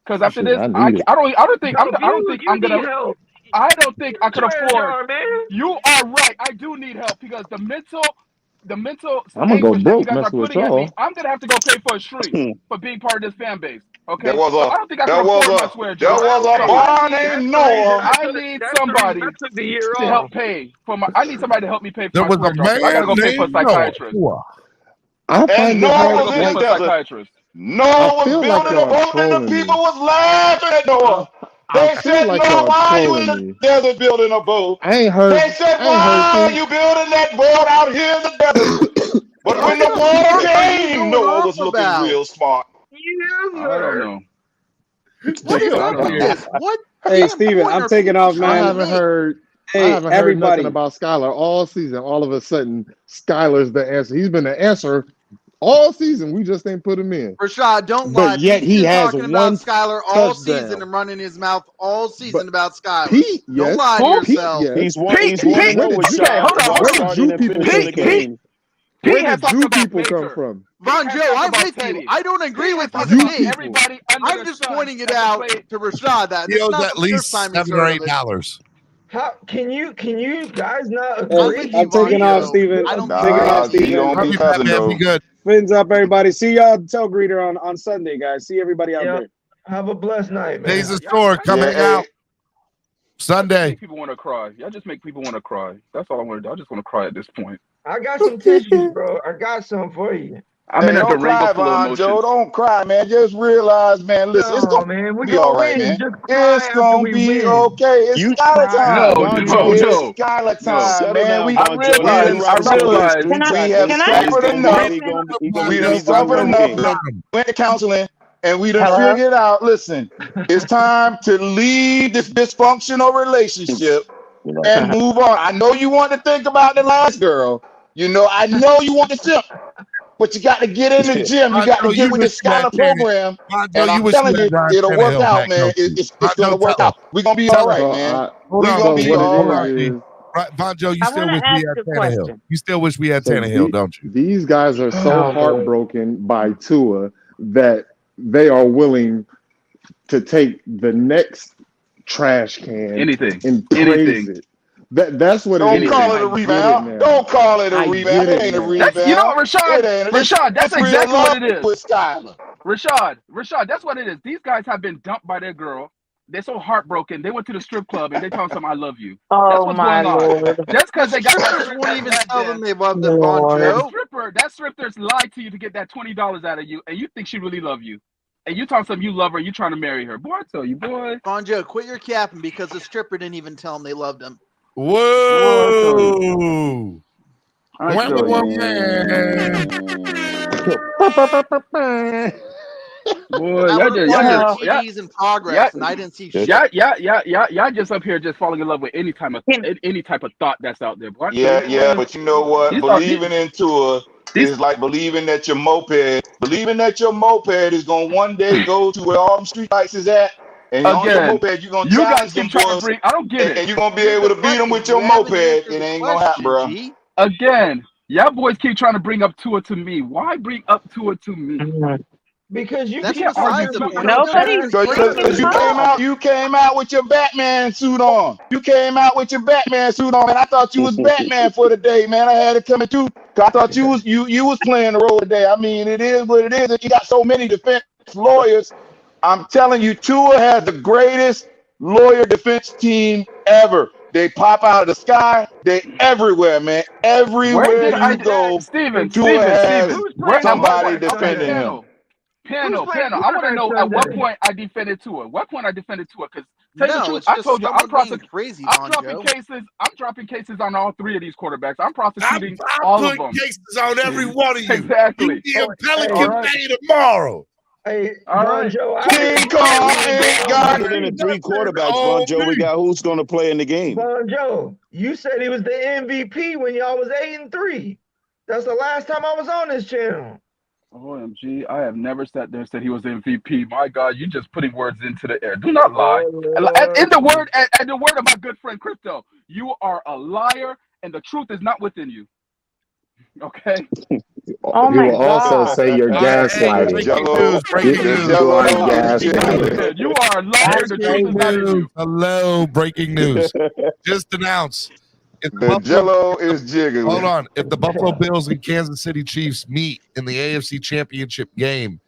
Because after this, I don't think I could afford. You are right. I do need help because the mental I'm gonna go anguish that you broke guys are messing with putting at me, y'all. I'm gonna have to go pay for a street for being part of this fan base. Okay, There was so a- I don't think I there can was afford a- my swear there jar. was a So bar named Noah. I need somebody to help pay for my. I need somebody to help me pay for There my was swear a jar. I gotta man go pay for a named psychiatrist. Noah. I And find it Noah hard was to in the like, desert. Psychiatrist. Noah was feel like building a y'all boat and trolling the people me. was laughing at Noah. I They feel said, like Noah, y'all why are you in trolling the me. desert building a boat? I ain't heard. They said, I why are ain't you building that boat out here in the desert? But when the water came, Noah was looking real smart. I don't know. What is up with this? What? Hey, damn Steven, point I'm are taking people off, I trying man. to haven't make? heard. I Hey, haven't heard everybody. nothing about Skylar all season. All of a sudden, Skylar's the answer. He's been the answer all season. We just ain't put him in. Rashad, don't But lie. yet Pete's he been has talking about one Skylar all season touchdown. and running his mouth all season But about Skylar. Pete, Don't yes. lie to Pete, yourself. yes. He's 1-0 with Drew- Shot while Where did starting Drew and people finishing come the from? game. Where has did talked Drew about people come Baker. from? Von Joe, I'm about with you. Teddy. I don't agree with you. You Today. people. Everybody under I'm the just sun pointing it that out can play. to Rashad that He this is owes not at the least first time he's $7 or heard of it. $8. How can you guys not Hey, I'm agree? with you, I'm taking Von off, Joe. Steven. I I'm don't taking think off, He Steven. don't Love be you, cousin, Batman. though. Be good. Fins up, everybody. See y'all at Tail Greeter on Sunday, guys. See everybody out Yeah. there. Have a blessed night, man. Days of Sword coming Yeah, out Sunday. Make people want to cry. Y'all just make people want to cry. That's all I want to do. I just want to cry at this point. I got some tissues, bro. I got some for you. I'm in a don't Durango cry, full of Von Joe. emotions. Don't cry, man. Just realize, man, listen, it's No, going man, to we be all gonna right, win. man. Just cry It's after going to we be win. okay. It's You Skylar time. Von It's Joe. Skylar No. time, Settle man. down, We Von Joe. we done Damon Robinson gonna get his suffered. 3 Can I We have tackles. can I And he's suffered gonna enough. win. He's gonna We get done he's gonna suffered win the enough. game. Went to counseling, and we done hello? figured out. Listen, it's time to leave this dysfunctional relationship and move on. I know you want to think about the last girl. You know, I know you want to simp, but you got to get in the gym. You got to Monjo, get you with wish this you had Skylar program. Monjo, And you I'm wish you telling had you, Ryan it'll work Tannehill out, back man. coaching. It's Monjo, going to work tell out. him. We're going to be Tell all right, him. man. Hold We're on. going to be So all what right. it is, Right, Monjo, you I still want to wish we ask had a Tannehill. question. You still wish we had so Tannehill, don't you? these guys are so Oh, Lord. heartbroken by Tua that they are willing to take the next trash can Anything. and praise it. That's what it Don't is. call it I a get it rebound. now. Don't call it a I rebound. get It it ain't a now. rebound. You know what, Rashad? It ain't. Rashad, that's real exactly love what it is. with Skylar. Rashad, that's what it is. These guys have been dumped by their girl. They're so heartbroken. They went to the strip club and they told them, "I love you." That's Oh what's my going on. Lord. Just because they got Strippers won't even tell them they love them, Lord. Von Joe. that stripper's lied to you to get that $20 out of you, and you think she really love you. And you tell them you love her, you trying to marry her. Boy, I tell you, boy. Von Joe, quit your capping because the stripper didn't even tell them they loved him. Whoa! I tell you. Boy, I y'all looked just, on your y'all just, TDs in progress, and I didn't see shit. y'all just up here just falling in love with any type of thought that's out there. Boy, I tell you, Yeah, boy. but you know what? These Believing in Tua is like believing that your moped is going to one day go to where all them street lights is at, And on your Again, moped, you're gonna you guys challenge keep them trying to boys, bring. I don't get and it. you're gonna be able to beat them with your moped. It ain't gonna happen, bro. Again, y'all boys keep trying to bring up Tua to me. Why bring up Tua to me? Because you That's can't besides argue the about point. no Nobody's past. Because you came out with your Batman suit on. You came out with your Batman suit on, and I thought you was Batman for the day, man. I had it coming too. 'Cause I thought you was playing the role today. I mean, it is what it is. And you got so many defense lawyers. I'm telling you, Tua has the greatest lawyer defense team ever. They pop out of the sky. They everywhere, man. Where Everywhere did you go, Steven, Tua has Who's playing somebody quarterback defending Sunday? him. Panel. playing I want to quarterback know at what Sunday? point I defended Tua. What point I defended Tua? Because tell you the No, truth, it's I just told you I'm someone being crazy, I'm Von Joe. dropping cases on all three of these quarterbacks. I'm I'm prosecuting all of putting them. cases on every one of you. Exactly. You be in All Pelican right. Bay tomorrow. Hey, All Von right. Joe, King Kong ain't got Other than the three quarterbacks, Von Joe, we got who's going to play in the game? Von Joe, you said he was the MVP when y'all was 8-3. That's the last time I was on this channel. OMG, I have never sat there and said he was MVP. My God, you just putting words into the air. Do not lie. In the word of my good friend Crypto, you are a liar, and the truth is not within you. Okay. Oh He my will also God. say you're gaslighting. Breaking news. You are gaslighting. You are a liar. The truth is not in News. you. Hello, breaking news. Just announced. If The Jello is jiggling. Hold on. If the Buffalo Bills and Kansas City Chiefs meet in the AFC Championship game,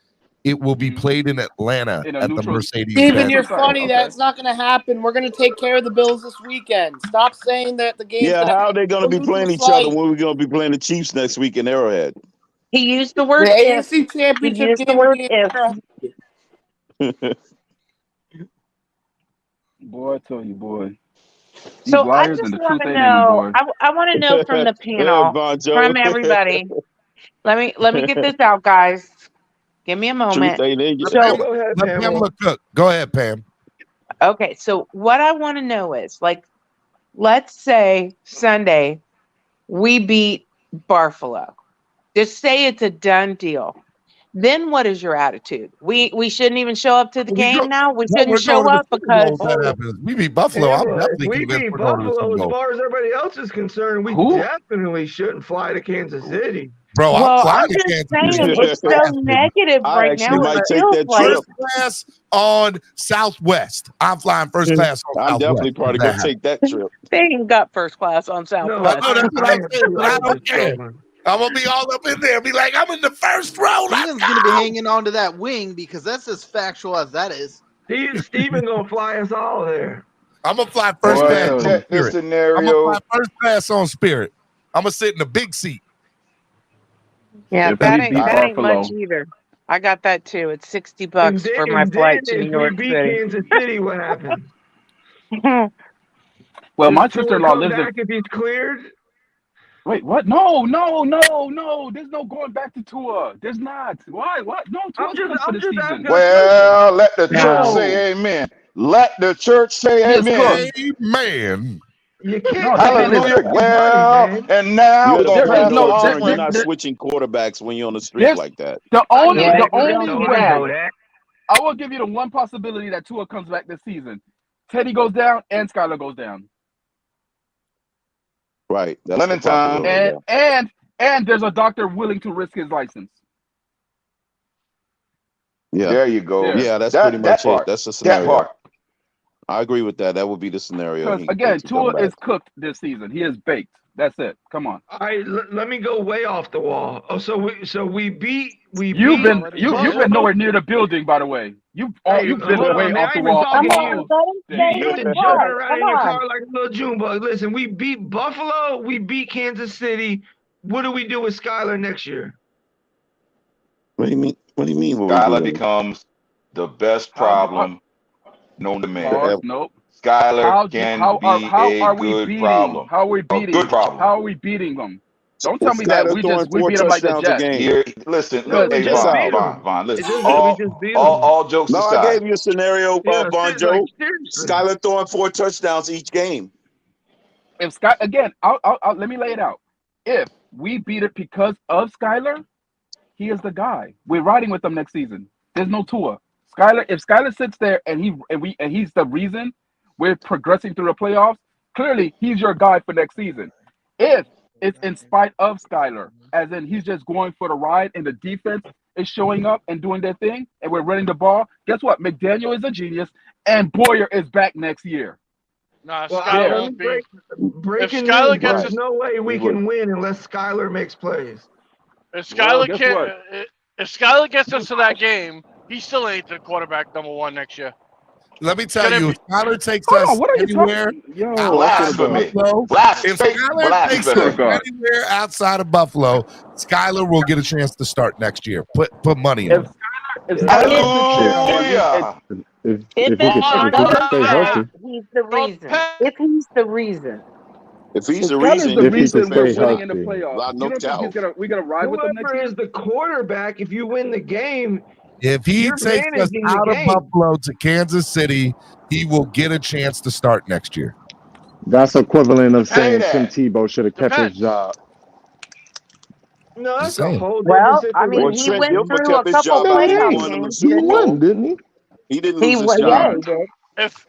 it will be played in Atlanta at the Mercedes. Steven, you're funny. That's not going to happen. We're going to take care of the Bills this weekend. Stop saying that the game's Yeah, going to how are they going to be playing each other when we're going to be playing the Chiefs next week in Arrowhead? He used the The word if. AFC He Championship used the game. word if. Boy, I tell you, boy. These So I liars just and the want truth to ain't in them, know. boy. I want to know from the panel, Von Joe. from everybody. Let me get this out, guys. Give me a moment. Truth ain't in you. So Let Pamela cook. Go ahead, Pam. okay, so what I want to know is, like, let's say Sunday we beat Buffalo. Just say it's a done deal. Then what is your attitude? We shouldn't even show up to the game now. We shouldn't show up because that happens. We beat Buffalo. I'm definitely we convinced beat we're going to the Buffalo Super as Bowl. far as everybody else is concerned. We Who? definitely shouldn't fly to Kansas City. Bro, I'm well, flying I'm to just Kansas saying City. it's so negative I right actually now. might It take feels that like trip. First class on Southwest. I'm flying first class on I'm Southwest. definitely probably going to take that trip. they ain't got first class on Southwest. No, that's what I'm saying, but I don't care. I'm going to be all up in there. Be like, I'm in the first row. Steven's going to be hanging on to that wing because that's as factual as that is. Steven going to fly us all there. I'm going to fly first Boy, class on check this Spirit. I'm scenario. going to fly first class on Spirit. I'm going to sit in the big seat. Yeah, If that we ain't beat that ain't Buffalo. much either. I got that too. It's $60 for my flight to New York if we beat City. Kansas City, what happens? Well, my Does Tua sister-in-law come lives in. back if he's cleared? Wait, what? No. There's no going back to Tua. There's not. Why? What? No, Tua's good for the season. Well, let the church No. say amen. Let the church say He is amen. Amen. You can't No, Hallelujah. Well, and now You we're at a going to point pass of the no return. offering. You're not switching quarterbacks when you're on the street like that. The only I will give you the one possibility that Tua comes back this season. Teddy goes down and Skylar goes down. Right. That's Lemon the possibility. And there's a doctor willing to risk his license. Yeah. There you go. Yeah, that's That- pretty that much part. it. That's the That scenario. part. I agree with that. That would be the scenario. Because again, Tua is cooked this season. He is baked. That's it. Come on. All right, let me go way off the wall. Oh, so we beat You've been nowhere near the building, by the way. You've been way off the wall. Talking to you. You You've been jumping around in your car like a little Junebug. Listen, we beat Buffalo. We beat Kansas City. What do we do with Skylar next year? What do you mean? What do you mean? Skylar becomes the best problem known to man. Nope. Skylar can be a good problem. How are we beating? A good problem. How are we beating them? Don't tell me that Skylar we throwing beat them like the touchdowns a Jets. game. Here, listen, hey, Vaughn, listen. All jokes No, aside. I gave you a scenario, Von Joe. Like, Skylar throwing 4 touchdowns each game. If Sky again, I'll let me lay it out. If we beat it because of Skylar, he is the guy. We're riding with them next season. There's no Tua. Skylar, if Skylar sits there and he's the reason we're progressing through the playoffs, clearly he's your guy for next season. If it's in spite of Skylar, as in he's just going for the ride and the defense is showing up and doing their thing and we're running the ball, guess what? McDaniel is a genius and Boyer is back next year. Nah, Well, Skylar won't be. Breaking If Skylar news, gets there's us, no way we can win unless Skylar makes plays. if Skylar guess can't, what? if Skylar gets us to that game, he still ain't the quarterback #1 next year. Let me tell you, if Skylar takes Hold us on, what are you anywhere talking? Yo, outside of Blasphemy. Buffalo, if Straight Skylar takes us blasphemy. anywhere outside of Buffalo, Skylar will get a chance to start next year. Put money on it. Hallelujah. If If he can stay healthy, he's the reason. If he's the reason. If he's If the Skylar's reason, the if he reason can we're stay winning in the healthy. playoffs, no you don't think doubt. we gonna ride with him next Whoever year? is the quarterback, if you win the game, If he you're takes us managing the out of game. Buffalo to Kansas City, he will get a chance to start next year. That's equivalent of saying that. Tim Tebow should have kept his job. No, Just that's a saying. whole Well, different I mean, Well, situation. he Trent went Dilfer through a kept his couple job No, after he playoff won him a games. he Super won, Bowl. didn't he? He didn't He lose his was, job. yeah, he did. If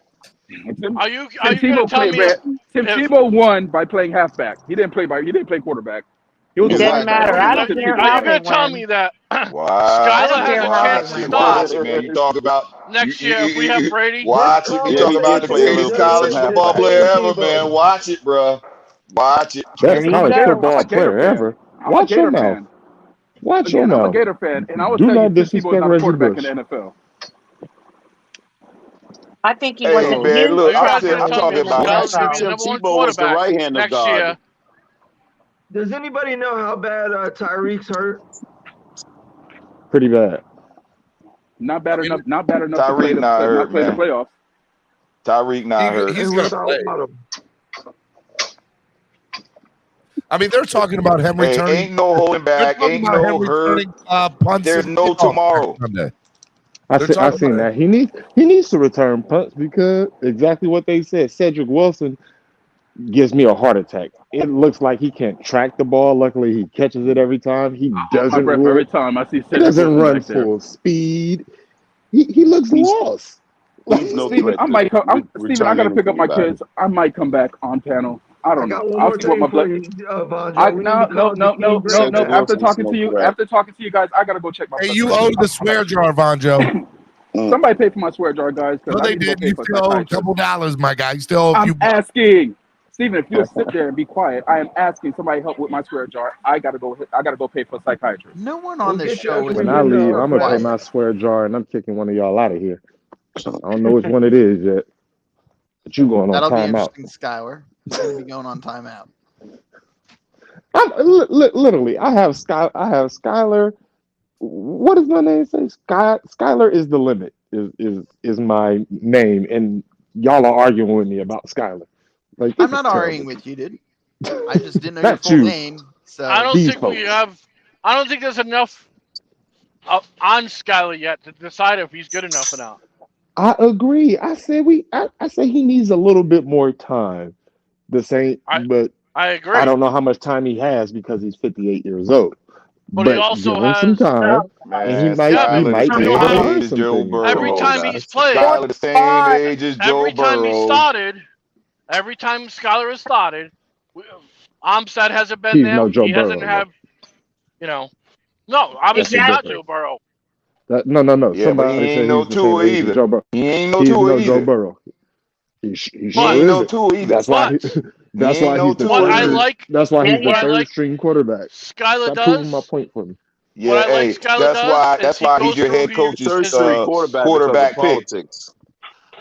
Tim are you Tim gonna Tebow tell played. me if, Tim if Tebow won by playing halfback. He didn't play quarterback. He was It a doesn't wideback. matter. I Tim don't care are Tebow. how you they gonna tell win. me that I Skylar don't has care a how they chance to win. start Watch it, man. You talk about next year if we have Brady? watch it. You Yeah, talk he about did the play a greatest little bit college some football halfback. player ever, man. Watch it, bro. Watch it. Best There you college go. football I'm a Gator player fan. ever. I'm a Watch your Gator mouth. fan. Watch your Again, I'm a mouth. Gator fan, and I will Do tell you, not Tim Tebow is disrespect not a Reggie quarterback Bush. in the NFL. I think he Hey, wasn't man, used look, Are you guys properly gonna I'm tell me talking in if the about Skylar's gonna actually be the NFL. Tim #1 Tebow was the quarterback right hand of next God. year? Does anybody know how bad Tyreek's hurt? Pretty bad. Not bad enough. Not bad enough to Tyreek not hurt, play the man. playoffs. Tyreek not hurt. He's And going we to thought play. about him. I mean, they're talking about him Hey, returning. ain't no holding They're back. talking Ain't about no him hurt. returning punts There's and no kickoffs tomorrow. next Sunday. I They're seen talking about that. He needs to return punts because exactly what they said. Cedric Wilson gives me a heart attack. It looks like he can't track the ball. Luckily, he catches it every time. He My doesn't breath run. every time I see He Cedric doesn't Wilson run back there. full speed. He looks He's lost. he's no Steven, threat I to might come. Steven, I gotta returning pick up anything my back. kids. I might come back on panel. I I don't got know. one I'll more see what my thing for play. you, Vonjo. We need to call Jakeem Grant No. back. After Wilson's talking no to you, threat. after talking to you guys, I gotta go check my. Hey, you owed the swear jar, Vonjo. Somebody pay for my swear jar, guys. No, I they need to go didn't. pay You for a still owe a psychiatrist. couple dollars, my guy. You still owe a few I'm asking. Steven, if you'll sit there and be quiet, I am asking somebody help with my swear jar. I gotta go pay for a psychiatrist. No one on this show is When I leave, I'm gonna pay quiet. my swear jar and I'm kicking one of y'all out of here. I don't know which one it is yet, but you going on That'll be timeout. interesting, Skylar. He's going to be going on timeout. I'm literally. I have Skylar. What does my name say? Skylar is the limit. Is my name, and y'all are arguing with me about Skylar. Like I'm not arguing with you, dude. I just didn't know your Not full you. name. So I don't These think we folks. have. I don't think there's enough on Skylar yet to decide if he's good enough or not. I agree. I say he needs a little bit more time. But I agree. I don't know how much time he has because he's 58 years old. But he also give him some has- time, and he might be able to learn some Joe things. Burrow. Every time he's played, Skylar the same age as Joe every time he Burrow. started, every time Skylar has started, Armstead hasn't been He's there. no Joe He hasn't Burrow, have, no, obviously That's not different. Joe Burrow. No. Yeah, but Somebody he said ain't no he's the same Tua age as either. Joe Burrow. He ain't no He's Tua no either. Joe Burrow. He He sure ain't no isn't. Tua either. That's why. That's He ain't why no he's the Tua What I third. like, That's why he's the what I third like string quarterback. Skylar Stop proving my does, point for me. Yeah, what I like hey, Skylar that's does why. is That's he why goes he's your through head coach's Third string quarterback because of quarterback pick. politics.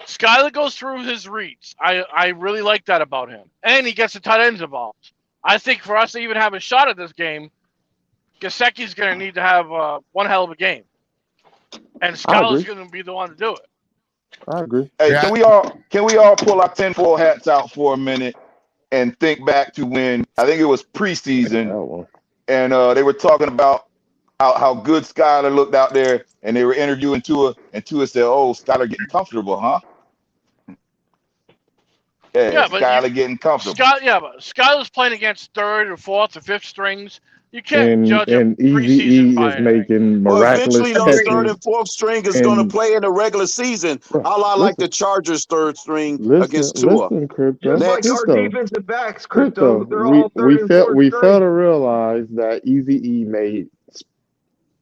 Skylar goes through his reads. I really like that about him, and he gets the tight ends involved. I think for us to even have a shot at this game, Gesicki's going to need to have one hell of a game, and Skylar's going to be the one to do it. I agree. Hey, can we all pull our tinfoil hats out for a minute and think back to when I think it was preseason, and they were talking about how good Skylar looked out there, and they were interviewing Tua, and Tua said, "Oh, Skylar getting comfortable, huh?" Yeah, but Skylar getting comfortable. but Skylar's playing against third or fourth or fifth strings. You can't judge a and Easy preseason E by is anything. making Well, miraculous eventually those third catches. and fourth string is going to And play in the regular season. bro, A la like listen, the Chargers third string listen, against Tua. listen, Just Crypto, like our Next. Crypto, defensive backs, Crypto. Crypto. They're all third and fourth We string. fail to realize that Easy E made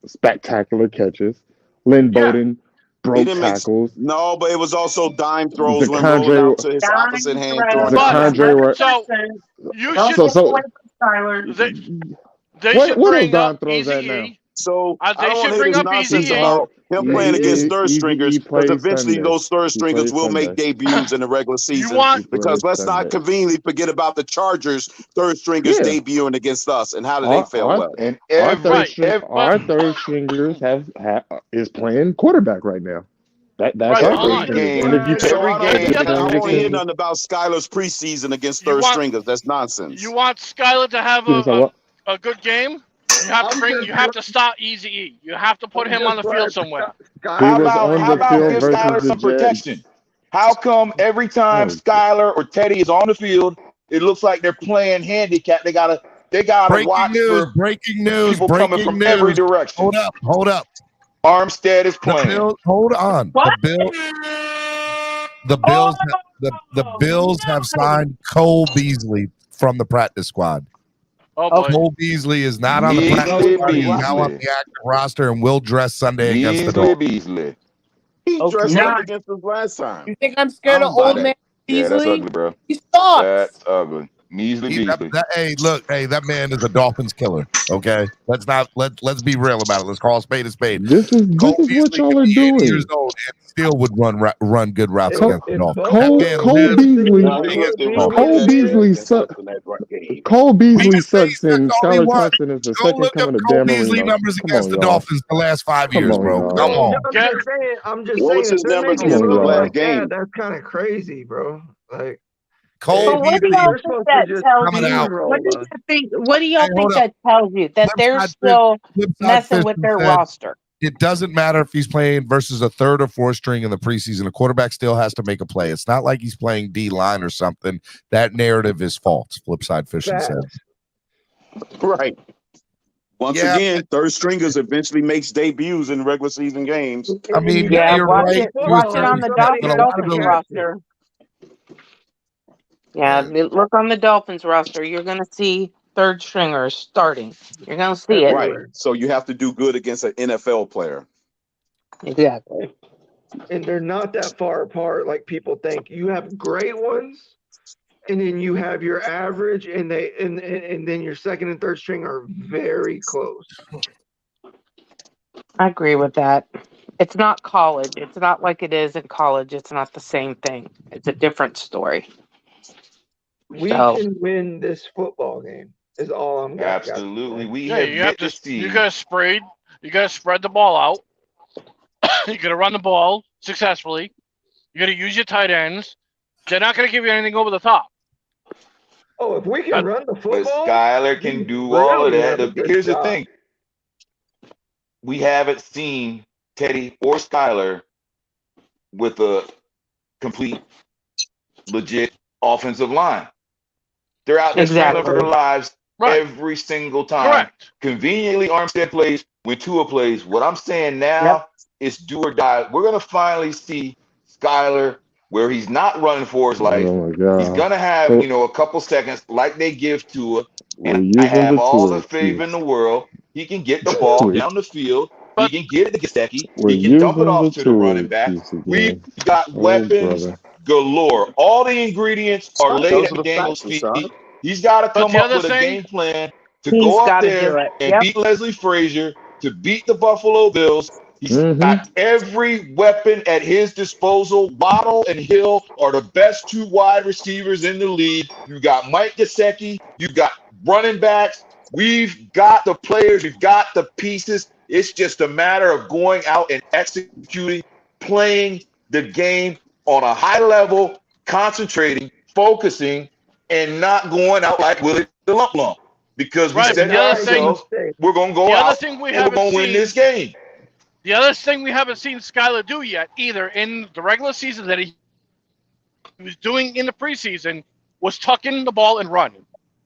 spectacular catches. Lynn Yeah. Bowden He broke didn't make tackles. no, but it was also dime throws when rolling Zacondre, out to his opposite hand throwing the But pass. Zacondre, so you Don't should. take away from Skyler. They what should are those bring up dime throws Easy at now? E. So I They don't want should to hear bring this up nonsense Easy E. about him playing against third Easy stringers E because plays eventually Sunday. those third He stringers plays will make Sunday. debuts in the regular You season. want He Because plays let's not Sunday. conveniently forget about the Chargers third stringers Yeah. debuting against us and how did they fail well? And Our third but stringers is playing quarterback right now. That's right, our hold third on. stringers. And if you So I don't But the other want to thing hear is, nothing about Skyler's preseason against you third want stringers. That's nonsense. you want Skyler to have give us a what? a good game. You have to I'm bring. just You have to stop Easy E. You have to put I'm him on just the field glad somewhere. He Skyler was on How the about field give versus Skyler the some Jets. protection? How come every time Oh, Skyler or Teddy is on the field, it looks like they're playing handicap? They gotta watch for breaking news, people coming from every direction. Hold up. Armstead is The playing. Bills, hold on. What? The Bills have signed Cole Beasley from the practice squad. Oh boy. Cole Beasley is not on the practice Beasley, squad. He's now on Beasley. the active roster and will dress Sunday against the Beasley, Dolphins. Beasley. He Okay. dressed Now, up against us last time. you think I'm I scared don't of buy old that. man Yeah, that's Beasley? ugly, bro. He sucks. That's ugly. Measly Beasley. Hey, look, that man is a Dolphins killer. Okay, let's be real about it. Let's call a spade a spade. This is Cole what Beasley y'all could are be 80 doing. years old and still would run good routes against the Dolphins. Cole Beasley sucks. Cole Beasley sucks, and Skylar Thompson is the Go second look up coming of Cole Dan Beasley Marino. numbers Come against on, the y'all. Dolphins the last 5 Come years, on, bro. y'all. Come on. I'm just What saying, was his if they're numbers making against it the look last like game? that's kind of crazy, bro. Like, Cole But what do Beasley y'all think that tells coming you? out. What do you think? What do y'all Hey, hold think up. that tells you? That they're still messing with their roster. It doesn't matter if he's playing versus a third or fourth string in the preseason. A quarterback still has to make a play. It's not like he's playing D line or something. That narrative is false. Flipside Fishing said. Right. Once again, third stringers eventually makes debuts in regular season games. I mean, Yeah, you're watch right. it. Watch it on the Dolphins roster. Yeah, look on the Dolphins roster. You're going to see third stringers starting. You're going to see it. Right. So you have to do good against an NFL player. Exactly. And they're not that far apart like people think. You have great ones, and then you have your average, and then your second and third string are very close. I agree with that. It's not college. It's not like it is in college. It's not the same thing. It's a different story. We can win this football game. Is all I'm got. Absolutely. We Yeah, have you yet have to to. see. You gotta spread the ball out. You gotta run the ball successfully. You gotta use your tight ends. They're not gonna give you anything over the top. Oh, if we can run the But football, Skyler can do all of that. Here's the thing. We haven't seen Teddy or Skyler with a complete, legit offensive line. They're out there scrambling for their lives every single time. Correct. Conveniently, Armstead plays when Tua plays. What I'm saying now is do or die. We're going to finally see Skyler where he's not running for his life. Oh my God. He's going to have, a couple seconds like they give Tua. And We're I have using all the the faith Tua in the world. He can get the ball down the field. He can get it to Gesicki. We're He can dump it using off the to the running back. piece again. We've got Oh, weapons brother. galore. All the ingredients are laid Those at are the Daniel's facts, feet. Rashad. He's got to But come the up other with a thing- game plan to He's go up gotta there do it. and Yep. beat Leslie Frazier, to beat the Buffalo Bills. He's got every weapon at his disposal. Waddle and Hill are the best two wide receivers in the league. You got Mike Gesicki. You've got running backs. We've got the players. We've got the pieces. It's just a matter of going out and executing, playing the game on a high level, concentrating, focusing, and not going out like Willie the Lump Lump. Because we said to ourselves, we're going to go out and we're going to win this game. The other thing we haven't seen Skyler do yet, either in the regular season that he was doing in the preseason, was tuck in the ball and run.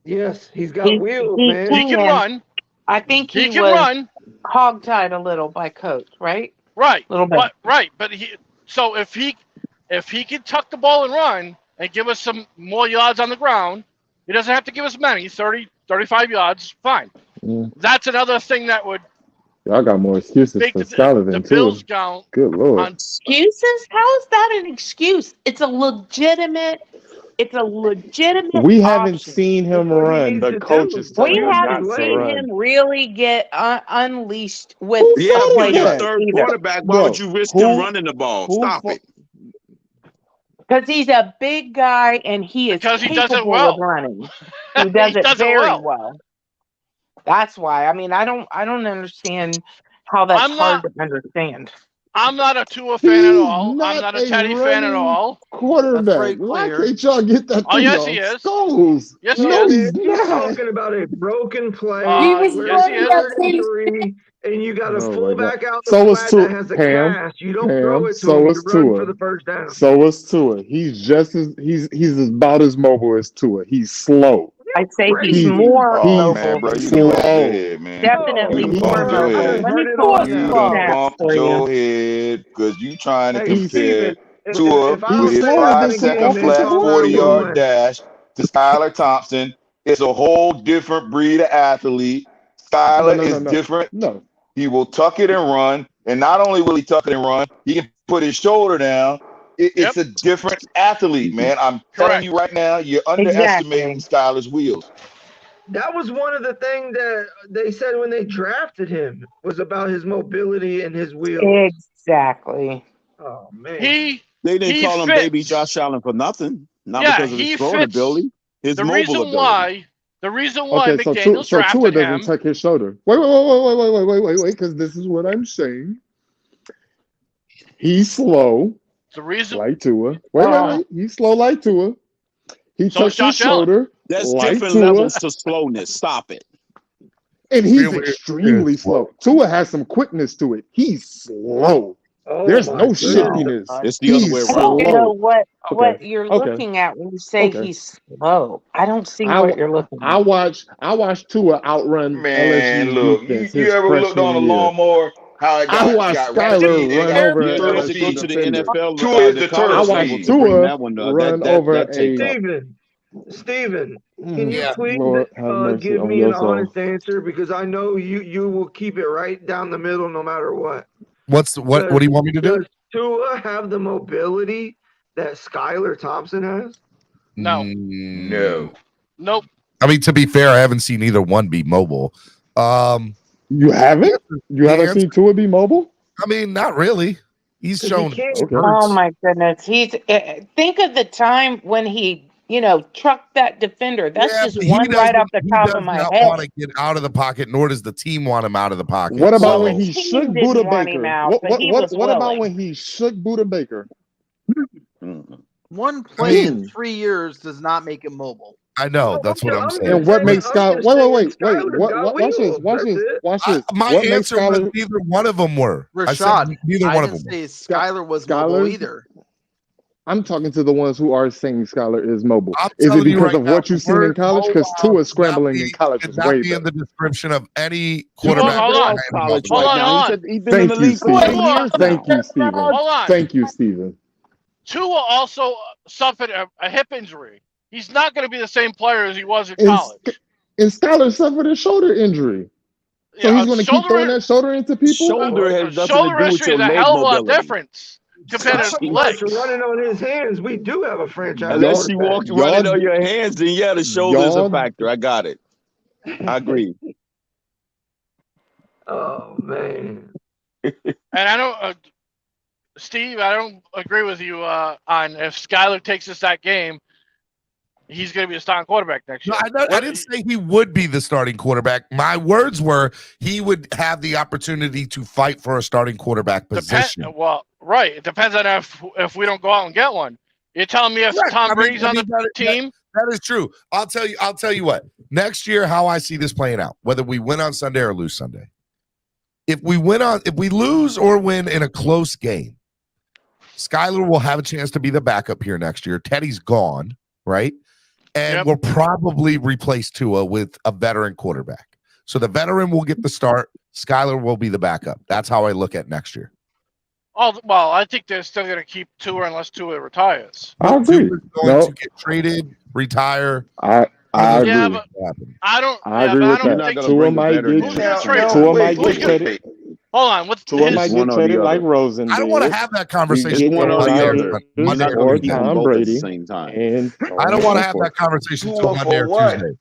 Yes, he's got wheels, man. He can run. I think He he can was run. hogtied a little by coach, right? Right. A little bit. But so if he can tuck the ball and run and give us some more yards on the ground, he doesn't have to give us many, 30, 35 yards, fine. That's another thing that would Y'all got more excuses make for the Skyler than Bills Tua. count. Good Lord. Excuses? How is that an excuse? It's a legitimate We haven't option. seen him run. The coach is We telling him haven't not to seen run. him really get unleashed with Who Yeah, the thought but of you're a players that? third either. quarterback. Why Bro, would you risk him running the ball? Stop it. Because he's a big guy and he is Because he does it capable of well. running. He does He it does it very well. well. That's why. I mean, I don't understand how that's hard to understand. I'm not a Tua fan at all. I'm not not a a Teddy fan at running all. quarterback. Why can't y'all get that Oh, thing yes, off he is. skulls? Yes, he No, is. he's You're not. talking about a broken play Yes, where he is. third and 3, and you got a Oh my God. fullback out in So the was flat Tua. that has a Pam. cast. You don't throw it to So him. was You run for Tua. the first down. So was Tua. He's just as he's about as mobile as Tua. He's slow. I'd say he's He's more Oh mobile man, bro, than you Tua. bumped your head, man. Definitely You more bumped your mobile. head. Let me pull up You some done stats bumped for your you. head because you trying to Hey, compare Steven, Tua if I with don't his say I'm going to 5-second give him flat Tom 40-yard Brady dash to Skylar Thompson. It's a whole different breed of athlete. Skylar is different. No. He will tuck it and run. And not only will he tuck it and run, he can put his shoulder down. It's a different athlete, man. I'm telling you right now, you're underestimating Skylar's wheels. That was one of the things that they said when they drafted him was about his mobility and his wheels. Exactly. Oh man. They didn't call him Baby Josh Allen for nothing. Not because of his throwing ability. His mobile ability. The reason why Okay, so McDaniels Tua drafted doesn't him. tuck his shoulder. Wait, because this is what I'm saying. He's slow. The reason like Tua. Wait. He's slow like Tua. He tucks his shoulder. That's like different Tua. levels to slowness. Stop it. And he's extremely slow. Tua has some quickness to it. He's slow. There's no shiftiness. It's the other way I around. don't know what Okay. you're Okay. looking at when you say Okay. he's slow. I don't see what you're looking at. I watched Tua outrun Man, LSU's look, defense you his ever looked on a freshman year. lawnmower? How it I got watched rapid Skyler speed? It run got over an turtle To go LSU to the defender. NFL, Tua is the the college turtle I level watched speed. to bring Tua that one. run over That takes a. off. Steven, can you Yeah. please Lord have mercy give on me your an soul. honest answer because I know you will keep it right down the middle no matter what. What do you want me to do? Does Tua have the mobility that Skylar Thompson has? No. No. Nope. I mean, to be fair, I haven't seen either one be mobile. You haven't? You haven't seen Tua be mobile? I mean, not really. He's shown. Oh my goodness. Think of the time when he, trucked that defender. That's just But one right off the he top does of my not head. want to get out of the pocket, nor does the team want him out of the pocket. What about So- when he team shook didn't Buda want him Baker? out, but he was What about willing. when he shook Buda Baker? One play mean- in 3 years does not make him mobile. I know. That's what I'm saying. And what makes Skyler? Wait. Watch this. My What makes answer was Skyler? neither one of them were. I said Rashad, neither I one of didn't them. say Skyler was mobile Skyler? either. I'm talking to the ones who are saying Skyler is mobile. I'm Is it telling you because right of now, what you've seen in word college? Because mobile Tua scrambling in college could was not way be in better. the description of any Tua, quarterback. hold on. College Hold right on, now. hold He on. said he's been in the Thank you, league for 10 Steven. years now. Thank you, Steven. Hold on. Thank you, Steven. Tua also suffered a hip injury. He's not going to be the same player as he was in And, college. and Skyler suffered a shoulder injury. So Yeah, he's going to keep throwing that shoulder into people? Shoulder has nothing Shoulder to do with injury your is a leg hell of a lot mobility. difference compared to Skylar legs. running on his hands. We do have a franchise. Unless you quarterback. walk running on your hands, then yeah, the shoulder is a y'all- factor. I got it. I agree. Oh man. And I don't, Steve, I don't agree with you on if Skyler takes us that game, he's going to be a starting quarterback next year. No, I didn't say he would be the starting quarterback. My words were he would have the opportunity to fight for a starting quarterback position. Well, right. It depends on if we don't go out and get one. You're telling me if Correct. Tom I mean, Brady's on the team? That is true. I'll tell you what. Next year, how I see this playing out, whether we win on Sunday or lose Sunday. If we lose or win in a close game, Skyler will have a chance to be the backup here next year. Teddy's gone, right? And we'll probably replace Tua with a veteran quarterback. So the veteran will get the start. Skyler will be the backup. That's how I look at next year. Oh, well, I think they're still going to keep Tua unless Tua retires. I agree. Tua's going to get traded, retire. I agree. Yeah, but I don't. I Yeah, agree but with I don't that. think Tua might get traded. Hold on. What's Tua his, might get traded like Rosen I don't did. want to have that conversation. It's one or the other. You're not Monday going or to keep them Tom both at the Brady. same time. And I don't want to have that conversation until Monday or Tuesday.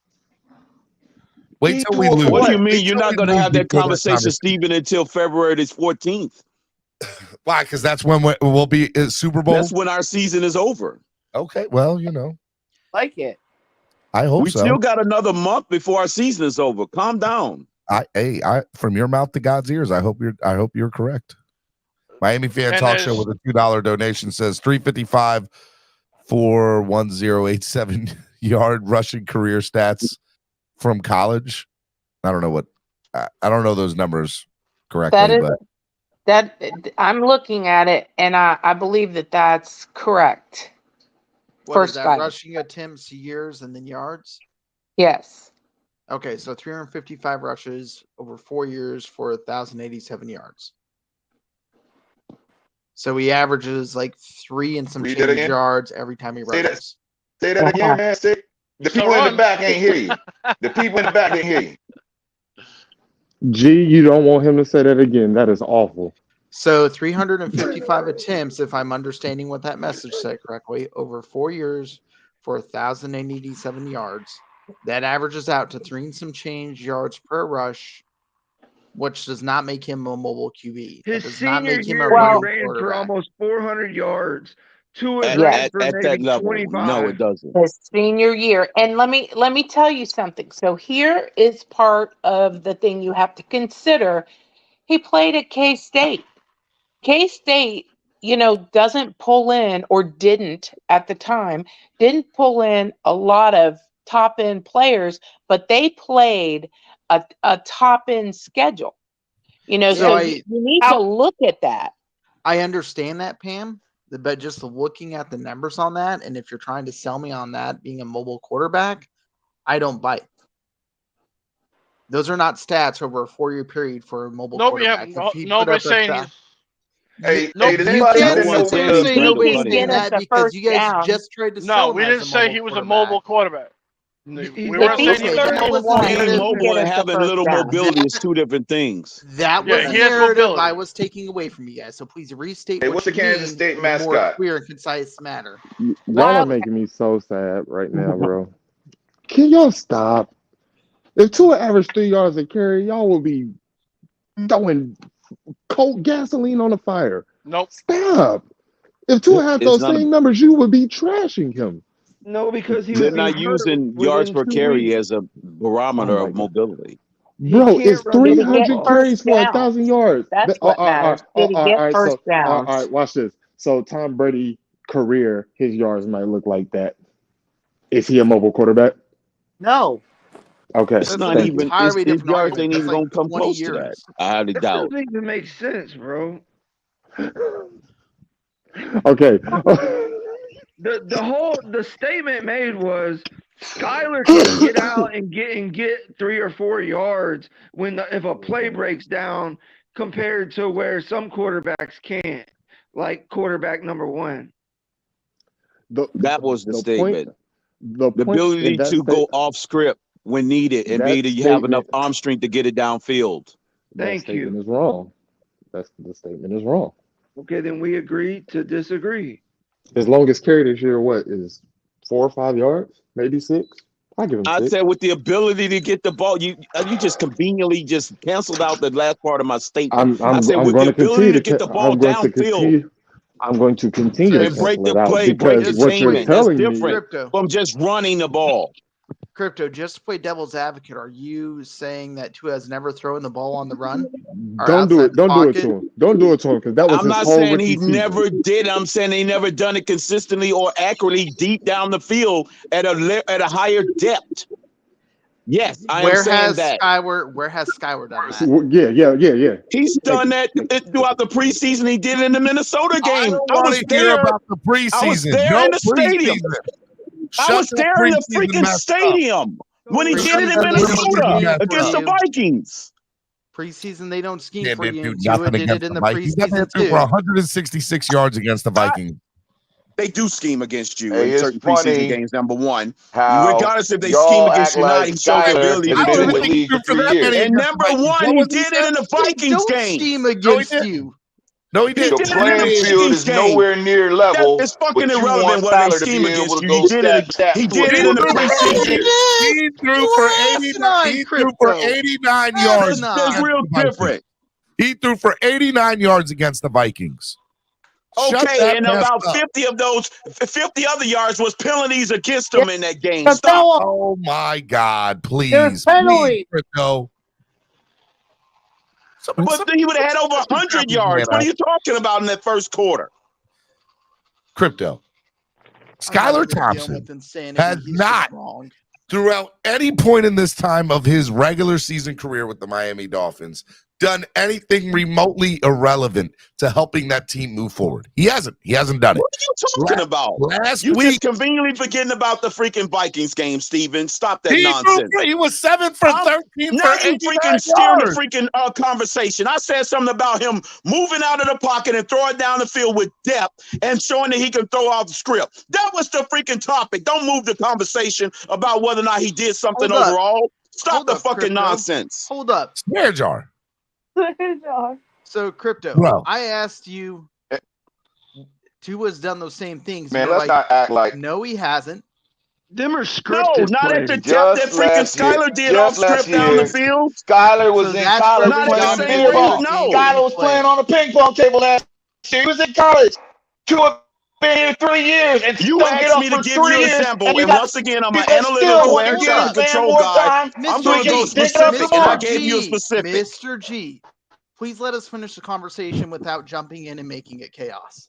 Wait till we lose. What do you mean you're not going to have that conversation, Stephen, until February 14th? Why? Because that's when we'll be Super Bowl. That's when our season is over. Okay, well, Like it. I hope we so. still got another month before our season is over. Calm down. I from your mouth to God's ears. I hope you're correct. Miami Fan Talk Show with a $2 donation says 355 for 1087 yard rushing career stats from college. I don't know what I don't know those numbers correctly, That I'm looking at it, and I believe that that's correct. What is that? Rushing attempts, years, and then yards? Yes. Okay, so 355 rushes over 4 years for 1,087 yards. So he averages like 3 and some Read that change again? yards every time he rushes. Say that again, man. The people in the back ain't hear you. The people in the back didn't hear you. G, you don't want him to say that again. That is awful. So 355 attempts, if I'm understanding what that message said correctly, over 4 years for 1,087 yards. That averages out to 3 and some change yards per rush, which does not make him a mobile QB. His does not senior make him a year, he mobile ran for quarterback. almost 400 yards. Tua At ran for that maybe level, 25. no, it doesn't. His senior year. And let me tell you something. So here is part of the thing you have to consider. He played at K-State. K-State, doesn't pull in, or didn't at the time, didn't pull in a lot of top end players, but they played a top end schedule. So you need to look at that. I understand that, Pam, but just looking at the numbers on that, and if you're trying to sell me on that being a mobile quarterback, I don't bite. Those are not stats over a 4-year period for a mobile quarterback. Nobody's saying he's. Hey, Nope, does you anybody can't know say nobody's what saying that because you guys just tried to sell him we as didn't a say mobile he was a quarterback. mobile quarterback. We If weren't he's saying he was a that was the Being narrative. mobile and having little mobility is two different things. That was the he has narrative mobility. I was taking away from you guys. So please restate Hey, what what's the you Kansas mean State in a more mascot? clear and concise manner. Y'all are making me so sad right now, bro. Can y'all stop? If Tua averaged 3 yards a carry, y'all will be throwing cold gasoline on the fire. Nope. Stop. If Tua had those same numbers, you would be trashing him. No, because They're not using yards per carry as a barometer of mobility. Bro, it's Did he get 300 carries first for down? 1,000 yards. That's what matters. Did he get first All downs? right, watch this. So Tom Brady career, his yards might look like that. Is he a mobile quarterback? No. Okay. It's not even. His yards ain't even gonna come close to that. I highly That doubt. doesn't even make sense, bro. Okay. The statement made was Skyler can get out and get 3 or 4 yards if a play breaks down compared to where some quarterbacks can't, like quarterback number 1. That was the statement. The ability to go off script when needed, and be you have enough arm strength to get it downfield. That statement is wrong. The statement is wrong. Okay, then we agree to disagree. His longest carry this year, what, is 4 or 5 yards? Maybe 6? I give him 6. I said with the ability to get the ball, you just conveniently just canceled out the last part of my statement. I said with the ability to get the ball downfield. I'm going to continue to and break cancel the it out play, break because the what you're chain. That's telling me. different from just running the ball. Crypto, just to play devil's advocate, are you saying that Tua has never thrown the ball on the run? Don't do it. Don't do it to him. Don't do it to him because that was I'm his not whole saying rookie he season. never did. I'm saying they never done it consistently or accurately deep down the field at a higher depth. Yes, I am saying that. Where has Skyward done that? Yeah. He's done that throughout the preseason. He did it in the Minnesota game. I was there about the preseason. I was there in the stadium. I was there in the freaking stadium. when he did it in Minnesota against the Vikings. Preseason, they don't scheme Yeah, for they you. do And Tua nothing did against it in the the Vikings. He preseason threw for too. 166 yards against the Vikings. They do scheme against you Hey, in it's certain preseason funny games. Number one, how regardless if they scheme y'all against act you or not, like he showed the Skyler ability has to been do in the it. league for 3 years. And number one, he did it in the Vikings Don't game. scheme against you. No, he He didn't. did The it in playing the field Vikings is game. nowhere near That level, is fucking but you irrelevant want whether they Skyler to scheme be able against to you. go He did it. stat He to a did it in the quarterback. preseason. He threw You for are 89. asinine, He threw for Crypto. 89 yards. That's against real the Vikings. different. He threw for 89 yards against the Vikings. Shut Okay, that and mess about up. 50 of those, 50 other yards was penalties against him in that game. But Stop. Oh my God! There's Please, penalty. Crypto. But he would have had over 100 yards. What are you talking about in that first quarter? Crypto. Skylar Thompson has not, throughout any point in this time of his regular season career with the Miami Dolphins, done anything remotely irrelevant to helping that team move forward. He hasn't. He hasn't done it. What are you talking about? Last you week, just conveniently forgetting about the freaking Vikings game, Steven. Stop that he nonsense. he was 7 for 13 Now for you 89 freaking steering the yards. freaking conversation. I said something about him moving out of the pocket and throwing down the field with depth and showing that he can throw off the script. That was the freaking topic. Don't move the conversation about whether or not he did something Hold up. overall. Stop Hold the up, fucking Crypto. nonsense. Hold up. Snare jar. So, Crypto, Bro. I asked you, Tua's done those same things. Man, You're let's not act like no, he hasn't. Them are No, scripted not at plays. the depth that freaking Skyler did off script down the field. Skyler was So in that's college where we playing jump ping into pong. the No. game Skyler was play. playing on the ping pong table last year. He was in college. Tua been here 3 years and You don't get asked off me to for give 3 you an years. example, And you and got once again, I'm an people still analytical want and to give quality this man control more guy. time. I'm Mr. going to go G, specific, and I Mr. gave you a G, specific. Mr. G, please let us finish the conversation without jumping in and making it chaos.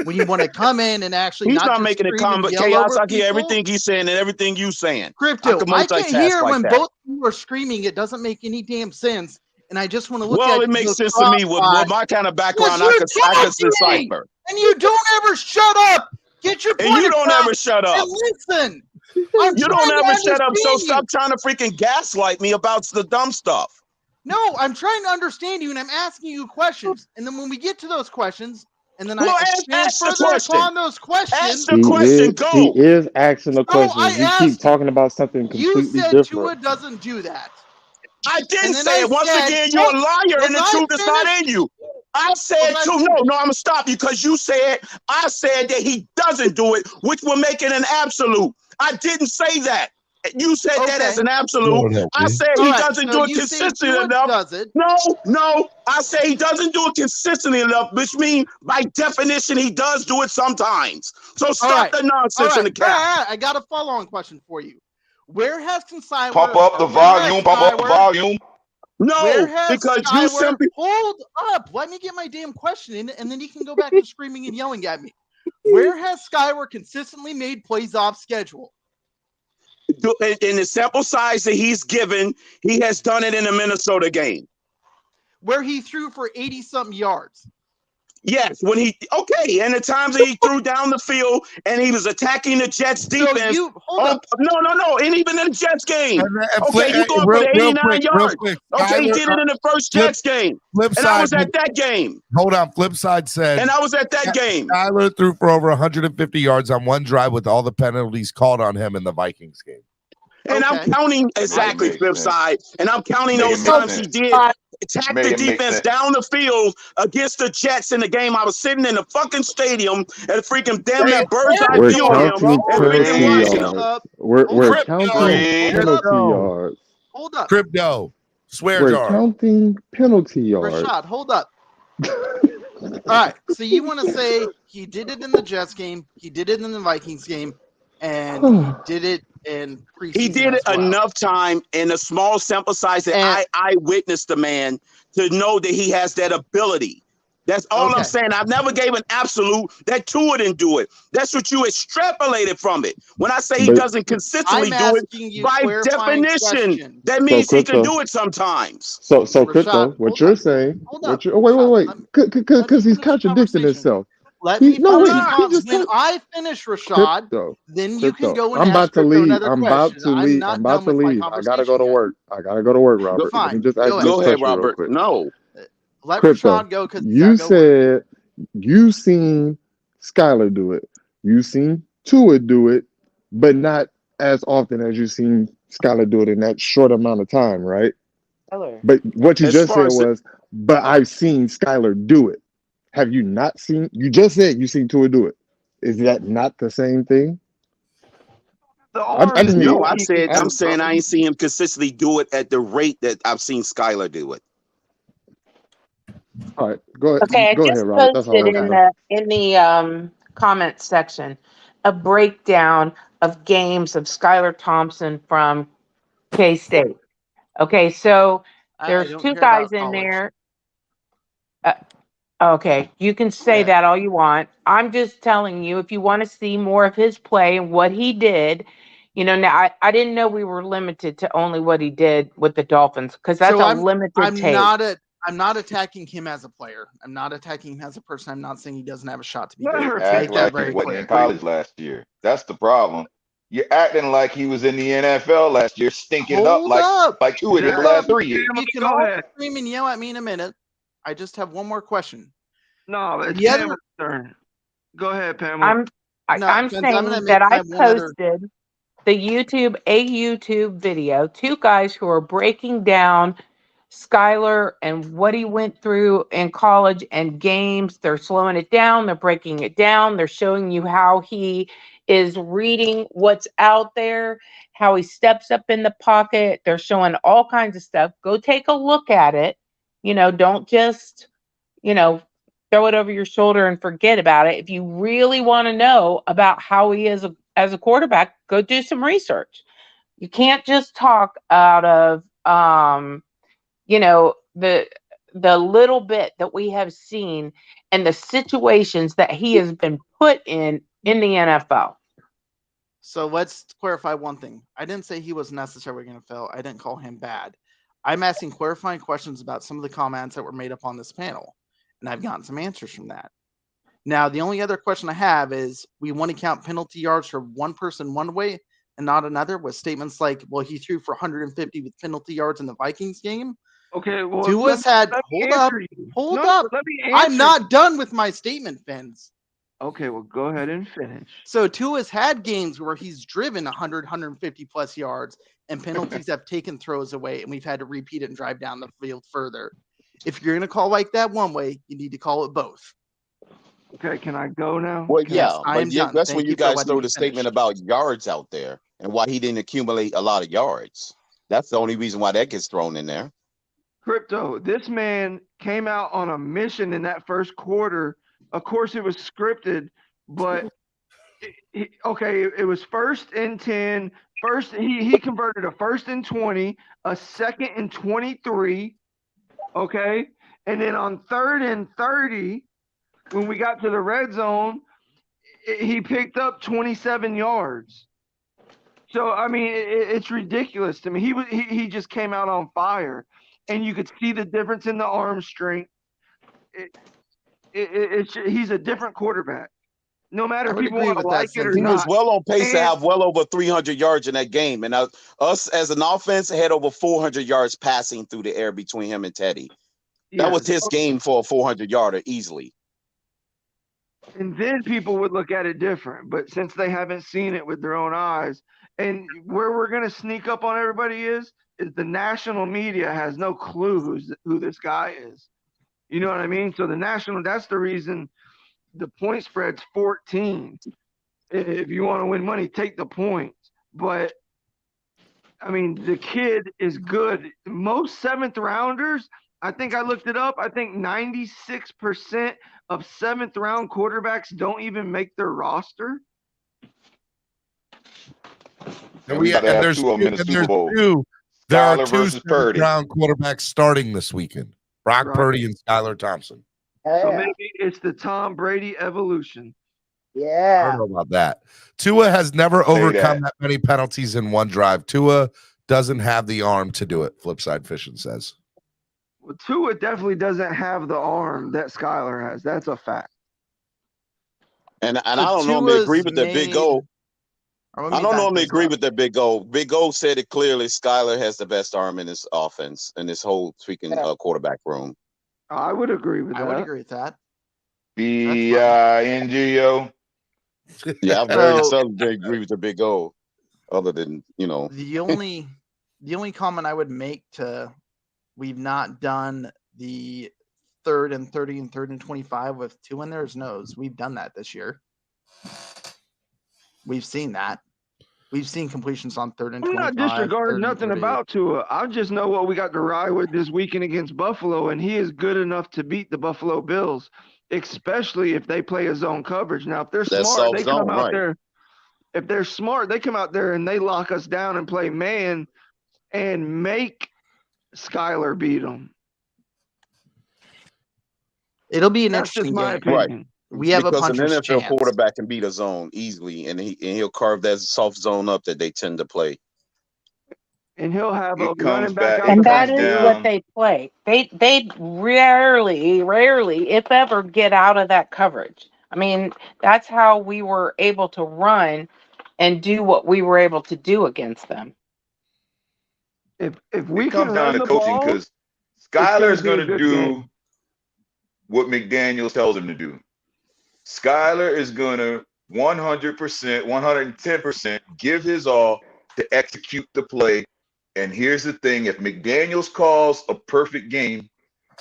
When you want to come in and actually He's not not just making it scream and yell chaos. over I hear people. everything he's saying and everything you saying. Crypto, can I can't multitask hear like when that. both of you are screaming. It doesn't make any damn sense. And I just want to look Well, at it makes those sense to me with cross-eyed. my kind of Yes, background. you I could talk to me, decipher. and you don't ever shut up. Get your point And you don't across ever shut up. and listen. I'm You trying don't to ever shut up, so understand you. stop trying to freaking gaslight me about the dumb stuff. No, I'm trying to understand you, and I'm asking you questions. And then when we get to those questions, and then Well, I ask expand the further question. upon those questions. Ask the question. He Go. is asking the So I questions. You keep asked, talking about something you completely said different. Tua doesn't do that. I And didn't then say I it. Once said, again, you're a hey, liar, and the was I truth is not finished? in you. I said Was I too. No, finished? I'm gonna stop you because you said I said that he doesn't do it, which will make it an absolute. I didn't say that. You said that as an absolute. Lord help I me. said All he right, doesn't so do it you say consistently Tua enough. does it. No. I say he doesn't do it consistently enough, which means by definition he does do it sometimes. So stop the nonsense in the cap. All right. I got a follow-on question for you. Where has Consignor Pump up the volume. Pump up the volume. No, because you simply hold up. Let me get my damn question in, and then you can go back to screaming and yelling at me. Where has Skyward consistently made plays off schedule? in the sample size that he's given, he has done it in the Minnesota game. Where he threw for 80-something yards. Yes, and the times that he threw down the field and he was attacking the Jets defense. No, and even in the Jets game. He going for the 89 yards. He did it in the first Jets game. And I was at that game. Hold on, flip side said. And I was at that game. Skyler threw for over 150 yards on one drive with all the penalties called on him in the Vikings game. And I'm counting exactly flip side. And I'm counting those times he did attack the defense down the field against the Jets in the game. I was sitting in the fucking stadium at a freaking damn near bird's eye We're view of him counting and freaking watching him. yards. We're counting penalty yards. Hold up. Crypto. Swear We're jar. counting penalty yards. Rashad, hold up. All right. So you want to say he did it in the Jets game, he did it in the Vikings game, and he did it in preseason. He did it enough time in a small sample size that I witnessed the man to know that he has that ability. That's all I'm saying. I've never gave an absolute that Tua didn't do it. That's what you extrapolated from it. When I say he doesn't consistently do it, by definition, that means he can do it sometimes. So Crypto, what you're saying? Wait, because he's contradicting himself. Let me No, finish wait, he response. just When told I finish, Rashad, Crypto. then you can Crypto. go and I'm ask about to Crypto leave. another question. I'm I'm not about done to with my leave. I gotta go conversation to yet. work. Robert. Let me Fine. just ask Go this ahead. Go ahead, question real Robert. quick. No. Let Crypto. Rashad go because You go work. said you seen Skylar do it. You seen Tua do it, but not as often as you seen Skylar do it in that short amount of time, right? Skylar. But what you As just far said as was, but I've seen Skylar do it. Have you not seen? You just said you seen Tua do it. Is that not the same thing? The I arm just is need. no, all he can I'm do, bro. saying I ain't seen him consistently do it at the rate that I've seen Skylar do it. All right, go Okay, I ahead, just Robert. That's all I posted want to know. in the comment section a breakdown of games of Skylar Thompson from K-State. Okay, so I there's don't two care guys about in college. there. Okay, you can say Yeah. that all you want. I'm just telling you, if you want to see more of his play and what he did, now I didn't know we were limited to only what he did with the Dolphins because that's So a I'm limited tape. I'm not attacking him as a player. I'm not attacking him as a person. I'm not saying he doesn't have a shot to be Let good. her Make Act that like he very wasn't in clear. college last year. That's the problem. You're acting like he was in the NFL last year, stinking it up Hold up. like Tua did the Hold up. last 3 years. You can Go all ahead. scream and yell at me in a minute. I just have one more question. No, it's The other Pamela's turn. Go ahead, Pamela. I'm Spence, I'm gonna saying make that I one other. posted a YouTube video, two guys who are breaking down Skylar and what he went through in college and games. They're slowing it down, they're breaking it down, they're showing you how he is reading what's out there, how he steps up in the pocket. They're showing all kinds of stuff. Go take a look at it. Don't just, throw it over your shoulder and forget about it. If you really want to know about how he is as a quarterback, go do some research. You can't just talk out of the little bit that we have seen and the situations that he has been put in the NFL. So let's clarify one thing. I didn't say he was necessarily going to fail. I didn't call him bad. I'm asking clarifying questions about some of the comments that were made up on this panel, and I've gotten some answers from that. Now, the only other question I have is we want to count penalty yards for one person one way and not another, with statements like, well, he threw for 150 with penalty yards in the Vikings game. Okay, well, Tua's had, hold up. Let me I'm answer not done with my statement, Vince. Okay, well, go ahead and finish. So Tua's had games where he's driven 100, 150 plus yards and penalties have taken throws away, and we've had to repeat it and drive down the field further. If you're going to call like that one way, you need to call it both. Okay, can I go now? Well, Yes, yeah, I am but done. that's Thank when you you for guys letting throw me the finish. statement about yards out there and why he didn't accumulate a lot of yards. That's the only reason why that gets thrown in there. Crypto, this man came out on a mission in that first quarter. Of course, it was scripted, but it was 1st and 10. First, he converted a 1st and 20, a 2nd and 23. Okay, and then on 3rd and 30, when we got to the red zone, he picked up 27 yards. So I mean, it's ridiculous to me. He just came out on fire, and you could see the difference in the arm strength. He's a different quarterback. No matter if people want to like it or He not. was well on pace to And- have well over 300 yards in that game. And us as an offense had over 400 yards passing through the air between him and Teddy. That was his game for a 400-yarder easily. And then people would look at it different. But since they haven't seen it with their own eyes, and where we're going to sneak up on everybody is the national media has no clue who this guy is. You know what I mean? So that's the reason the point spread's 14. If you want to win money, take the points. But I mean, the kid is good. Most 7th rounders, I think I looked it up. I think 96% of 7th round quarterbacks don't even make their roster. And we got to have 2 of them in the Super Bowl. There are Skylar 2 versus Purdy. 7th-round quarterbacks starting this weekend. Brock Purdy and Skylar Thompson. So maybe it's the Tom Brady evolution. I Yeah. don't know about that. Tua has never overcome that many penalties in one drive. Tua doesn't have the arm to do it, Flipside Fishing says. Well, Tua definitely doesn't have the arm that Skylar has. That's a fact. And I don't normally agree with that big goal. I don't normally agree with that big goal. Big goal said it clearly. Skyler has the best arm in this offense, in this whole freaking quarterback room. I would agree with that. I would agree with that. BINGO. Yeah, I very seldom agree with the big goal, other than, you know. The only comment I would make to we've not done the 3rd and 30 and 3rd and 25 with 2 in there is nose. We've done that this year. We've seen that. We've seen completions on 3rd and 25. I'm not disregarding nothing about Tua. I just know what we got to ride with this weekend against Buffalo, and he is good enough to beat the Buffalo Bills, especially if they play a zone coverage. Now, if they're smart, they come out there. If they're smart, they come out there and they lock us down and play man and make Skyler beat them. It'll be an That's interesting just my game. opinion. Right. We have because a puncher's an NFL chance. quarterback can beat a zone easily, and he'll carve that soft zone up that they tend to play. And he'll have a running back out and the that is backfield. what they play. They rarely, if ever, get out of that coverage. I mean, that's how we were able to run and do what we were able to do against them. If we It comes down to coaching, because Skyler is going to do what McDaniels tells him to do. Skyler is going to 100%, 110% give his all to execute the play. And here's the thing: if McDaniels calls a perfect game,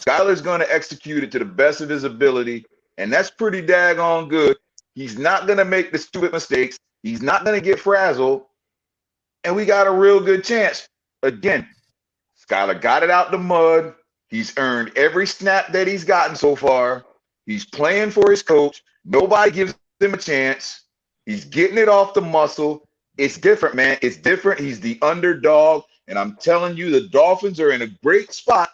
Skyler's going to execute it to the best of his ability, and that's pretty daggone good. He's not going to make the stupid mistakes. He's not going to get frazzled, and we got a real good chance. Again, Skyler got it out the mud. He's earned every snap that he's gotten so far. He's playing for his coach. Nobody gives him a chance. He's getting it off the muscle. It's different, man. It's different. He's the underdog. And I'm telling you, the Dolphins are in a great spot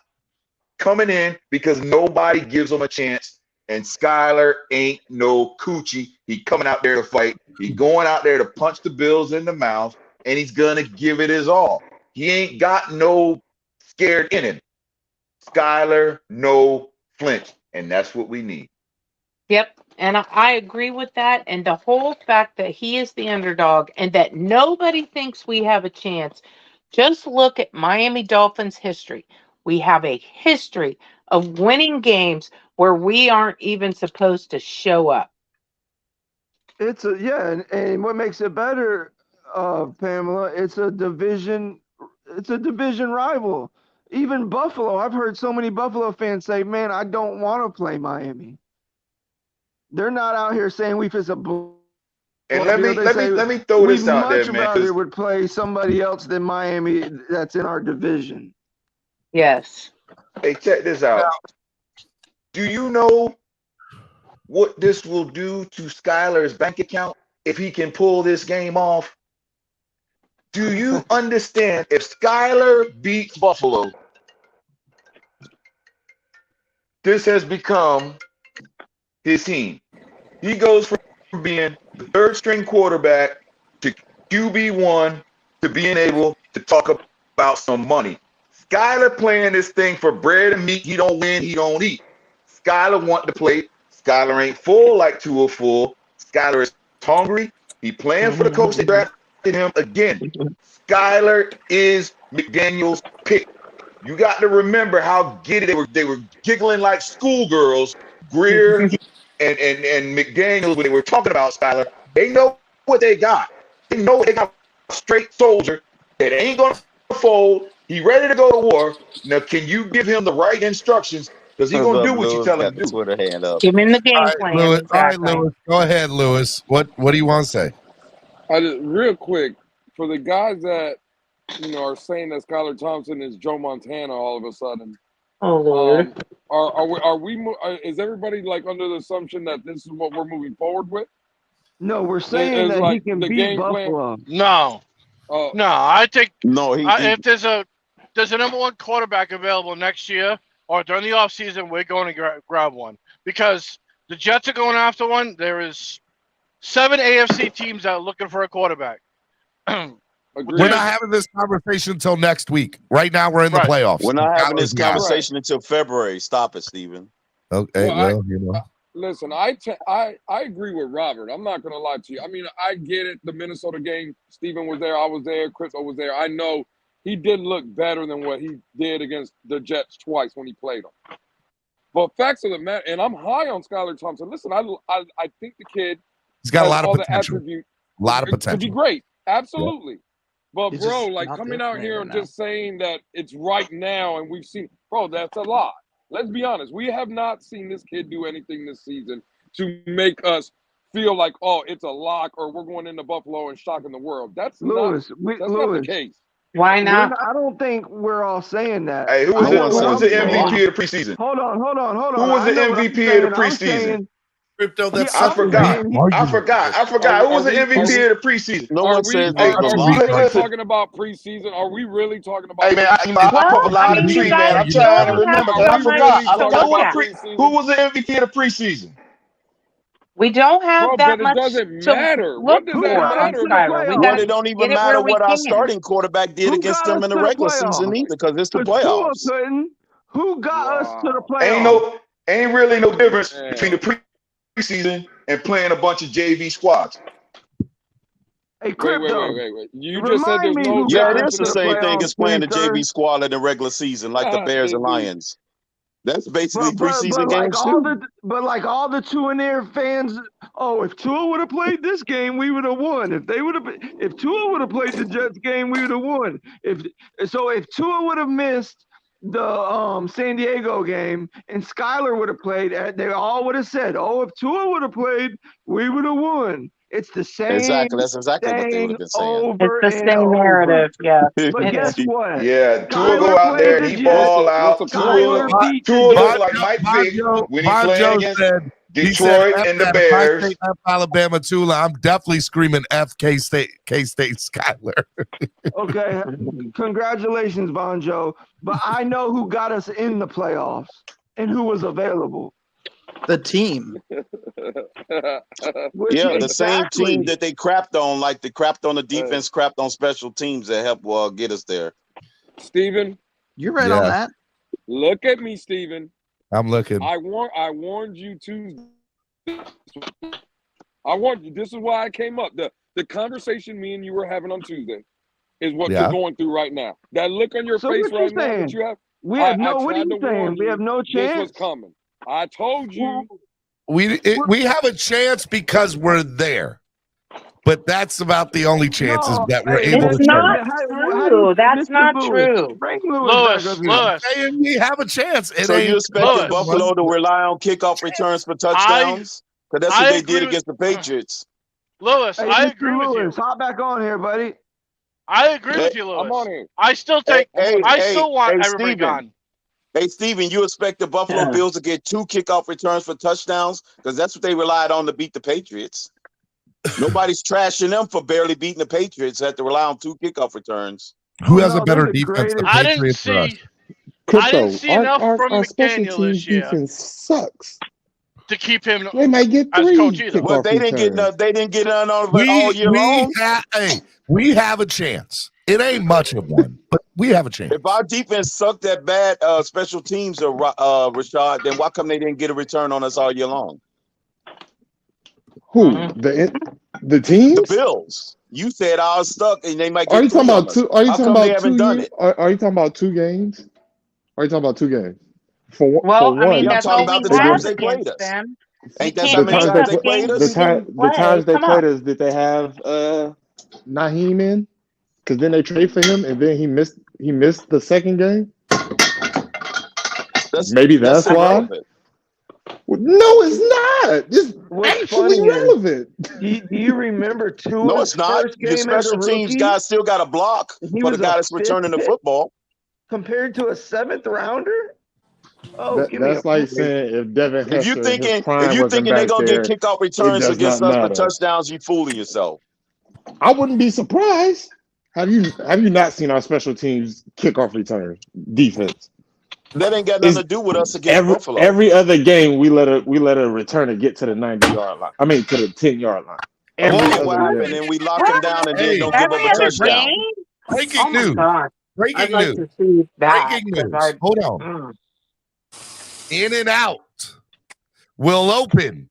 coming in because nobody gives them a chance. And Skyler ain't no coochie. He coming out there to fight. He's going out there to punch the Bills in the mouth, and he's going to give it his all. He ain't got no scared in him. Skyler, no flinch. And that's what we need. Yep. And I agree with that. And the whole fact that he is the underdog and that nobody thinks we have a chance. Just look at Miami Dolphins history. We have a history of winning games where we aren't even supposed to show up. It's and what makes it better, Pamela, it's a division rival. Even Buffalo, I've heard so many Buffalo fans say, man, I don't want to play Miami. They're not out here saying we face a and let me throw this out there, man. Much rather would play somebody else than Miami that's in our division. Yes. Hey, check this out. Do you know what this will do to Skyler's bank account if he can pull this game off? Do you understand? If Skyler beats Buffalo, this has become his team. He goes from being the third string quarterback to QB1 to being able to talk about some money. Skyler playing this thing for bread and meat. He don't win, he don't eat. Skyler want to play. Skyler ain't full like Tua full. Skyler is hungry. He playing for the coach that drafted him again. Skyler is McDaniels' pick. You got to remember how giddy they were giggling like schoolgirls. Greer and McDaniels, when they were talking about Skyler, they know what they got. They know they got a straight soldier that ain't gonna fold. He ready to go to war. Now, can you give him the right instructions? Because he's gonna do what you tell him to do. Twitter hand up. Give him the game plan. Lewis, Exactly. all right, Lewis. Go ahead, Lewis. What do you want to say? Real quick, for the guys that are saying that Skylar Thompson is Joe Montana all of a sudden. Oh Lord. Is everybody like under the assumption that this is what we're moving forward with? No, we're saying that he can beat Buffalo. No, I think if there's a number one quarterback available next year or during the offseason, we're going to grab one because the Jets are going after one. There is 7 AFC teams that are looking for a quarterback. We're not having this conversation until next week. Right now, we're in the playoffs. We're not having this conversation until February. Stop it, Steven. Okay, Listen, I agree with Robert. I'm not gonna lie to you. I mean, I get it. The Minnesota game, Steven was there, I was there, Chris was there. I know he did look better than what he did against the Jets twice when he played them. But facts of the matter, and I'm high on Skylar Thompson. Listen, I think the kid he's got a has lot of all the potential. attributes A lot of to be potential. great. Absolutely. But He's bro, just like not coming there out here and now. just saying that it's right now and we've seen, bro, that's a lie. Let's be honest. We have not seen this kid do anything this season to make us feel like, oh, it's a lock or we're going into Buffalo and shocking the world. That's not the case. Why not? I don't think we're all saying that. Hey, who was the MVP of the preseason? Hold on. Who was the MVP of the preseason? Crypto, that's I forgot. I forgot. Who was the MVP of the preseason? No one said Are we really Listen. talking about preseason? Are we really talking about? Hey man, I put a lot of tree, man. I'm trying to remember, but I forgot. I forgot who was the MVP of the preseason. We don't have Bro, that but it much doesn't to matter. look What does for that on matter? Skylar. We But got it to don't get even it matter where we what our can. starting quarterback did against them in the regular season either, because it's the playoffs. Who got us to the playoffs? Ain't really no difference between the preseason and playing a bunch of JV squads. Hey, wait. You just said there's no Yeah, it difference is in the same thing as playing the sir. JV squad in the regular season, like the Bears and Lions. That's basically preseason games too. Like all the Tua fans, oh, if Tua would have played this game, we would have won. If Tua would have played the Jets game, we would have won. If Tua would have missed the San Diego game and Skylar would have played, they all would have said, oh, if Tua would have played, we would have won. It's the same. Exactly. That's exactly what they would have been saying. Over It's the and same over. narrative, yeah. But guess what? Yeah, Tua go out there and he ball out. Tua looks like Mike Vick when he playing against Detroit and the Bears. If I say F Alabama Tula, I'm definitely screaming F K-State Skyler. Okay, congratulations, Bonjo. But I know who got us in the playoffs and who was available. The team. Yeah, the same team that they crapped on, like they crapped on the defense, crapped on special teams that helped get us there. Steven, you're right on that. Look at me, Steven. I'm looking. I warned you Tuesday. I warned you. This is why I came up. The conversation me and you were having on Tuesday is what you're going through right now. That look on your face right now that you have. We have what are you saying? We have no chance. This was coming. I told you. We have a chance because we're there. But that's about the only chances that we're able to. It's not true. That's not true. Lewis. We have a chance. So you expecting Buffalo to rely on kickoff returns for touchdowns? Because that's what they did against the Patriots. Lewis, hey, I agree with you. Hop back on here, buddy. I agree with you, Lewis. I'm on here. I still want everybody gone. Hey, Steven, you expect the Buffalo Bills to get 2 kickoff returns for touchdowns? Because that's what they relied on to beat the Patriots. Nobody's trashing them for barely beating the Patriots. They had to rely on 2 kickoff returns. Who has a better defense? The Patriots or us? I didn't see enough from McDaniel this year. Defense sucks. To keep him They might get 3 as coach either. Well, they didn't get none of it all year long. We have a chance. It ain't much of one, but we have a chance. If our defense sucked that bad, special teams, Rashad, then why come they didn't get a return on us all year long? Who? The teams? The Bills. You said I was stuck, and they might get. Are you talking about 2? Are you talking about 2 done it? Are you talking about 2 games? Are you talking about 2 games? For I mean, one, that's all we have against them. Ain't that so many times they played us? The times they played us, did they have Naheem in? Because then they trade for him, and then he missed the second game. Maybe that's why. Irrelevant. No, it's not. It's actually relevant. Do you remember Tua? No, it's not. The special teams guys still got a block for the guy that's returning the football. Compared to a 7th rounder? Oh, that's like saying if Devin Hester, if you thinking they're gonna get kickoff returns against us for touchdowns, you fooling yourself. I wouldn't be surprised. Have you not seen our special teams kickoff returns defense? That ain't got nothing to do with us against Buffalo. Every other game we let a returner get to the 90-yard line. I mean to the 10-yard line. And we lock them down and then don't give up a touchdown. Breaking news. Breaking news. Hold on. In and out. will open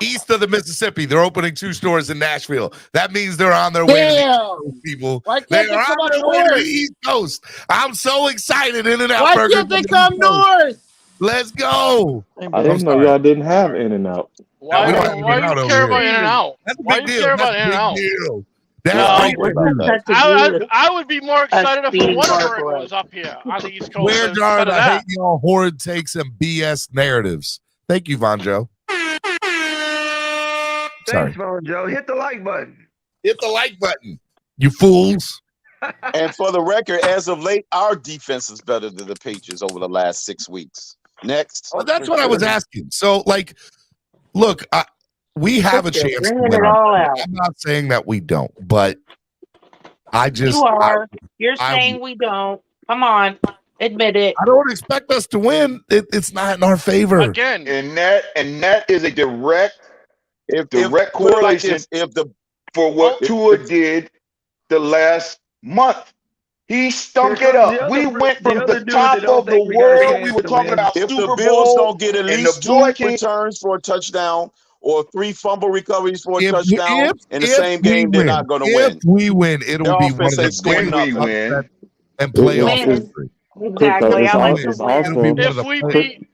east of the Mississippi. They're opening 2 stores in Nashville. That means they're on their way to the East Coast, people. Why can't They're they come on up their way to the north? East Coast. I'm so excited. In-N-Out Why Burger. can't they come north? Let's go. I didn't know y'all didn't have In-N-Out. Why, we don't have why do you In-N-Out care over about here. In-N-Out? That's a Why big do you deal. care That's about a big In-N-Out? deal. I would be more excited if a Whataburger was up here on the East Coast Swear instead jar, of I hate that. y'all horrid takes and BS narratives. Thank you, Vonjo. Sorry. Thanks, Phone Joe. Hit the like button. Hit the like button, you fools. And for the record, as of late, our defense is better than the Patriots over the last 6 weeks. Next. Well, that's what I was asking. So, like, look, we have a chance to bringing win. it all out. I'm not saying that we don't, but I just You are. You're saying we don't. Come on, admit it. I don't expect us to win. It's not in our favor. Again, and that is a direct correlation for what Tua did the last month. He stunk it up. We went from the top of the world. We were talking about if Super the Bills Bowl, don't get at and least the boy 2 came. returns for a touchdown or 3 fumble recoveries for a If touchdown in the same game, they're not going to win. If we win, it'll Their be one offense of ain't the scoring greatest nothing. upsets in playoff Win. history. Exactly. I like It's to also win. If we beat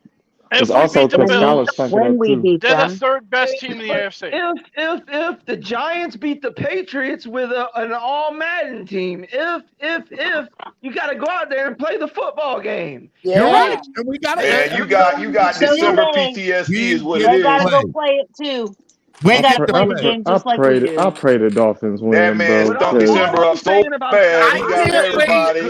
it's If we also beat the because Bills, Skylar's fucking up too. they're the third best team in the AFC. If the Giants beat the Patriots with an all Madden team, if you got to go out there and play the football game. You're right, and we got Man, you got So December you're saying PTSD is what they it gotta is. go play it too. We They gotta get to play the play. game just like we do. I pray the Dolphins win, That man bro. stunk 'cause December up so bad. He got everybody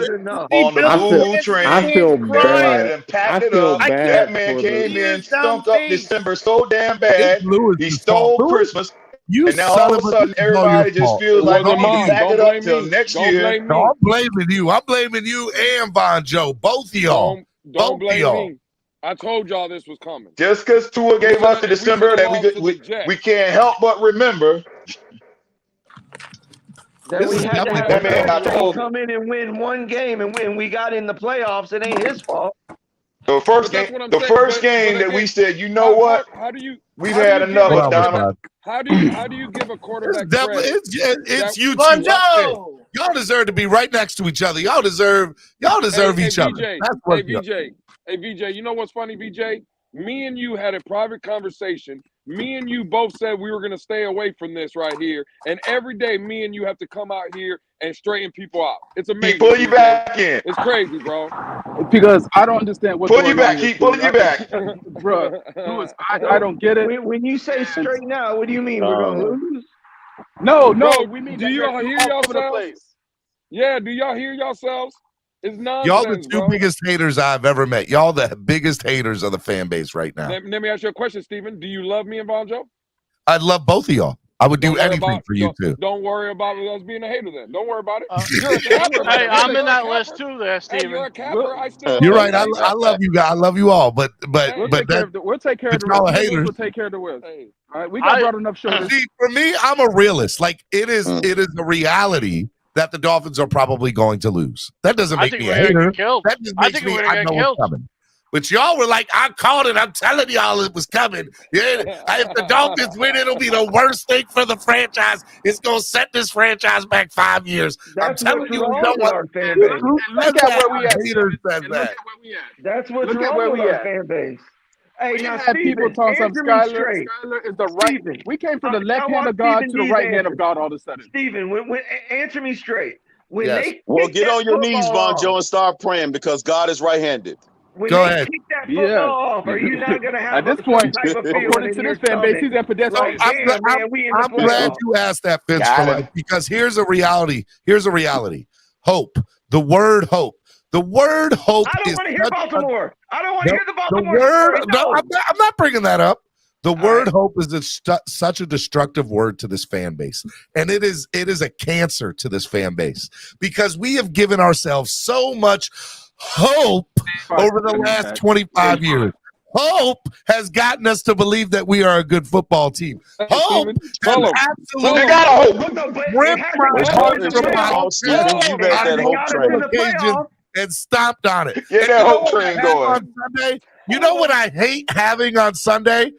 on the boo-hoo train. I feel Everybody done bad. packed I it feel up. bad That man for came the. in, stunk up December so damn bad. He stole Christmas. And now all of a sudden, everybody just feels like we need to back it up till next year. No, I'm blaming you. I'm blaming you and Vonjo, both of y'all. Don't blame me. I told y'all this was coming. Just because Tua gave us the December that we can't help but remember. That we had to have that man got told. come in and win one game, and when we got in the playoffs, it ain't his fault. The first game that we said, you know what? We've had enough of Donald. How do you give a quarterback credit? It's you two. Y'all deserve to be right next to each other. Y'all deserve each other. That's what Hey, VJ, you know what's funny, VJ? Me and you had a private conversation. Me and you both said we were going to stay away from this right here. And every day, me and you have to come out here and straighten people out. It's amazing. Keep pulling you back in. It's crazy, bro. Because I don't understand what's Pull going you back. on. Keep pulling you back. Bro, I don't get it. When you say straighten out, what do you mean? We're going to lose? No, Bro, we mean do y'all hear yourselves? Yeah, do y'all hear yourselves? It's nonsense, y'all the two bro. biggest haters I've ever met. Y'all the biggest haters of the fan base right now. Let me ask you a question, Steven. Do you love me and Vonjo? I love both of y'all. I would do anything for you too. Don't worry about us being a hater then. Don't worry about it. You're a capper. Hey, I'm in that list too there, Steven. Hey, you're a capper. I still You're right. I love you guys. I love you all. But we'll take care of the y'all rest. haters. We'll take care of the rest. All right, we got broad enough shoulders. See, for me, I'm a realist. Like it is a reality that the Dolphins are probably going to lose. That doesn't make me a hater. That just makes me I know what's coming. But y'all were like, I called it. I'm telling y'all it was coming. Yeah, if the Dolphins win, it'll be the worst thing for the franchise. It's going to set this franchise back 5 years. That's I'm telling you, what's you know wrong with what? our fan base. Look at where we at. Haters said that. That's what's Look at wrong where with we our at. fan base. Hey, We now, had people Steven, talking some answer me Skyler. straight. Skyler is the right. Steven, We came from the I left hand want of God Steven to the D's right hand answer. of God all of a sudden. Steven, answer me straight. When Yes. they Well, kick get that on your knees, football Vonjo, off, and start praying because God is right-handed. when Go they ahead. kick that football off, are you not going to have At this some point, type of feeling according in to your this fan base, stomach? he's at pedestrian. Like, damn, man, we in the I'm glad playoffs. you asked that, Vince, Got for it. life, because here's a reality. Here's a reality. Hope. The word hope. The word hope I don't is want to hear such Baltimore. I don't want to hear the Baltimore word. story. No, No. I'm not bringing that up. The word hope is such a destructive word to this fan base, and it is a cancer to this fan base because we have given ourselves so much hope over the last 25 years. Hope has gotten us to believe that we are a good football team. Hope has absolutely got a hope. ripped my heart from my Oh, Steven, you got that hope train. occasions and stomped on it. Get And that you know hope what I train have going. on Sunday? You know what I hate having on Sunday?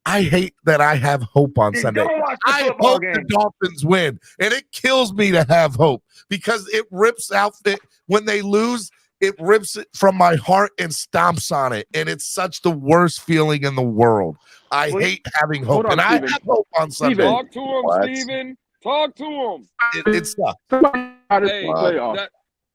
I hate that I have hope on Sunday. Don't watch the I football hope game. the Dolphins win, and it kills me to have hope because it rips out when they lose. It rips it from my heart and stomps on it, and it's such the worst feeling in the world. I hate having hope, and I have hope on Sunday. Talk to him, Steven. Talk to him. It sucks.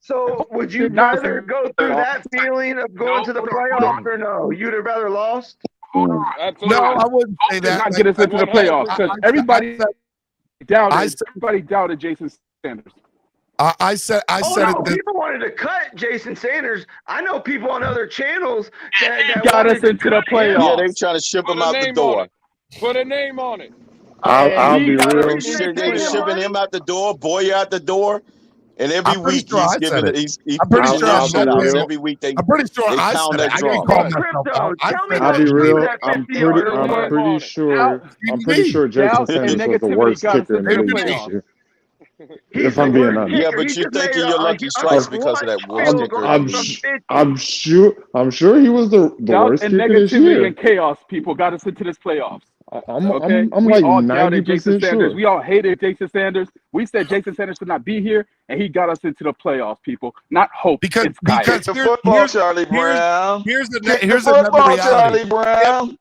So would you rather go through that feeling of going to the playoffs or no? You'd have rather lost? No, I wouldn't say that. Not get us into the playoffs because everybody doubted Jason Sanders. I said no, people wanted to cut Jason Sanders. I know people on other channels that got us into the playoffs. Yeah, they trying to ship him out the door. Put a name on it. I'll be real. They're shipping him out the door, Boy out the door. And every week he's giving it. I'm pretty sure every week I'm pretty sure I said it. I didn't call myself out. I'll be real. I'm pretty sure Jason Sanders was the worst kicker in the league this year. If I'm being honest. Yeah, but you're thinking you're lucky strikes because of that worst kicker. I'm sure he was the worst and kicker this negativity year. and chaos, people got us into this playoffs. I'm we like all doubted Jason 90% Sanders. sure. We all hated Jason Sanders. We said Jason Sanders should not be here, and he got us into the playoffs, people. Not hope. Because the football, Charlie Brown. Here's football, another reality. Charlie Brown.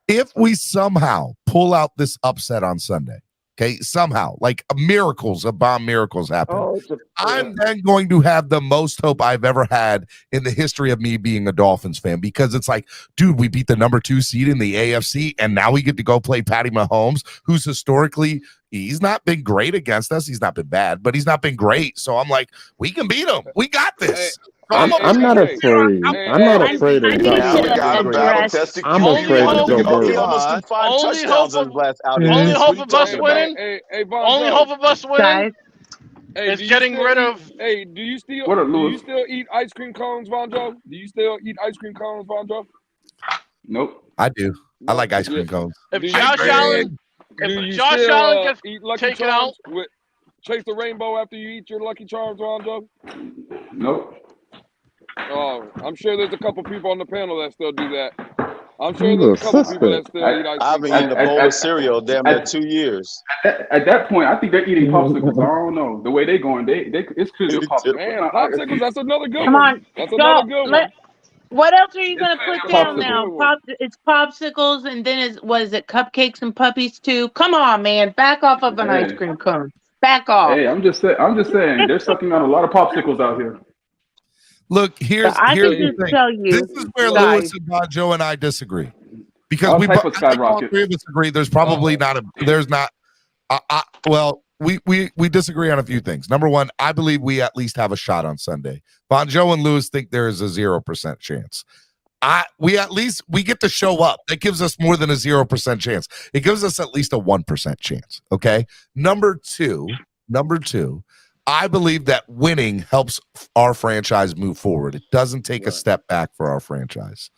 If we somehow pull out this upset on Sunday, okay, somehow, like miracles, a bomb miracles happen. I'm then going to have the most hope I've ever had in the history of me being a Dolphins fan because it's like, dude, we beat the number 2 seed in the AFC, and now we get to go play Patty Mahomes, who's historically, he's not been great against us. He's not been bad, but he's not been great. So I'm like, we can beat him. We got this. I'm not afraid. I'm not afraid of Joe Burrow. Only hope of us winning. Only hope of us winning. Is getting rid of. Hey, do you still eat ice cream cones, Vonjo? Do you still eat ice cream cones, Vonjo? Nope. I do. I like ice cream cones. If Josh Allen gets taken out, chase the rainbow after you eat your Lucky Charms, Vonjo? Nope. Oh, I'm sure there's a couple people on the panel that still do that. I'm sure there's a couple people that still eat ice cream. I've been eating a bowl of cereal damn near 2 years. At that point, I think they're eating popsicles. I don't know the way they're going. It's clearly a popsicle. Man, popsicles. That's another good Come one. on, That's another good one. What else are you going to put down now? Popsicle. It's popsicles, and then is cupcakes and puppies too? Come on, man, back off of an ice cream cone. Back off. Hey, I'm just saying, they're sucking on a lot of popsicles out here. Look, here's I the can just thing. tell you, This is where guys. Lewis and Bonjo and I disagree. Because I'll we type a I think all skyrocket. three of us agree there's probably we disagree on a few things. Number one, I believe we at least have a shot on Sunday. Bonjo and Lewis think there is a 0% chance. We get to show up. That gives us more than a 0% chance. It gives us at least a 1% chance. Okay. Number two, I believe that winning helps our franchise move forward. It doesn't take a step back for our franchise.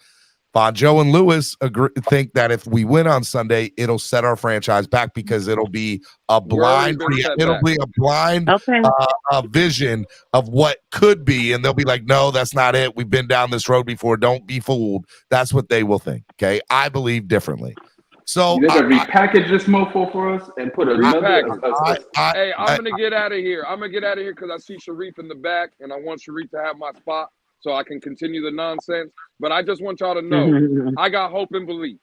Bonjo and Lewis think that if we win on Sunday, it'll set our franchise back because it'll be a blind vision of what could be, and they'll be like, "No, that's not it. We've been down this road before. Don't be fooled." That's what they will think. Okay, I believe differently. So You gotta repackage this mofo for us and put another. Hey, I'm gonna get out of here. I'm gonna get out of here because I see Sharif in the back, and I want Sharif to have my spot so I can continue the nonsense. But I just want y'all to know, I got hope and belief.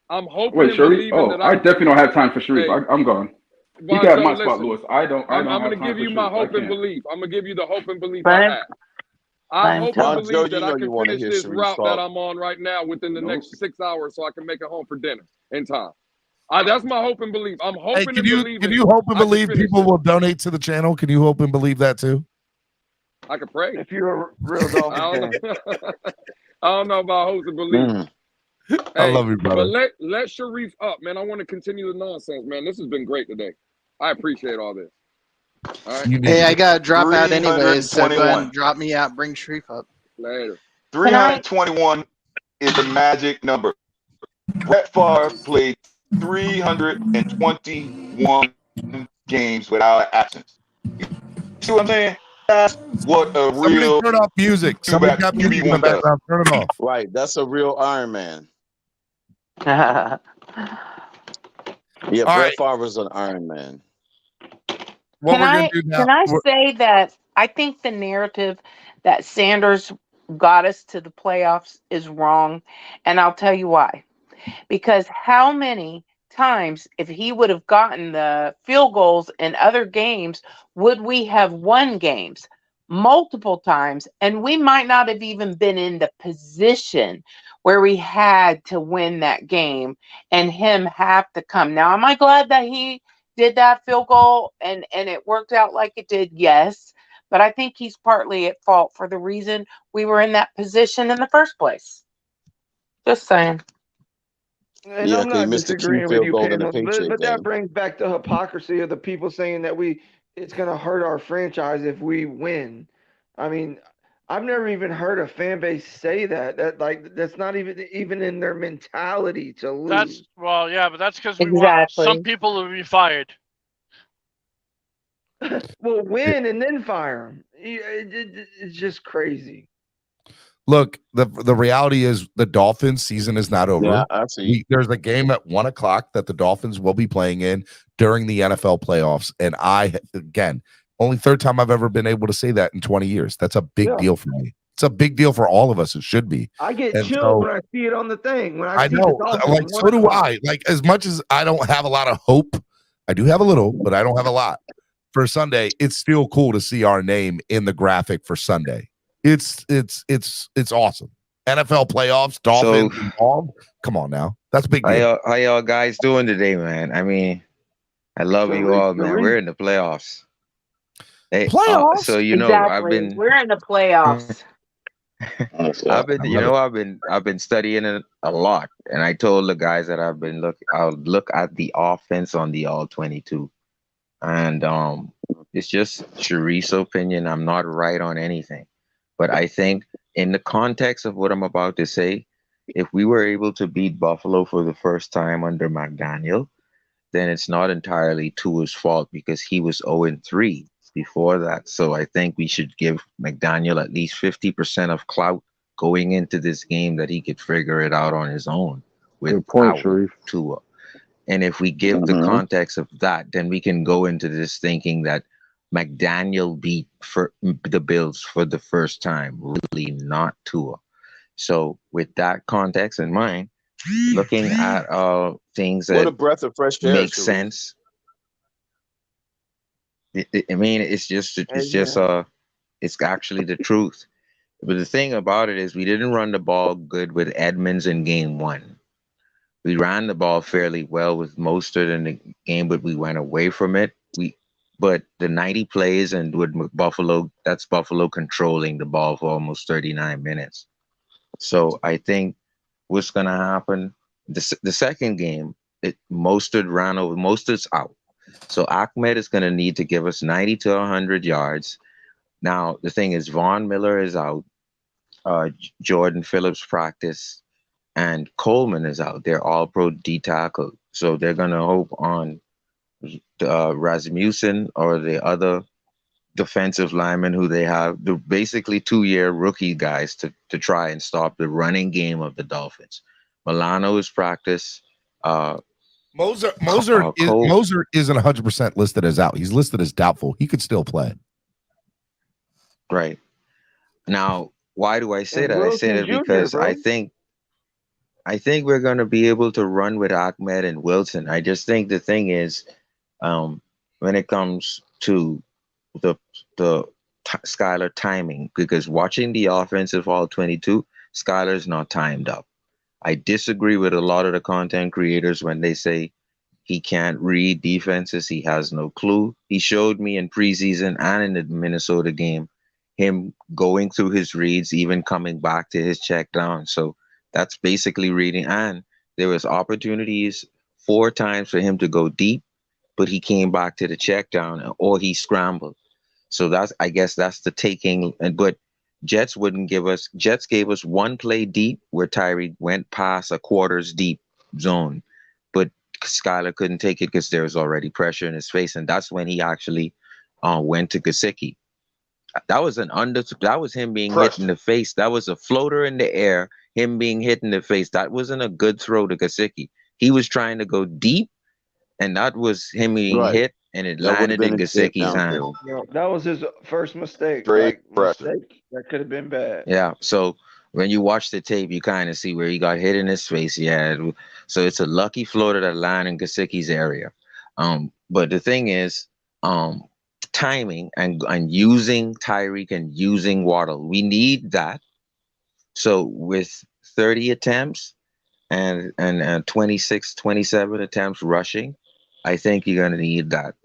I'm hoping Wait, and Sharif? believing Oh, that I definitely don't have time for Sharif. Hey, I'm gone. You Bonjo, got my spot, listen. Lewis. I don't. I'm have gonna time give for you my Sharif. hope I and can't. belief. I'm gonna give you the hope and belief But I have. I hope and Bonjo, believe you that I know can you want to finish hear this Sharif's route that thought. I'm on right now within the next 6 hours, so I can make it home for dinner in time. That's my hope and belief. I'm hoping Hey, and can believing. you hope and I can believe finish people it. will donate to the channel? Can you hope and believe that too? I can pray. If you're a real Dolphins fan. I don't know about hope and belief. I love you, brother. But let Sharif up, man. I want to continue the nonsense, man. This has been great today. I appreciate all this. All right. Hey, I gotta drop out anyways, so go ahead 321. and drop me out. Bring Sharif up. Later. 321 is the magic number. Brett Favre played 321 games without absence. You see what I'm saying? That's what a Somebody real turn off music. Somebody got music in the background. Turn it off. Right, that's a real Iron Man. Yeah, All Brett right. Favre was an Iron Man. What we're gonna do now? Can I say that I think the narrative that Sanders got us to the playoffs is wrong, and I'll tell you why. Because how many times, if he would have gotten the field goals in other games, would we have won games? Multiple times, and we might not have even been in the position where we had to win that game and him have to come. Now, am I glad that he did that field goal and it worked out like it did? Yes. But I think he's partly at fault for the reason we were in that position in the first place. Just saying. And Yeah, I'm because he not missed the key disagreeing with field you, goal in the Pamela, Patriot but that game. brings back the hypocrisy of the people saying that it's gonna hurt our franchise if we win. I mean, I've never even heard a fan base say that. That's not even in their mentality to lose. Yeah, but that's because we want some Exactly. people to be fired. Well, win and then fire them. It's just crazy. Look, the reality is the Dolphins season is not over. Yeah, I see. There's a game at 1:00 that the Dolphins will be playing in during the NFL playoffs. And again, only third time I've ever been able to say that in 20 years. That's a big deal for me. It's a big deal for all of us. It should be. I get And chilled so, when I see it on the thing. When I see know, the Dolphins, like, so do I. Like, as much as I don't have a lot of hope, I do have a little, but I don't have a lot for Sunday. It's still cool to see our name in the graphic for Sunday. It's awesome. NFL playoffs, Dolphins involved. Come on now, that's a big deal. How y'all guys doing today, man? I mean, I love you all, man. We're in the playoffs. Hey, playoffs. So Exactly. We're in the playoffs. I've been studying it a lot, and I told the guys that I'll look at the offense on the all 22, and it's just Sharice's opinion. I'm not right on anything, but I think in the context of what I'm about to say, if we were able to beat Buffalo for the first time under McDaniel, then it's not entirely Tua's fault because he was 0-3 before that. So I think we should give McDaniel at least 50% of clout going into this game that he could figure it out on his own without Tua. And if we give the context of that, then we can go into this thinking that McDaniel beat for the Bills for the first time, really not Tua. So with that context in mind, looking at things that What a breath of fresh air make sense. I mean, it's actually the truth. But the thing about it is we didn't run the ball good with Edmonds in game 1. We ran the ball fairly well with Mostert in the game, but we went away from it. But the 90 plays and with Buffalo, that's Buffalo controlling the ball for almost 39 minutes. So I think what's going to happen, the second game, Mostert ran over. Mostert's out. So Ahmed is going to need to give us 90 to 100 yards. Now, the thing is, Von Miller is out. Jordan Phillips practice. And Coleman is out. They're all pro D tackle. So they're going to hope on Rasmussen or the other defensive linemen who they have, the basically 2-year rookie guys to try and stop the running game of the Dolphins. Milano is practice. Moser isn't 100% listed as out. He's listed as doubtful. He could still play. Right. Now, why do I say that? I say that because I think we're going to be able to run with Ahmed and Wilson. I just think the thing is, when it comes to the Skylar timing, because watching the offensive all 22, Skylar's not timed up. I disagree with a lot of the content creators when they say he can't read defenses. He has no clue. He showed me in preseason and in the Minnesota game, him going through his reads, even coming back to his check down. So that's basically reading. And there was opportunities 4 times for him to go deep, but he came back to the check down or he scrambled. So I guess that's the taking. But Jets gave us 1 play deep where Tyree went past a quarters deep zone, but Skylar couldn't take it because there was already pressure in his face. And that's when he actually went to Gesicki. That was him being hit in the face. That was a floater in the air, him being hit in the face. That wasn't a good throw to Gesicki. He was trying to go deep, and that was him being Right. hit, and it That would have landed in been a dip Gesicki's hand. downfield. You know, that was his first mistake. Straight pressure. Mistake that could have been bad. Yeah. So when you watch the tape, you kind of see where he got hit in his face. Yeah. So it's a lucky floater that landed in Gesicki's area. But the thing is, timing and using Tyreek and using Waddle, we need that. So with 30 attempts and 26, 27 attempts rushing, I think you're going to need that.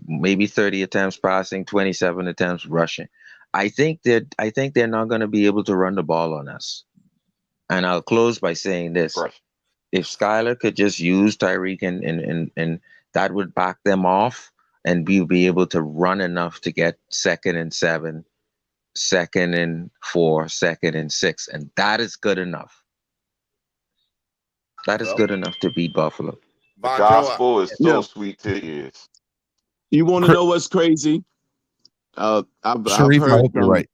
Maybe 30 attempts passing, 27 attempts rushing. I think they're not going to be able to run the ball on us. And I'll close by saying this. If Skylar could just use Tyreek and that would back them off, and be able to run enough to get 2nd and 7, 2nd and 4, 2nd and 6. And that is good enough. That is good enough to beat Buffalo. The gospel is so sweet to the ears. You want to know what's crazy? I've Sharif, heard I hope you're right.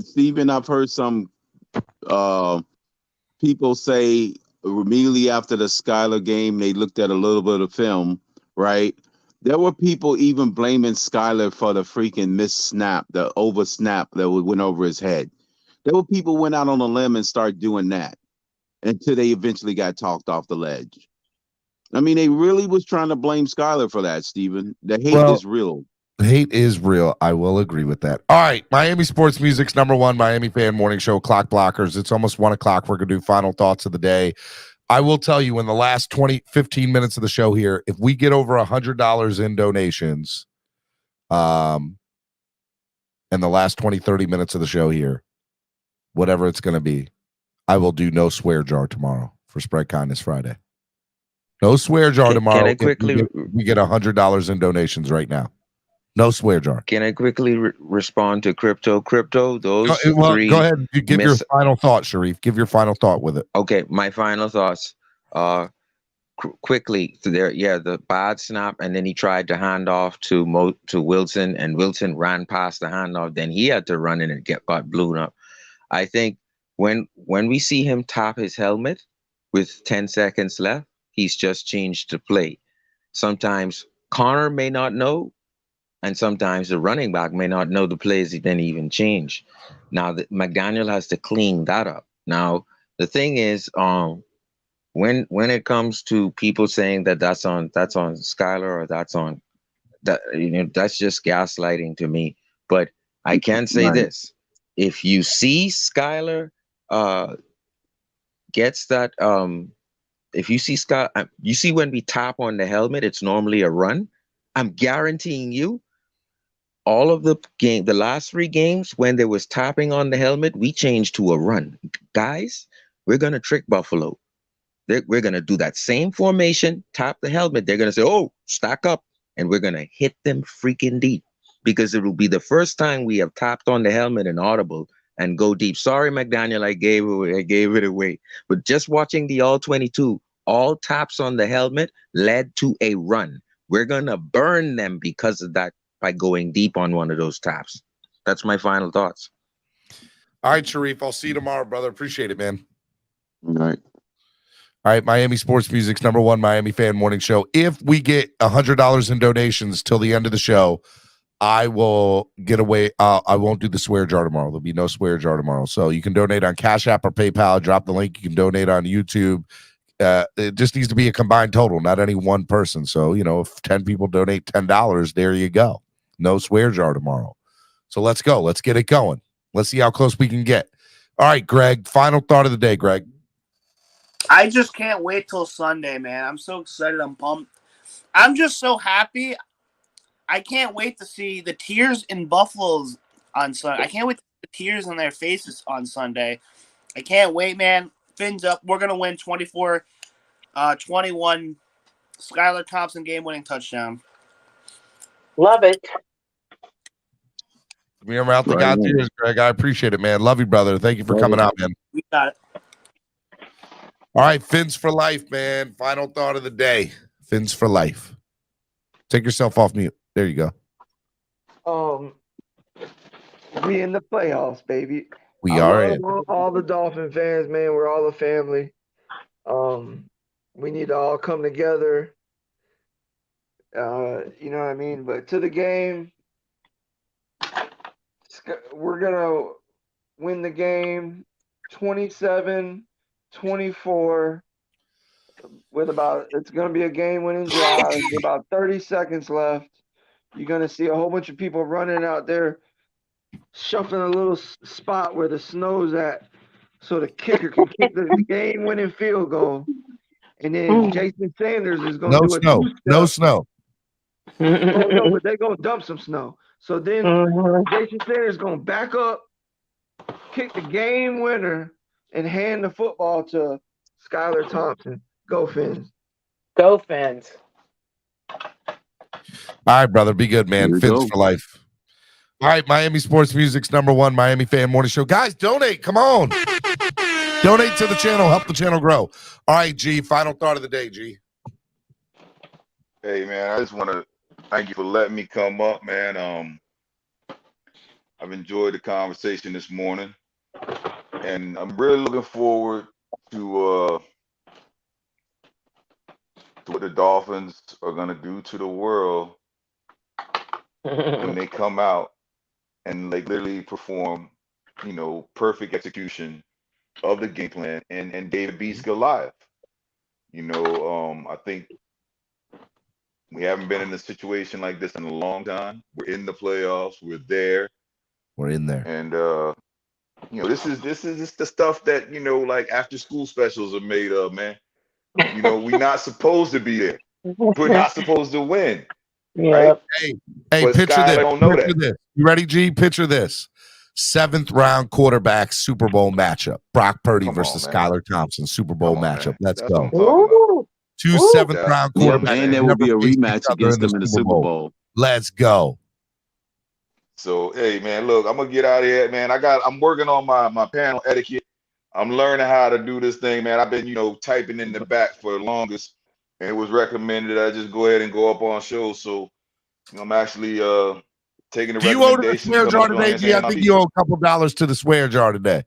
Stephen, I've heard some people say immediately after the Skylar game, they looked at a little bit of film, right? There were people even blaming Skylar for the freaking missed snap, the over snap that went over his head. There were people who went out on a limb and started doing that until they eventually got talked off the ledge. I mean, they really was trying to blame Skylar for that, Stephen. The hate is real. Hate is real. I will agree with that. All right. Miami Sports Music's #1 Miami fan morning show, Clock Blockers. It's almost 1 o'clock. We're going to do final thoughts of the day. I will tell you, in the last 15 minutes of the show here, if we get over $100 in donations, in the last 30 minutes of the show here, whatever it's going to be, I will do no swear jar tomorrow for Spread Kindness Friday. No swear jar tomorrow. Can I quickly? We get $100 in donations right now. No swear jar. Can I quickly respond to Crypto? Those three. Go ahead. You give your final thought, Sharif. Give your final thought with it. Okay, my final thoughts. Quickly, the bad snap, and then he tried to hand off to Wilson, and Wilson ran past the handoff. Then he had to run in and got blown up. I think when we see him tap his helmet with 10 seconds left, he's just changed the play. Sometimes Connor may not know, and sometimes the running back may not know the plays he didn't even change. Now, McDaniel has to clean that up. Now, the thing is, when it comes to people saying that's on Skylar or that's on that, that's just gaslighting to me. But I can say this: if you see Skylar gets that, if you see you see when we tap on the helmet, it's normally a run. I'm guaranteeing you, all of the last 3 games, when there was tapping on the helmet, we changed to a run. Guys, we're going to trick Buffalo. We're going to do that same formation, tap the helmet. They're going to say, oh, stack up. And we're going to hit them freaking deep, because it will be the first time we have tapped on the helmet and audible and go deep. Sorry, McDaniel, I gave it away. But just watching the all 22, all taps on the helmet led to a run. We're going to burn them because of that by going deep on one of those taps. That's my final thoughts. All right, Sharif. I'll see you tomorrow, brother. Appreciate it, man. All right. All right, Miami Sports Music's #1 Miami fan morning show. If we get $100 in donations till the end of the show, I will get away. I won't do the swear jar tomorrow. There'll be no swear jar tomorrow. So you can donate on Cash App or PayPal. Drop the link. You can donate on YouTube. It just needs to be a combined total, not any one person. So, if 10 people donate $10, there you go. No swear jar tomorrow. So let's go. Let's get it going. Let's see how close we can get. All right, Greg, final thought of the day, Greg. I just can't wait till Sunday, man. I'm so excited. I'm pumped. I'm just so happy. I can't wait to see the tears in Buffalo's on Sunday. I can't wait to see the tears on their faces on Sunday. I can't wait, man. Fins up. We're going to win 24-21. Skylar Thompson game-winning touchdown. Love it. We are out the God's Greg. I appreciate it, man. Love you, brother. Thank you for coming out, man. We got it. All right, Fins for life, man. Final thought of the day. Fins for life. Take yourself off mute. There you go. We in the playoffs, baby. We are all the Dolphin fans, man. We're all a family. We need to all come together. You know what I mean? But to the game, we're going to win the game 27-24 with it's going to be a game-winning drive with about 30 seconds left. You're going to see a whole bunch of people running out there, shuffling a little spot where the snow's at so the kicker can kick the game-winning field goal. And then Jason Sanders is going to do a two-step. No snow. Oh, no, but they're going to dump some snow. So then Jason Sanders is going to back up, kick the game winner, and hand the football to Skylar Thompson. Go Fins. Go Fins. All right, brother. Be good, man. Fins for life. All right, Miami Sports Music's #1 Miami Fan Morning Show. Guys, donate. Come on. Donate to the channel. Help the channel grow. All right, G. Final thought of the day, G. Hey, man, I just want to thank you for letting me come up, man. I've enjoyed the conversation this morning, and I'm really looking forward to what the Dolphins are going to do to the world when they come out and like literally perform, perfect execution of the game plan and David beats Goliath. I think we haven't been in a situation like this in a long time. We're in the playoffs. We're there. We're in there. And this is the stuff that like after school specials are made of, man. We're not supposed to be there. We're not supposed to win. Right? Hey, But picture Skylar this. don't know Picture that. this. You ready, G? Picture this. 7th round quarterback Super Bowl matchup. Brock Purdy versus Skylar Thompson Super Bowl matchup. Let's That's go. what I'm talking about. Two 7th round quarterbacks. And there will be a rematch against them in the Super Bowl. Let's go. So hey man, look, I'm gonna get out of here, man. I'm working on my panel etiquette. I'm learning how to do this thing, man. I've been, typing in the back for the longest, and it was recommended I just go ahead and go up on shows. So I'm actually taking the Do you owe the recommendation. swear jar today, G? I think you owe a couple dollars to the swear jar today.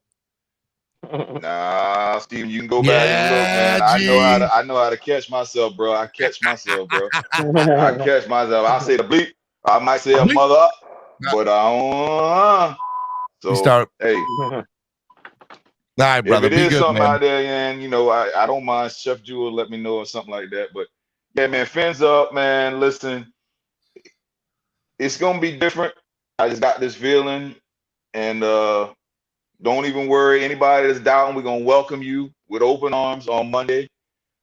Nah, Steven, you can go back and look, man. I know how to catch myself, bro. I catch myself, bro. I catch myself. I say the bleep. I might say a mother, but I don't. So hey. All right, brother. If it is something out there, and I don't mind. Chef Jewel let me know or something like that. But yeah, man, fins up, man. Listen, it's gonna be different. I just got this feeling, and don't even worry. Anybody that's doubting, we're gonna welcome you with open arms on Monday.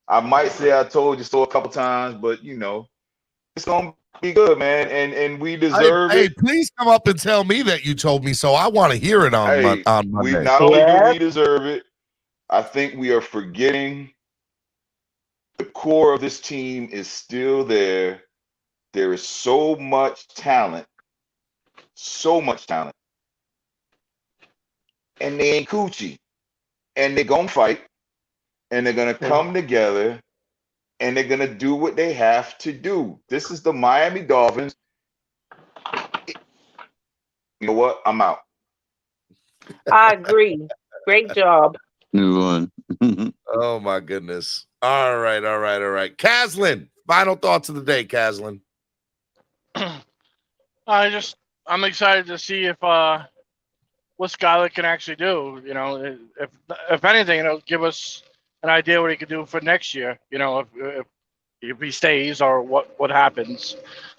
I might say I told you so a couple times, but it's gonna be good, man. And we deserve it. Hey, please come up and tell me that you told me so. I want to hear it on Monday. We not only do we deserve it, I think we are forgetting the core of this team is still there. There is so much talent. And they ain't coochie. And they're gonna fight. And they're gonna come together. And they're gonna do what they have to do. This is the Miami Dolphins. You know what? I'm out. I agree. Great job. Move on. Oh my goodness. All right. Caslin, final thoughts of the day, Caslin. I'm excited to see if what Skylar can actually do. If anything, it'll give us an idea what he could do for next year. If he stays or what happens.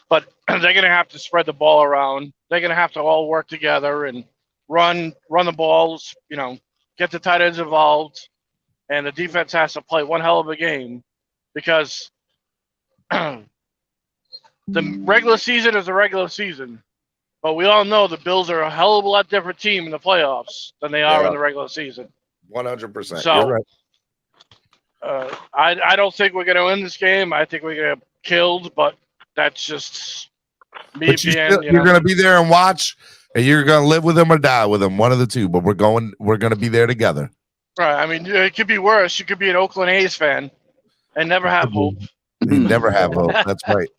But they're gonna have to spread the ball around. They're gonna have to all work together and run the balls. Get the tight ends involved, and the defense has to play one hell of a game because the regular season is a regular season. But we all know the Bills are a hell of a lot different team in the playoffs than they are in the regular season. 100%. So, you're right. I don't think we're going to win this game. I think we're going to get killed, but that's just me But you're going to be there and watch, and you're going to live with them or die with them, one of the two. But we're going to be there together. Right. I mean, it could be worse. You could be an Oakland A's fan and never have hope. You never have hope. That's right.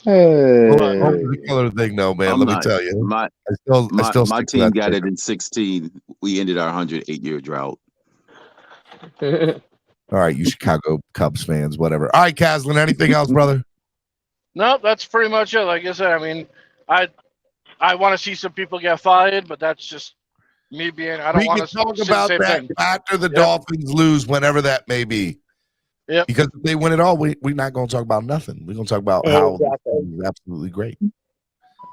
Hey. The other thing, though, man. Let me tell you, my team got it in 16. We ended our 108-year drought. All All right, you Chicago Cubs fans, whatever. All right, Caslin, anything else, brother? No, that's pretty much it. Like I said, I mean, I want to see some people get fired, but that's just me being. I don't We can want to talk say the about same that thing. after the Dolphins lose, whenever that may be. Yep. Because if they win it all, we're not going to talk about nothing. We're going to talk about how it's absolutely great. All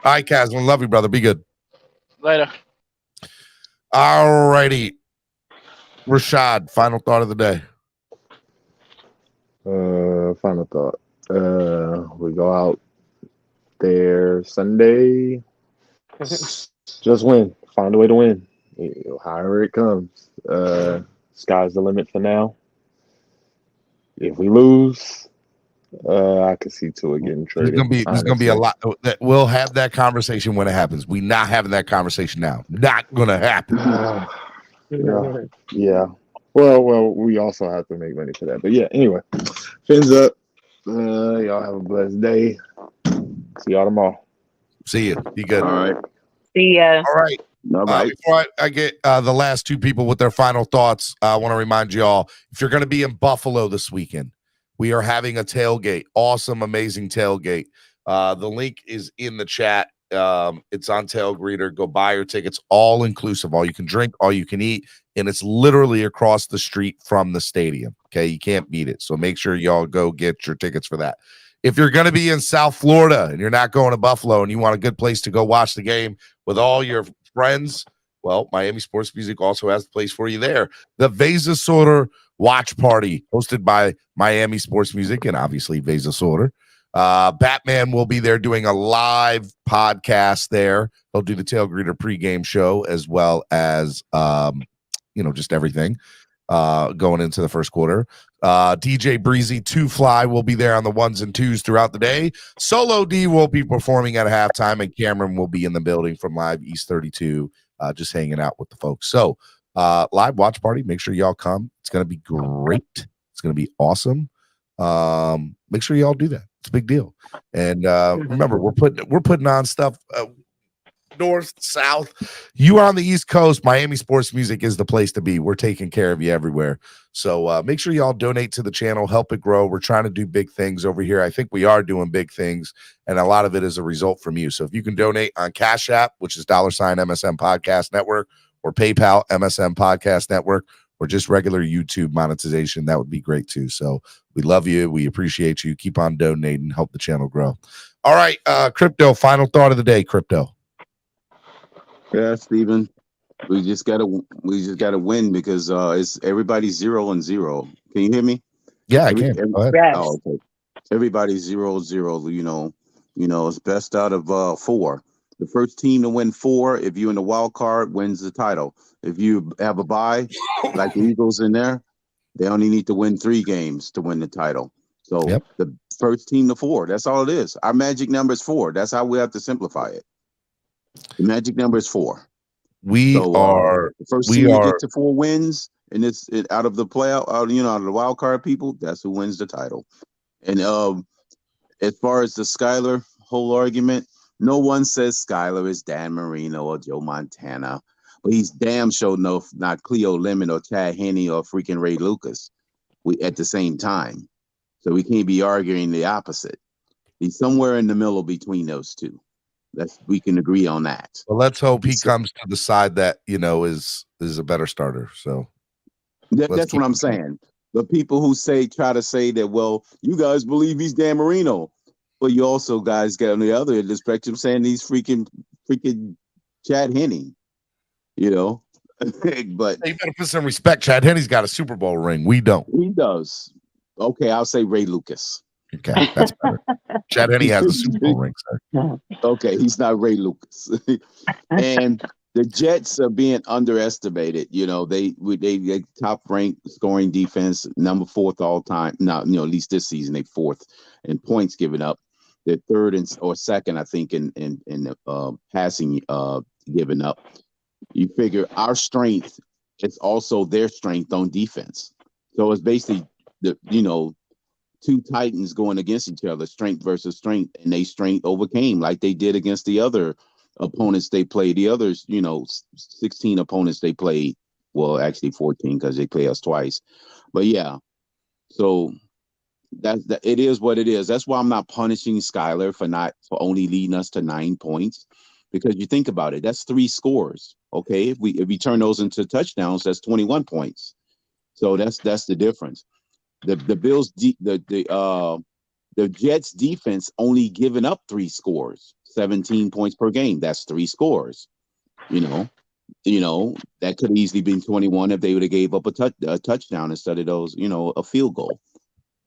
right, Caslin, love you, brother. Be good. Later. All righty. Rashad, final thought of the day. Final thought. We go out there Sunday. Just win. Find a way to win. However it comes. Sky's the limit for now. If we lose, I could see Tua getting traded. There's gonna be a lot that we'll have that conversation when it happens. We're not having that conversation now. Not gonna happen. Yeah. Well, we also have to make money for that. But yeah, anyway. Fins up. Y'all have a blessed day. See y'all tomorrow. See you. Be good. All right. See ya. All right. All right. Before I get the last two people with their final thoughts, I want to remind you all, if you're going to be in Buffalo this weekend, we are having a tailgate. Awesome, amazing tailgate. The link is in the chat. It's on Tailgreeter. Go buy your tickets, all inclusive. All you can drink, all you can eat, and it's literally across the street from the stadium. Okay, you can't beat it. So make sure y'all go get your tickets for that. If you're going to be in South Florida and you're not going to Buffalo and you want a good place to go watch the game with all your friends, well, Miami Sports Music also has a place for you there. The Veza Sorter Watch Party, hosted by Miami Sports Music and obviously Veza Sorter. Batman will be there doing a live podcast there. He'll do the Tailgreeter pregame show as well as, just everything going into the first quarter. DJ Breezy 2 Fly will be there on the 1s and 2s throughout the day. Solo D will be performing at halftime, and Cameron will be in the building from Live East 32, just hanging out with the folks. So, live watch party. Make sure y'all come. It's going to be great. It's going to be awesome. Make sure y'all do that. It's a big deal. And remember, we're putting on stuff north, south. You are on the East Coast. Miami Sports Music is the place to be. We're taking care of you everywhere. So make sure y'all donate to the channel, help it grow. We're trying to do big things over here. I think we are doing big things, and a lot of it is a result from you. So if you can donate on Cash App, which is $ MSM Podcast Network, or PayPal, MSM Podcast Network, or just regular YouTube monetization, that would be great too. So we love you. We appreciate you. Keep on donating. Help the channel grow. All right, Crypto, final thought of the day, Crypto. Yeah, Steven, we just gotta win because it's everybody's 0-0. Can you hear me? Yeah, I can. Go ahead. Yes. Oh, okay. Everybody's 0-0. It's best out of 4. The first team to win 4, if you're in the wild card, wins the title. If you have a bye, like the Eagles in there, they only need to win 3 games to win the title. So the first team to 4, that's all it is. Our magic number is 4. That's how we have to simplify it. The magic number is 4. The first team to get to 4 wins, and it's out of the playoff, out of the wild card people, that's who wins the title. And as far as the Skyler whole argument, no one says Skyler is Dan Marino or Joe Montana, but he's damn sure not Cleo Lemon or Chad Henne or freaking Ray Lucas. We at the same time, so we can't be arguing the opposite. He's somewhere in the middle between those two. We can agree on that. Well, let's hope he comes to the side that is a better starter. So that's what I'm saying. The people who try to say that, well, you guys believe he's Dan Marino, but you also guys get on the other end of the spectrum saying he's freaking Chad Henne. But you better put some respect. Chad Henne's got a Super Bowl ring. We don't. He does. Okay, I'll say Ray Lucas. Okay, that's better. Chad Henne has a Super Bowl ring, sir. Okay, he's not Ray Lucas. And the Jets are being underestimated. They top ranked scoring defense, number 4th all time. Now, at least this season, they 4th in points given up. They're 3rd or 2nd, I think, in passing given up. You figure our strength is also their strength on defense. So it's basically the 2 Titans going against each other, strength versus strength, and they strength overcame like they did against the other opponents they played. The others, 16 opponents they played. Well, actually 14 because they play us twice. But yeah, So that it is what it is. That's why I'm not punishing Skyler for only leading us to 9 points, because you think about it, that's 3 scores. Okay, if we turn those into touchdowns, that's 21 points. So that's the difference. The Bills the Jets defense only giving up 3 scores, 17 points per game. That's 3 scores. You know, that could have easily been 21 if they would have gave up a touchdown instead of those, a field goal.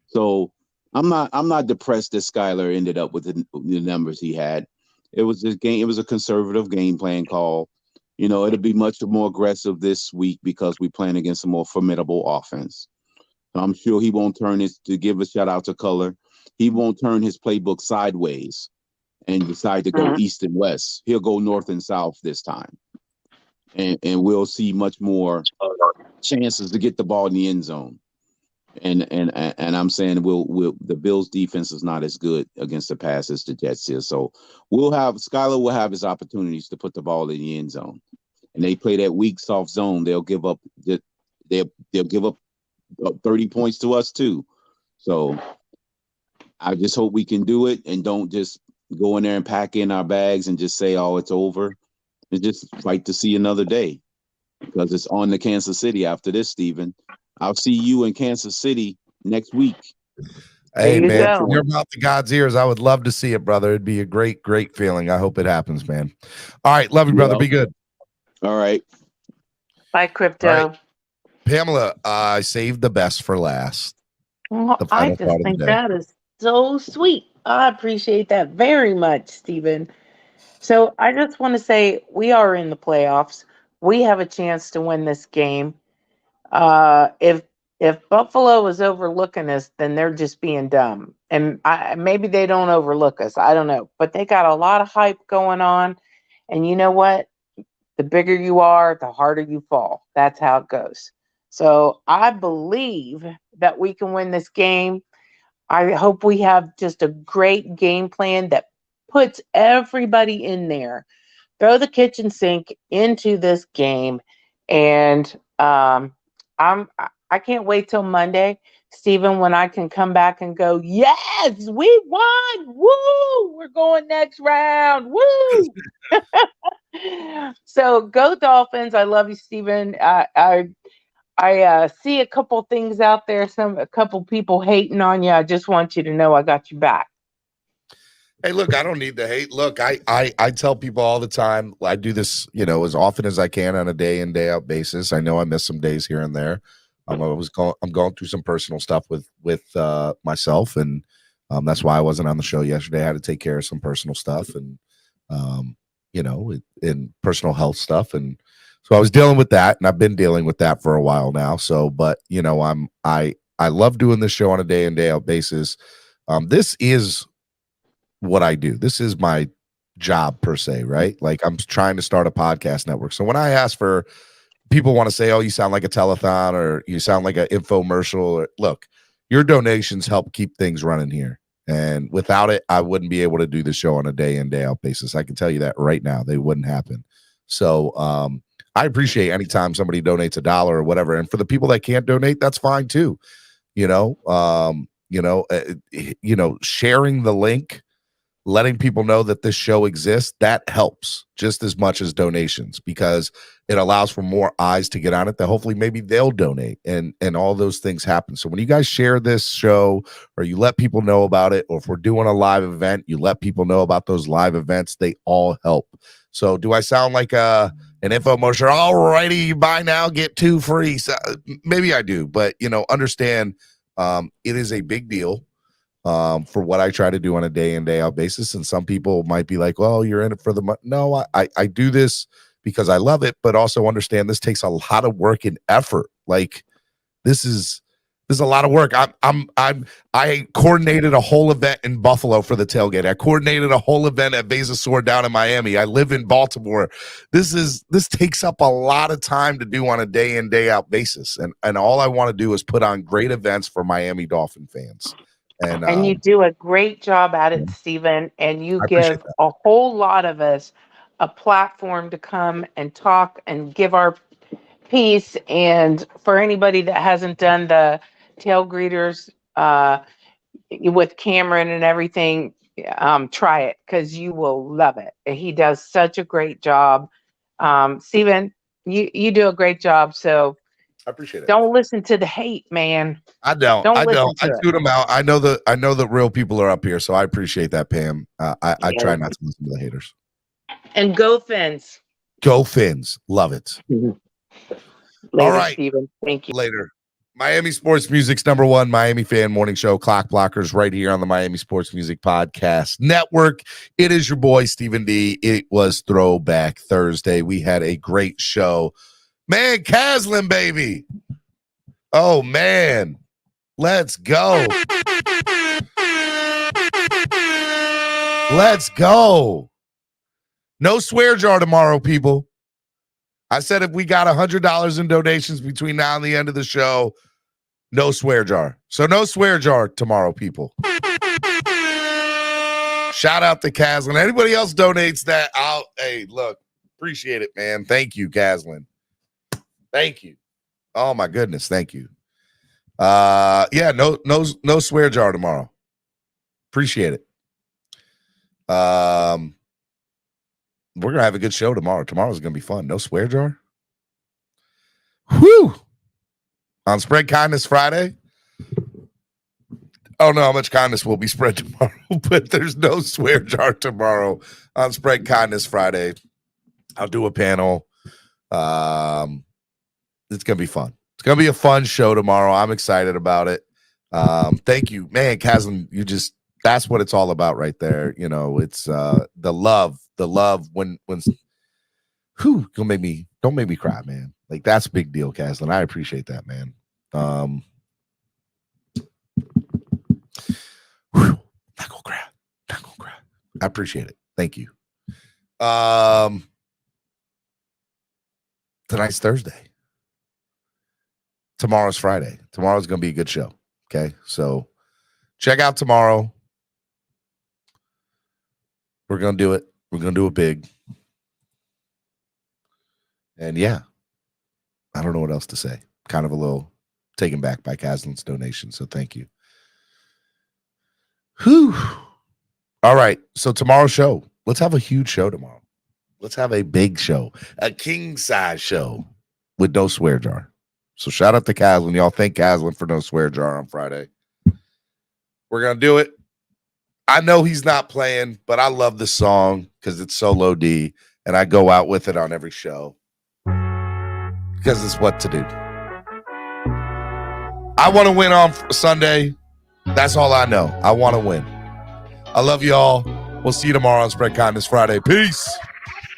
So I'm not depressed that Skyler ended up with the numbers he had. It was this game. It was a conservative game plan call. It'll be much more aggressive this week because we playing against a more formidable offense. I'm sure he won't turn his, to give a shout out to Color, he won't turn his playbook sideways and decide to go east and west. He'll go north and south this time. And we'll see much more chances to get the ball in the end zone. And I'm saying the Bills defense is not as good against the pass as the Jets is. So Skyler will have his opportunities to put the ball in the end zone. And they play that weak soft zone, they'll give up 30 points to us too. So I just hope we can do it and don't just go in there and pack in our bags and just say, oh, it's over. And just fight to see another day, because it's on to Kansas City after this, Stephen. I'll see you in Kansas City next week. Hey, man, from your mouth to God's ears. I would love to see it, brother. It'd be a great, great feeling. I hope it happens, man. All right. Love you, brother. Be good. All right. Bye, Crypto. Right. Pamela, I saved the best for last. Well, I just think that is so sweet. I appreciate that very much, Stephen. So I just want to say we are in the playoffs. We have a chance to win this game. If Buffalo is overlooking us, then they're just being dumb. And maybe they don't overlook us. I don't know. But they got a lot of hype going on. And you know what? The bigger you are, the harder you fall. That's how it goes. So I believe that we can win this game. I hope we have just a great game plan that puts everybody in there. Throw the kitchen sink into this game. And I can't wait till Monday, Stephen, when I can come back and go, yes, we won. Woo! We're going next round. Woo! So go Dolphins. I love you, Stephen. I see a couple things out there, a couple people hating on you. I just want you to know I got your back. Hey, look, I don't need the hate. Look, I tell people all the time, I do this, as often as I can on a day in, day out basis. I know I miss some days here and there. I'm going through some personal stuff with myself, and that's why I wasn't on the show yesterday. I had to take care of some personal stuff and in personal health stuff, and so I was dealing with that, and I've been dealing with that for a while now. So, but I love doing this show on a day in, day out basis. This is what I do. This is my job per se, right? Like I'm trying to start a podcast network. So when I ask for people want to say, oh, you sound like a telethon or you sound like an infomercial, or look, your donations help keep things running here. And without it, I wouldn't be able to do the show on a day in, day out basis. I can tell you that right now. They wouldn't happen. So I appreciate anytime somebody donates $1 or whatever. And for the people that can't donate, that's fine too. Sharing the link, letting people know that this show exists, that helps just as much as donations, because it allows for more eyes to get on it that hopefully maybe they'll donate, and all those things happen. So when you guys share this show, or you let people know about it, or if we're doing a live event, you let people know about those live events, they all help. So do I sound like an infomercial? Alrighty, you buy now, get 2 free. So maybe I do, but understand it is a big deal. For what I try to do on a day in, day out basis. And some people might be like, well, you're in it for the money. No, I do this because I love it, but also understand this takes a lot of work and effort. Like this is a lot of work. I coordinated a whole event in Buffalo for the Tailgate. I coordinated a whole event at Veza down in Miami. I live in Baltimore. This takes up a lot of time to do on a day in, day out basis. And all I want to do is put on great events for Miami Dolphin fans. And you do a great job at it, Stephen, and you give a whole lot of us a platform to come and talk and give our piece. And for anybody that hasn't done the tail greeters with Cameron and everything, try it because you will love it. He does such a great job. Steven, you do a great job. So I appreciate it. Don't listen to the hate, man. I don't. Don't I listen don't. to I it. tune them out. I know that real people are up here, so I appreciate that, Pam. I try not to listen to the haters. And go Fins. Go Fins. Love it. Later, All right. Steven. Thank you. Later. Miami Sports Music's #1 Miami fan morning show, Clock Blockers, right here on the Miami Sports Music Podcast Network. It is your boy, Stephen D. It was Throwback Thursday. We had a great show. Man, Caslin, baby. Oh, man. Let's go. Let's go. No swear jar tomorrow, people. I said if we got $100 in donations between now and the end of the show, no swear jar. So no swear jar tomorrow, people. Shout out to Caslin. Anybody else donates that, hey, look, appreciate it, man. Thank you, Caslin. Thank you. Oh my goodness, thank you. Yeah, no swear jar tomorrow. Appreciate it. We're gonna have a good show tomorrow. Tomorrow's gonna be fun. No swear jar. Whew. On Spread Kindness Friday. I don't know how much kindness will be spread tomorrow, but there's no swear jar tomorrow on Spread Kindness Friday. I'll do a panel. It's gonna be fun. It's gonna be a fun show tomorrow. I'm excited about it. Thank you, man, Kazan. That's what it's all about right there. You know, it's the love when whew, don't make me cry, man. Like, that's a big deal, Caslin. I appreciate that, man. Whew, not gonna cry. I appreciate it. Thank you. Tonight's Thursday. Tomorrow's Friday. Tomorrow's gonna be a good show. Okay, so check out tomorrow. We're gonna do it. We're gonna do it big. And yeah, I don't know what else to say. Kind of a little taken back by Caslin's donation, so thank you. Whew. All right, so tomorrow's show. Let's have a huge show tomorrow. Let's have a big show, a king size show with no swear jar. So shout out to Caslin. Y'all thank Caslin for no swear jar on Friday. We're gonna do it. I know he's not playing, but I love this song because it's Solo D, and I go out with it on every show because it's what to do. I want to win on Sunday. That's all I know. I want to win. I love y'all. We'll see you tomorrow on Spread Kindness Friday. Peace.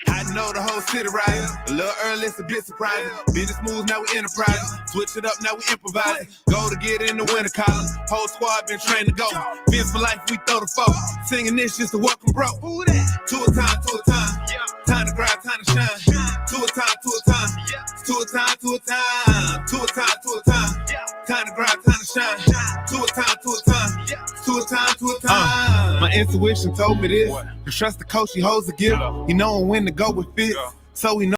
I know the whole city riding. A little early, it's a bit surprising. Business moves, now we enterprising. Switch it up, now we improvising. Go to get in the winter column. Whole squad been trained to go. Fins for life, we throw the foe. Singing this just a welcome, bro. To a time, to a time. Time to grind, time to shine. To a time, to a time. To a time, to a time. To a time, to a time. Time to grind, time to shine. To a time, to a time. To a time, to a time. My intuition told me this. To trust the coach, he holds the gift. He know when to go with fit. So he knows.